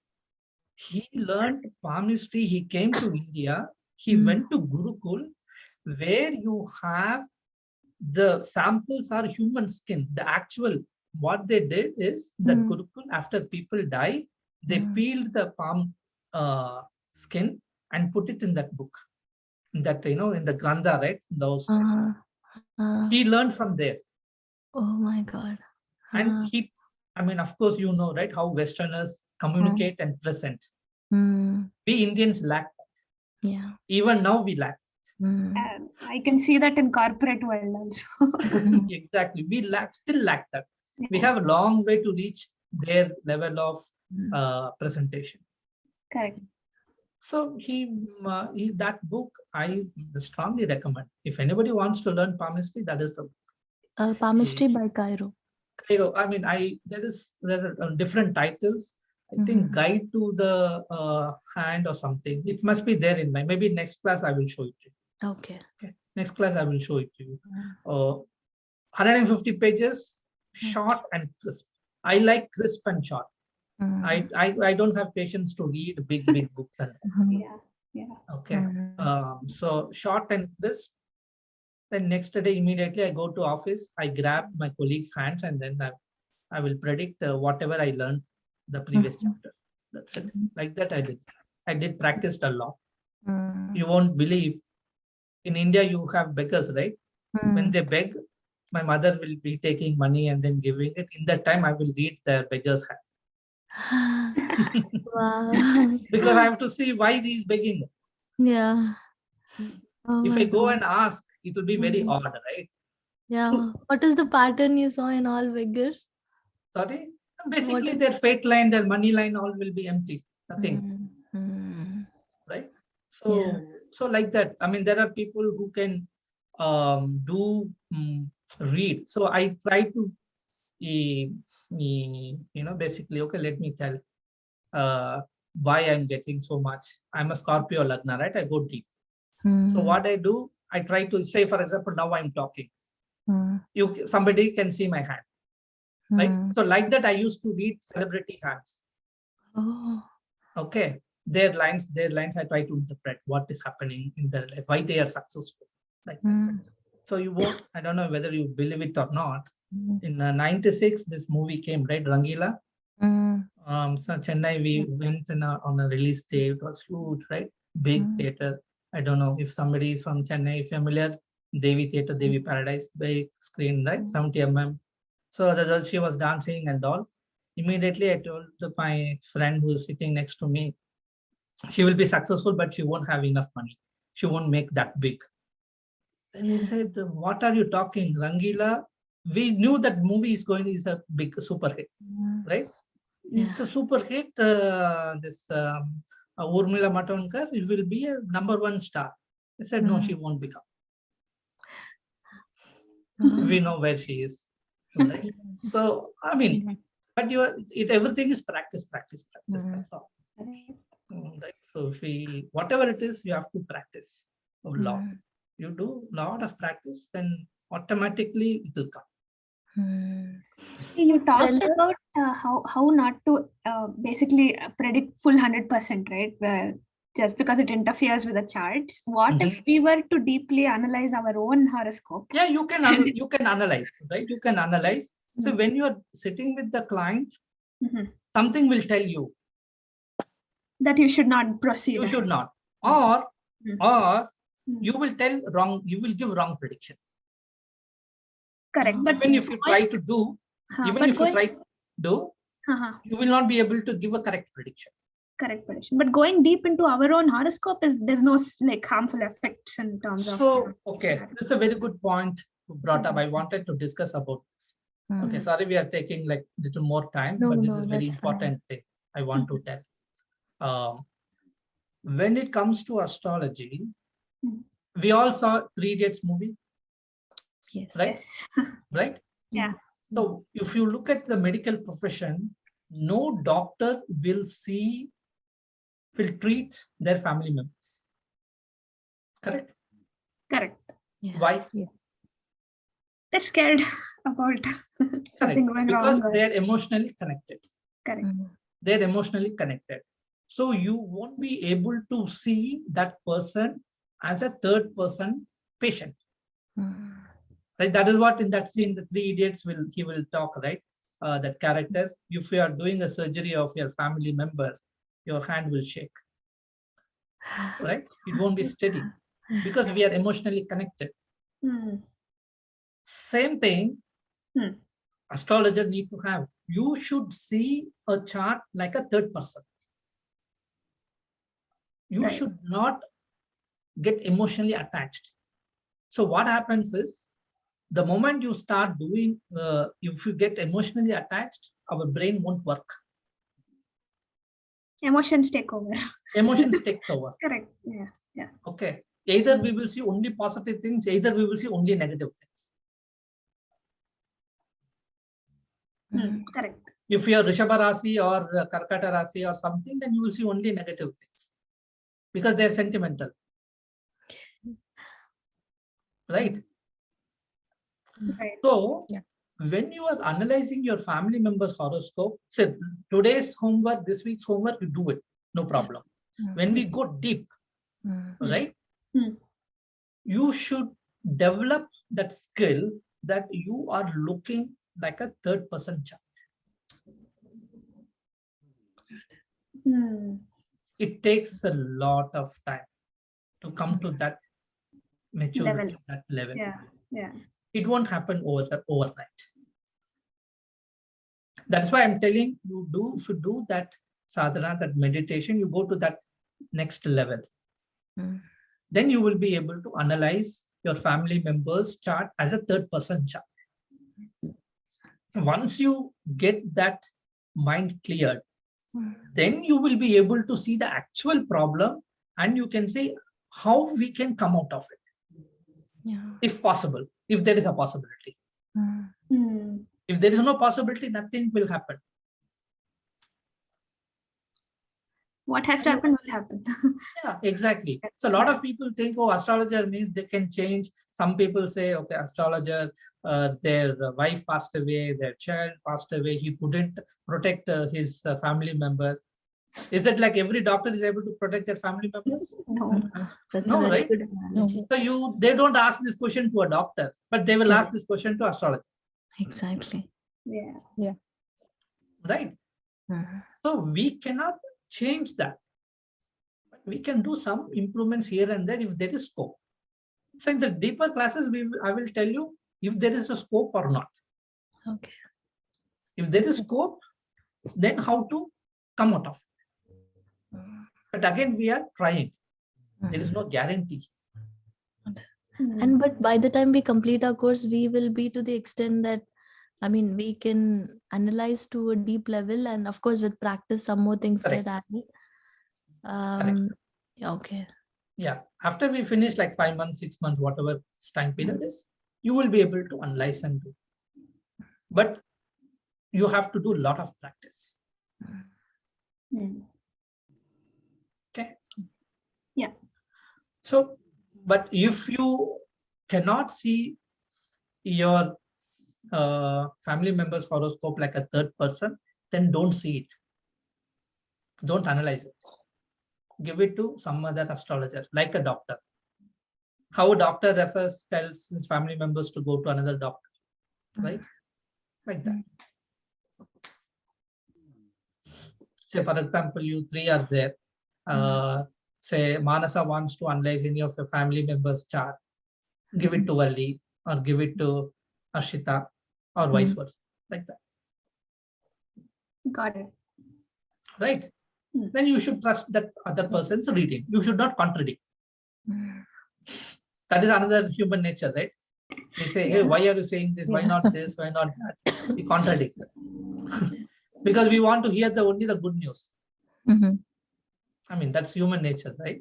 he learned palmistry. He came to India. He went to Gurukul, where you have the samples are human skin. The actual what they did is that Gurukul, after people die, they peeled the palm skin and put it in that book. That in the Grantha, right? Those he learned from there. Oh my God. And he, of course, right, how Westerners communicate and present. We Indians lack that. Yeah. Even now we lack. I can see that in corporate world also. Exactly. We still lack that. We have a long way to reach their level of presentation. Correct. So that book I strongly recommend. If anybody wants to learn palmistry, that is the book. Palmistry by Cairo. Cairo. There are different titles. I think Guide to the Hand or something. It must be there in my. Maybe next class I will show it to you. Okay. Next class I will show it to you. 150 pages, short and crisp. I like crisp and short. I don't have patience to read big books. Yeah. Okay. So short and crisp. Then next day immediately I go to office. I grab my colleagues' hands and then I will predict whatever I learned the previous chapter. That's it. Like that I did. I did practiced a lot. You won't believe. In India you have beggars, right? When they beg, my mother will be taking money and then giving it. In that time I will read the beggar's hand. Wow. Because I have to see why he is begging. Yeah. Oh if my I go God. and ask, it will be very odd, right? Yeah. What is the pattern you saw in all beggars? Sorry? Basically, their fate line, their money line, all will be empty. Nothing. Right? So like that. There are people who can read. So I try to, basically, okay, let me tell why I'm getting so much. I'm a Scorpio Lagna, right? I go deep. So what I do, I try to say, for example, now I'm talking. Somebody can see my hand. Right? So like that, I used to read celebrity hands. Oh. Okay. Their lines, I try to interpret what is happening in their life, why they are successful. Like that. So you won't, I don't know whether you believe it or not. In 96, this movie came, right? Rangila. So Chennai, we went on a release day. It was huge, right? Big theater. I don't know if somebody is from Chennai familiar. Devi Theater, Devi Paradise, big screen, right? 70 mm. So she was dancing and all. Immediately, I told my friend who is sitting next to me, she will be successful, but she won't have enough money. She won't make that big. Then he said, what are you talking? Rangila, we knew that movie is a big super hit, right? It's a super hit. This Urmila Matondkar, it will be a #1 star. I said, no, she won't become. We know where she is. Right? Yes. So, but everything is practice. That's all. Right? So whatever it is, you have to practice a lot. You do a lot of practice, then automatically it will come. You talked about how not to basically predict full 100%, right? Just because it interferes with the charts. What if we were to deeply analyze our own horoscope? Yeah, you can analyze, right? You can analyze. So when you are sitting with the client, something will tell you that you should not proceed. You should not, or you will tell wrong. You will give wrong prediction. Correct. But even if you try to do, you will not be able to give a correct prediction. Correct prediction. But going deep into our own horoscope there's no harmful effects in terms of. So okay, this is a very good point brought up. I wanted to discuss about this. Okay, sorry, we are taking little more time, but this is very important thing I want to tell. When it comes to astrology, we all saw 3 Idiots movie. Yes. Right? Yes. Right? Yeah. So if you look at the medical profession, no doctor will treat their family members. Correct? Correct. Yeah. Why? They're scared about something going Because wrong. they're emotionally connected. Correct. They're emotionally connected. So you won't be able to see that person as a third person patient. Right? That is what in that scene, the Three Idiots he will talk, right? That character, if you are doing a surgery of your family member, your hand will shake. Right? It won't be steady because we are emotionally connected. Same thing, astrologer need to have. You should see a chart like a third person. You should not get emotionally attached. So what happens is, the moment you start doing, if you get emotionally attached, our brain won't work. Emotions take over. Emotions take over. Correct. Yeah. Okay. Either we will see only positive things, either we will see only negative things. Correct. If you are Rishabha Rasi or Karkata Rasi or something, then you will see only negative things because they are sentimental. Right? So, when you are analyzing your family member's horoscope, say today's homework, this week's homework, you do it, no problem. When we go deep, right, you should develop that skill that you are looking like a third person chart. It takes a lot of time to come to that maturity, that level. Yeah. It won't happen overnight. That's why I'm telling you, if you do that sadhana, that meditation, you go to that next level. Then you will be able to analyze your family members' chart as a third person chart. Once you get that mind cleared, then you will be able to see the actual problem and you can say how we can come out of it. If possible, if there is a possibility. If there is no possibility, nothing will happen. What has to happen will happen. Yeah, exactly. So a lot of people think, oh, astrologer means they can change. Some people say, okay, astrologer, their wife passed away, their child passed away, he couldn't protect his family member. Is it like every doctor is able to protect their family members? No. No, right? So they don't ask this question to a doctor, but they will ask this question to astrologer. Exactly. Yeah. Right? So we cannot change that. But we can do some improvements here and there if there is scope. So in the deeper classes, I will tell you if there is a scope or not. Okay. If there is scope, then how to come out of it. But again, we are trying. There is no guarantee. And but by the time we complete our course, we will be to the extent that, I mean, we can analyze to a deep level, and of course, with practice, some more things get added. Okay. Yeah. After we finish like 5 months, 6 months, whatever time period is, you will be able to analyze and do. But you have to do a lot of practice. Okay. Yeah. So, but if you cannot see your family member's horoscope like a third person, then don't see it. Don't analyze it. Give it to some other astrologer, like a doctor. How a doctor tells his family members to go to another doctor, right? Like that. Say, for example, you three are there. Say, Manasa wants to analyze any of your family members' chart. Give it to Valli or give it to Ashita or vice versa, like that. Got it. Right? Then you should trust that other person's reading. You should not contradict. That is another human nature, right? We say, hey, why are you saying this? Why not this? Why not that? We contradict. Because we want to hear only the good news. I mean, that's human nature, right?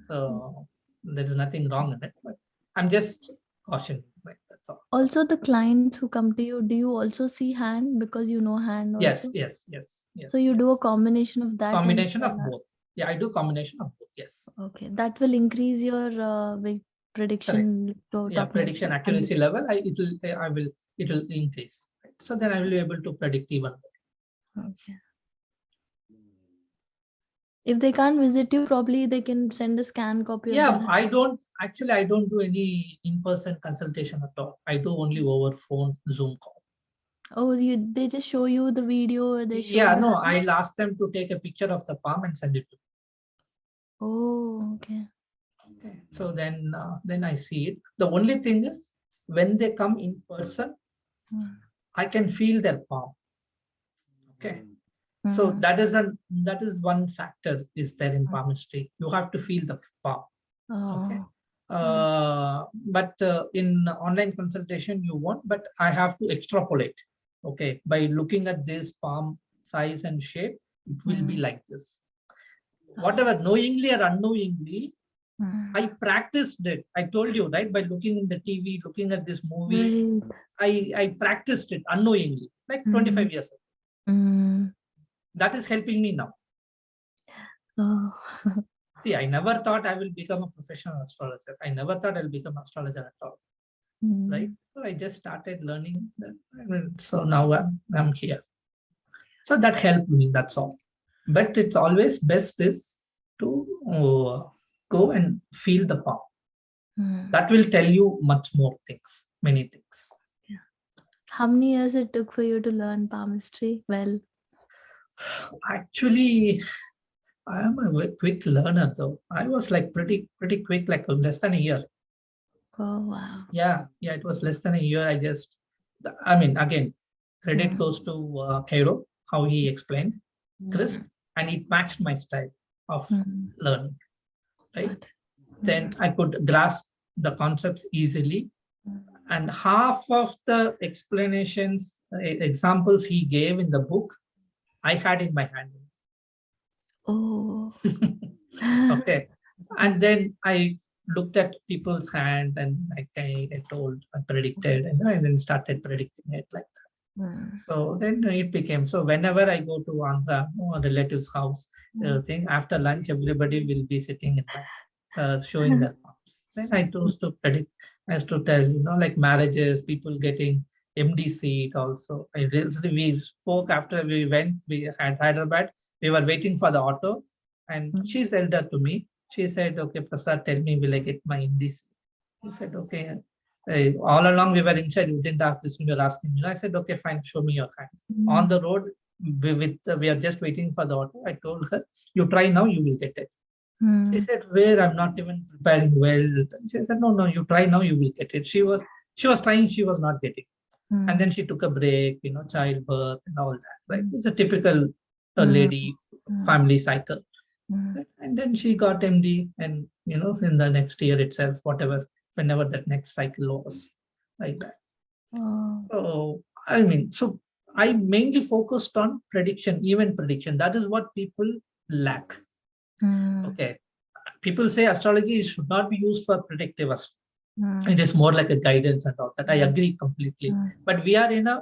So there is nothing wrong in it. But I'm just cautioning, right? That's all. Also, the clients who come to you, do you also see hand, because you know hand also? Yes. So you do a combination of that. Combination of both. Yeah, I do combination of both. Yes. Okay, that will increase your prediction. Yeah, prediction accuracy level, it will increase. Right? So then I will be able to predict even more. Okay. If they can't visit you, probably they can send a scan copy of Yeah, their I don't do any in-person consultation at all. I do only over phone Zoom call. Oh, they just show you the video, or they show Yeah, you no, I'll ask them to take a picture of the palm and send it to me. Oh, okay. Okay. So then I see it. The only thing is when they come in person, I can feel their palm. Okay. So that is one factor is there in palmistry. You have to feel the palm. Okay. But in online consultation, you won't, but I have to extrapolate. Okay. By looking at this palm size and shape, it will be like this. Whatever, knowingly or unknowingly, I practiced it. I told you, right? By looking in the TV, looking at this movie, I practiced it unknowingly, like 25 years ago. That is helping me now. See, I never thought I will become a professional astrologer. I never thought I'll become an astrologer at all. Right? So I just started learning. So now I'm here. So that helped me, that's all. But it's always best is to go and feel the palm. That will tell you much more things, many things. Yeah. How many years it took for you to learn palmistry? Well, actually, I am a quick learner though. I was like pretty quick, like less than a year. Oh, wow. Yeah, it was less than a year. Again, credit goes to Cairo, how he explained, crisp, and it matched my style of learning, right? Then I could grasp the concepts easily. And half of the explanations, examples he gave in the book, I had in my hand. Oh. Okay. And then I looked at people's hand and I predicted, and then started predicting it like that. So then it became, so whenever I go to Andhra or relative's house, after lunch, everybody will be sitting in my, showing their palms. Then I chose to predict, as to tell, like marriages, people getting MD seat also. We spoke after we had Hyderabad, we were waiting for the auto, and she said that to me. She said, okay, Prasad, tell me, will I get my MD seat? He said, okay. All along we were inside, you didn't ask this when you were asking. I said, okay, fine, show me your hand. On the road, we are just waiting for the auto. I told her, you try now, you will get it. She said, where? I'm not even preparing well. She said, no, you try now, you will get it. She was trying, she was not getting. And then she took a break, childbirth and all that, right? It's a typical lady family cycle. And then she got MD, and in the next year itself, whenever that next cycle was, like that. So I mainly focused on prediction, event prediction. That is what people lack. Okay. People say astrology should not be used for predictive astrology. It is more like a guidance and all that. I agree completely. But we are in a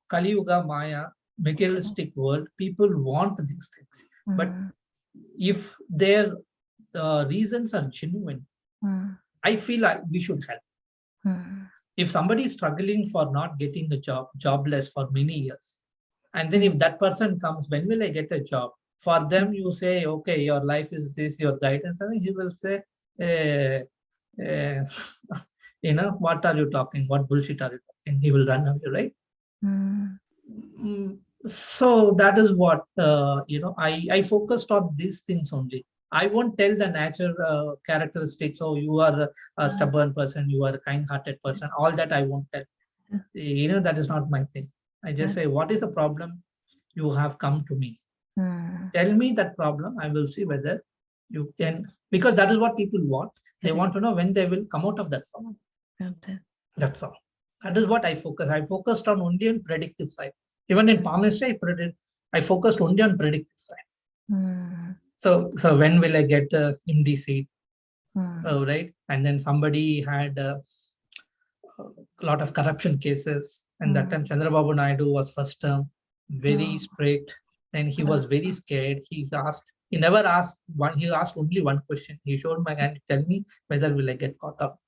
Kali Yuga Maya materialistic world. People want these things. But if their reasons are genuine, I feel like we should help. If somebody is struggling for not getting a job, jobless for many years, and then if that person comes, when will I get a job? For them, you say, okay, your life is this, your guidance. I think he will say, what are you talking? What bullshit are you talking? He will run away, right? So that is what, I focused on these things only. I won't tell the natural characteristics. Oh, you are a stubborn person, you are a kind-hearted person. All that I won't tell. That is not my thing. I just say, what is the problem? You have come to me. Tell me that problem. I will see whether you can, because that is what people want. They want to know when they will come out of that problem. That's all. That is what I focus. I focused on only on predictive side. Even in palmistry, I focused only on predictive side. So when will I get a MD seat? Right? And then somebody had a lot of corruption cases. And that time Chandrababu Naidu was first term, very strict. Then he was very scared. He asked, He never asked one. He asked only one question. He showed my hand, tell me whether will I get caught up.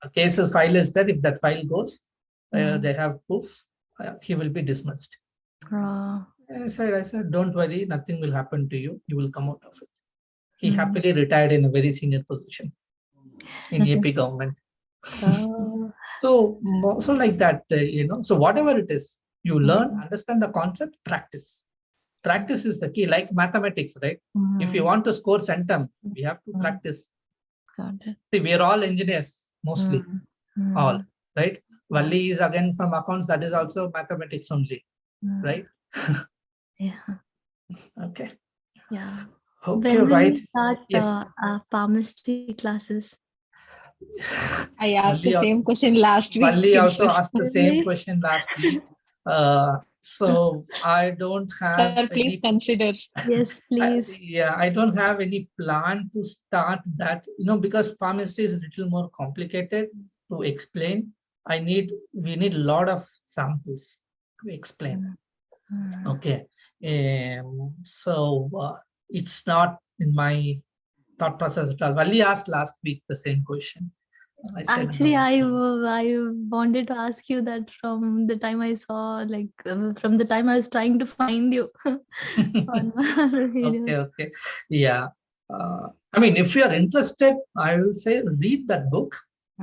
A case file is there. If that file goes, they have proof. He will be dismissed. I said, don't worry, nothing will happen to you. You will come out of it. He happily retired in a very senior position in AP government. So like that, so whatever it is, you learn, understand the concept, practice. Practice is the key, like mathematics, right? If you want to score centum, we have to practice. See, we are all engineers, mostly, all, right? Valli is again from accounts, that is also mathematics only, right? Okay. Yeah. Okay, When will right. we start palmistry classes? I asked the same question last week. Valli also asked the same Really? question last week. So I don't have. Sir, please consider. Yes, please. I don't have any plan to start that, because palmistry is a little more complicated to explain. We need a lot of samples to explain. Okay. So it's not in my thought process at all. Valli asked last week the same question. I said, Actually, no. I wanted to ask you that from the time I saw, from the time I was trying to find you. Okay. Yeah. I mean, if you are interested, I will say read that book,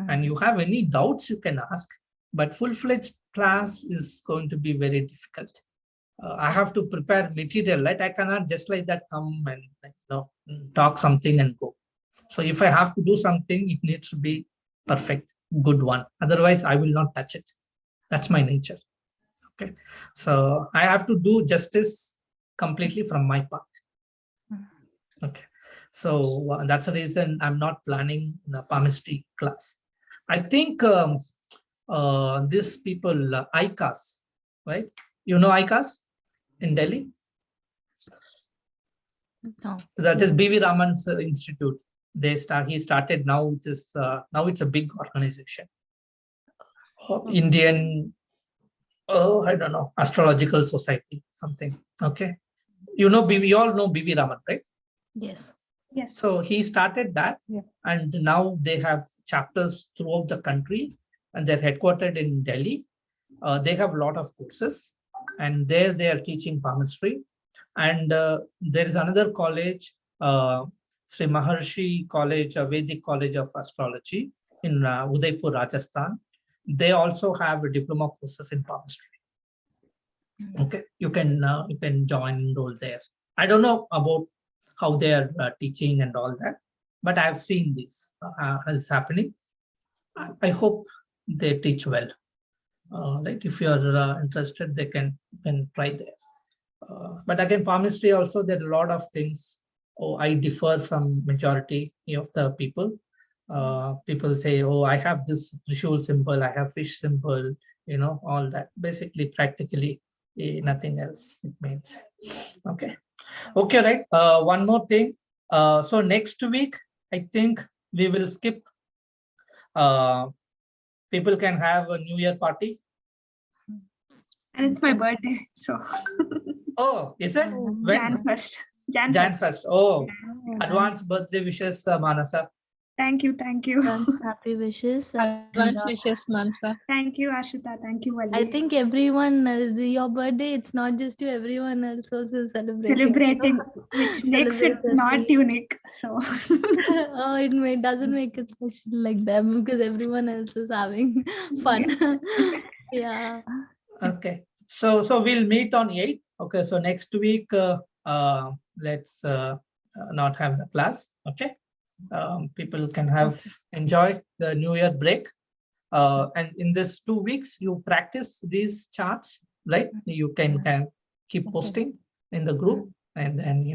and you have any doubts, you can ask. But full-fledged class is going to be very difficult. I have to prepare material, right? I cannot just like that come and talk something and go. So if I have to do something, it needs to be perfect, good one. Otherwise, I will not touch it. That's my nature. Okay. So I have to do justice completely from my part. Okay. So that's the reason I'm not planning the palmistry class. I think these people, ICAS, right? You know ICAS in Delhi? No. That is BV Raman's institute. He started now. Now it's a big organization. Indian, I don't know, Astrological Society, something. Okay. You all know BV Raman, right? Yes. Yes. So he started that, and now they have chapters throughout the country, and they're headquartered in Delhi. They have a lot of courses, and there they are teaching palmistry. And there is another college, Sri Maharshi College, Vedic College of Astrology in Udaipur, Rajasthan. They also have a diploma courses in palmistry. Okay, you can join, enroll there. I don't know about how they are teaching and all that, but I've seen this is happening. I hope they teach well. Right, if you are interested, they can try there. But again, palmistry also, there are a lot of things. I differ from majority of the people. People say, I have this Trishul symbol, I have fish symbol, all that. Basically, practically, nothing else it means. Okay, right. One more thing. So next week, I think we will skip. People can have a New Year party. And it's my birthday, so. Oh, is it? When? Jan 1st. Jan 1st. Oh, advance birthday wishes, Manasa. Thank you. Happy wishes. Advance wishes, Mansa. Thank you, Ashita. Thank you, Valli. I think everyone, your birthday, it's not just you, everyone else also celebrating, which makes it not unique. So it doesn't make it special like them, because everyone else is having fun. Yeah. Okay. So we'll meet on 8th. Okay. So next week, let's not have the class. Okay. People can enjoy the New Year break. And in this 2 weeks, you practice these charts, right? You can keep posting in the group, and then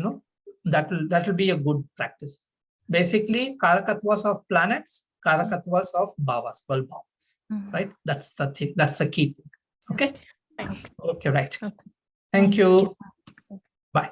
that will be a good practice. Basically, karakatwas of planets, karakatwas of bhavas, 12 bhavas, right? That's the thing. That's the key thing. Okay. Okay. Right. Thank you. Bye.